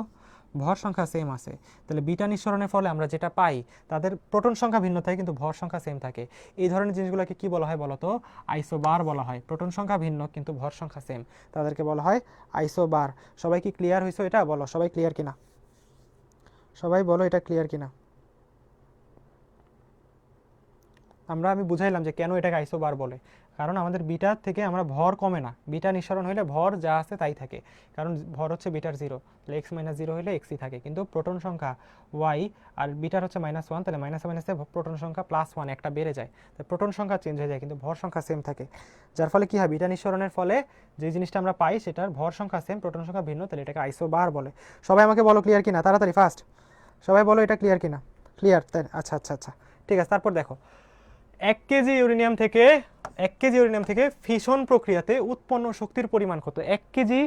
ভর সংখ্যা সেম আছে। তাহলে বিটা নিঃসরণের ফলে আমরা যেটা পাই, তাদের প্রোটন সংখ্যা ভিন্ন থাকে কিন্তু ভর সংখ্যা সেম থাকে। এই ধরনের জিনিসগুলোকে কি বলা হয় বলো তো? আইসোবার বলা হয়। প্রোটন সংখ্যা ভিন্ন কিন্তু ভর সংখ্যা সেম, তাদেরকে বলা হয় আইসোবার। সবাই কি ক্লিয়ার হয়েছে? এটা বলো, সবাই ক্লিয়ার কিনা? সবাই বলো এটা ক্লিয়ার কিনা? আমি বুঝাইলাম যে কেন এটাকে আইসোবার বলে। কারণ আমাদের বিটার থেকে আমরা ভর কমে না, বিটা নিঃসরণ হলে ভর যা আছে তাই থাকে, কারণ ভর হচ্ছে বিটার 0, তাহলে এক্স মাইনাস 0 হলে এক্সই থাকে। কিন্তু প্রোটন সংখ্যা ওয়াই আর বিটার হচ্ছে -1, তাহলে মাইনাসে মাইনাসে প্রোটন সংখ্যা +1 একটা বেড়ে যায়, তাই প্রোটন সংখ্যা চেঞ্জ হয়ে যায় কিন্তু ভর সংখ্যা সেম থাকে। যার ফলে কি হয়? বিটা নিঃসরণের ফলে যে জিনিসটা আমরা পাই সেটার ভর সংখ্যা সেম, প্রোটন সংখ্যা ভিন্ন, তাহলে এটাকে আইসোবার বলে। সবাই আমাকে বলো ক্লিয়ার কিনা, তাড়াতাড়ি ফাস্ট সবাই বলো এটা ক্লিয়ার কিনা? ক্লিয়ার, তাই? আচ্ছা আচ্ছা আচ্ছা, ঠিক আছে। তারপর দেখো, 1 কেজি ইউরেনিয়াম থেকে ফিশন প্রক্রিয়াতে উৎপন্ন শক্তির পরিমাণ কত? 1 কেজি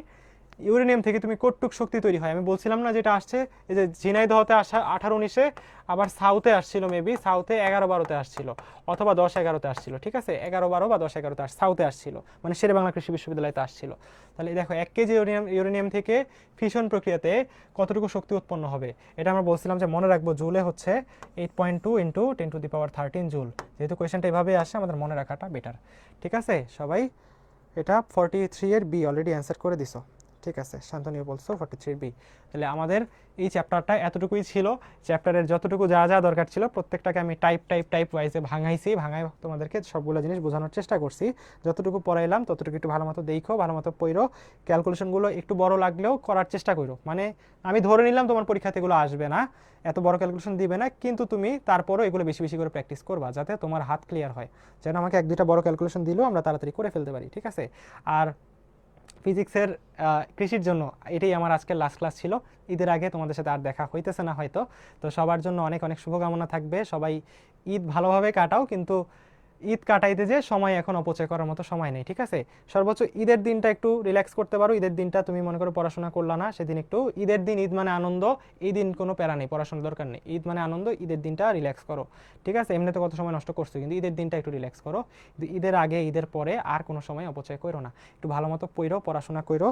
ইউরেনিয়াম থেকে তুমি কতটুক শক্তি তৈরি হয়? আমি বলছিলাম না যেটা আসছে, এই যে ঝিনাইদহতে আসা 18-19-এ, আবার সাউথে আসছিল, মেবি সাউথে 11-12-তে আসছিল, অথবা 10-11-তে আসছিল। ঠিক আছে, 11-12 বা 10-11-তে সাউথে আসছিল, মানে শেরে বাংলা কৃষি বিশ্ববিদ্যালয়তে আসছিল। তাহলে দেখো 1 কেজি ইউরেনিয়াম থেকে ফিশন প্রক্রিয়াতে কতটুকু শক্তি উৎপন্ন হবে? এটা আমরা বলছিলাম যে মনে রাখবো, জুলে হচ্ছে 8.2 × 10⁻13 জুল। যেহেতু কোয়েশ্চেনটা এভাবে আসে, আমাদের মনে রাখাটা বেটার। ঠিক আছে, সবাই এটা 43 এর বি অলরেডি অ্যান্সার করে দিছো। ঠিক আছে, শান্তনীয় বলছো 43 বি। তাহলে আমাদের এই চ্যাপ্টারটা এতটুকুই ছিল। চ্যাপ্টারের যতটুকু যা যা দরকার ছিল প্রত্যেকটাকে আমি টাইপ ওয়াইজে ভাঙাই তোমাদেরকে সবগুলো জিনিস বোঝানোর চেষ্টা করছি। যতটুকু পড়াইলাম ততটুকু একটু ভালো মতো দেখো, ভালো মতো পড়ো। ক্যালকুলেশনগুলো একটু বড় লাগলেও করার চেষ্টা করো। মানে আমি ধরে নিলাম তোমার পরীক্ষাতে এগুলো আসবে না, এত বড় ক্যালকুলেশন দিবে না, কিন্তু তুমি তারপরও এগুলো বেশি বেশি করে প্র্যাকটিস করবা, যাতে তোমার হাত ক্লিয়ার হয়, যেন আমাকে 1-2টা বড় ক্যালকুলেশন দিলেও আমরা তাড়াতাড়ি করে ফেলতে পারি। ঠিক আছে, আর ফিজিক্সের কৃষির জন্য এটাই আমার আজকের লাস্ট ক্লাস ছিল। ঈদের আগে তোমাদের সাথে আর দেখা হইতেছে না হয়তো। তো সবার জন্য অনেক অনেক শুভকামনা থাকবে। সবাই ঈদ ভালোভাবে কাটাও, কিন্তু ঈদ কাটাইতে যে সময় এখন অপচয় করার মতো সময় নেই। ঠিক আছে, সর্বোচ্চ ঈদের দিনটা একটু রিল্যাক্স করতে পারো। ঈদের দিনটা তুমি মনে করো পড়াশোনা করলা না, সেদিন একটু ঈদের দিন, ঈদ মানে আনন্দ, এই দিন কোনো প্যারা নেই, পড়াশোনার দরকার নেই। ঈদ মানে আনন্দ, ঈদের দিনটা রিল্যাক্স করো। ঠিক আছে, এমনিতে কত সময় নষ্ট করছো, কিন্তু ঈদের দিনটা একটু রিল্যাক্স করো। ঈদের আগে ঈদের পরে আর কোনো সময় অপচয় করো না, একটু ভালো মতো পড়ো, পড়াশোনা করো।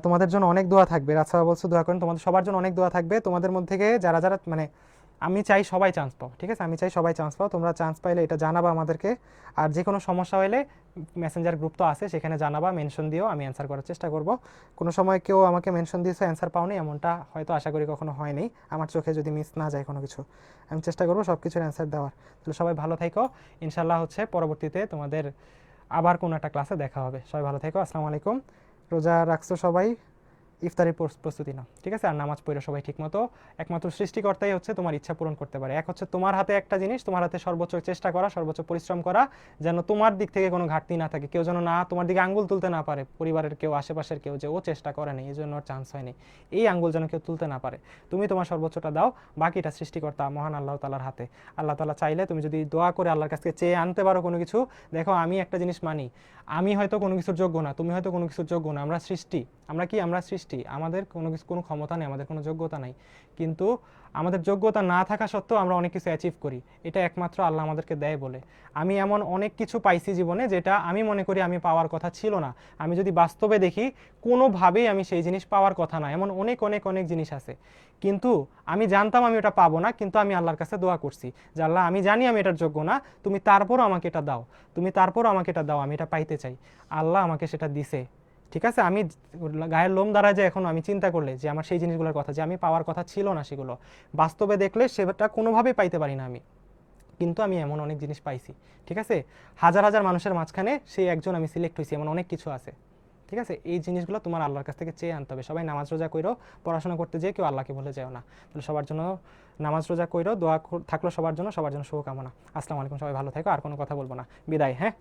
তোমাদের জন্য অনেক দোয়া থাকবে, রাজা বলছো দোয়া করেন, তোমাদের সবার জন্য অনেক দোয়া থাকবে। তোমাদের মধ্যে থেকে যারা যারা মানে আমি চাই সবাই চান্স পাও। ঠিক আছে, আমি চাই সবাই চান্স পাও। তোমরা চান্স পাইলে এটা জানাবা আমাদেরকে। আর যে কোনো সমস্যা হলে মেসেঞ্জার গ্রুপ তো আছে, সেখানে জানাবা, মেনশন দিও, আমি অ্যান্সার করার চেষ্টা করব। কোনো সময় কেউ আমাকে মেনশন দিয়েছে অ্যান্সার পাওনি, এমনটা হয়তো আশা করি কখনো হয়নি, আমার চোখে যদি মিস না যায় কোনো কিছু। আমি চেষ্টা করবো সব কিছুর অ্যান্সার দেওয়ার। তাহলে সবাই ভালো থাকো, ইনশাল্লাহ হচ্ছে পরবর্তীতে তোমাদের আবার কোনো একটা ক্লাসে দেখা হবে। সবাই ভালো থাকো, আসসালামু আলাইকুম। রোজা রাখছো সবাই, ইফতারের প্রস্তুতি নাও। ঠিক আছে, আর নামাজ পড়ো সবাই ঠিক মতো। একমাত্র সৃষ্টিকর্তাই হচ্ছে তোমার ইচ্ছা পূরণ করতে পারে। এক হচ্ছে তোমার হাতে একটা জিনিস, তোমার হাতে সর্বোচ্চ চেষ্টা করা, সর্বোচ্চ পরিশ্রম করা, যেন তোমার দিক থেকে কোনো ঘাটতি না থাকে, কেউ যেন না তোমার দিকে আঙ্গুল তুলতে না পারে, পরিবারের কেউ, আশেপাশের কেউ, যে ও চেষ্টা করে নেই এই জন্য ওর চান্স হয়নি, এই আঙ্গুল যেন কেউ তুলতে না পারে। তুমি তোমার সর্বোচ্চটা দাও, বাকিটা সৃষ্টিকর্তা মহান আল্লাহ তাআলার হাতে। আল্লাহ তাআলা চাইলে তুমি যদি দোয়া করে আল্লাহর কাছে চেয়ে আনতে পারো কোনো কিছু। দেখো, আমি একটা জিনিস মানি, আমি হয়তো কোনো কিছুর যোগ্য না, তুমি হয়তো কোনো কিছুর যোগ্য না, আমরা সৃষ্টি। আমরা কি? আমরা সৃষ্টি। আমাদের কোনো ক্ষমতা নেই, আমাদের কোনো যোগ্যতা নাই, কিন্তু আমাদের যোগ্যতা না থাকা সত্ত্বেও আমরা অনেক কিছু অ্যাচিভ করি। এটা একমাত্র আল্লাহ আমাদেরকে দেয় বলে। আমি এমন অনেক কিছু পাইছি জীবনে, যেটা আমি মনে করি আমি পাওয়ার কথা ছিল না। আমি যদি বাস্তবে দেখি, কোনোভাবেই আমি সেই জিনিস পাওয়ার কথা না, এমন অনেক অনেক অনেক জিনিস আছে। কিন্তু আমি জানতাম আমি ওটা পাবো না, কিন্তু আমি আল্লাহর কাছে দোয়া করছি যে আল্লাহ, আমি জানি আমি এটার যোগ্য না, তুমি তারপরও আমাকে এটা দাও, তুমি তারপরও আমাকে এটা দাও, আমি এটা পাইতে চাই। আল্লাহ আমাকে সেটা দিছে। ঠিক আছে, আমি গায়ের লোম দাঁড়ায় যে এখন আমি চিন্তা করলে যে আমার সেই জিনিসগুলোর কথা, যে আমি পাওয়ার কথা ছিল না, সেগুলো বাস্তবে দেখলে সেটা কোনোভাবেই পাইতে পারি না আমি, কিন্তু আমি এমন অনেক জিনিস পাইছি। ঠিক আছে, হাজার হাজার মানুষের মাঝখানে সেই একজন আমি সিলেক্ট হয়েছি, এমন অনেক কিছু আছে। ঠিক আছে, এই জিনিসগুলো তোমার আল্লাহর কাছ থেকে চেয়ে আনতে হবে। সবাই নামাজ রোজা কইরো, পড়াশোনা করতে যেয়ে কেউ আল্লাহকে ভুলে যেও না। তাহলে সবার জন্য নামাজ রোজা কইরো, দোয়া থাকলো সবার জন্য শুভকামনা। আসসালামু আলাইকুম, সবাই ভালো থেকো, আর কোনো কথা বলবো না, বিদায়। হ্যাঁ।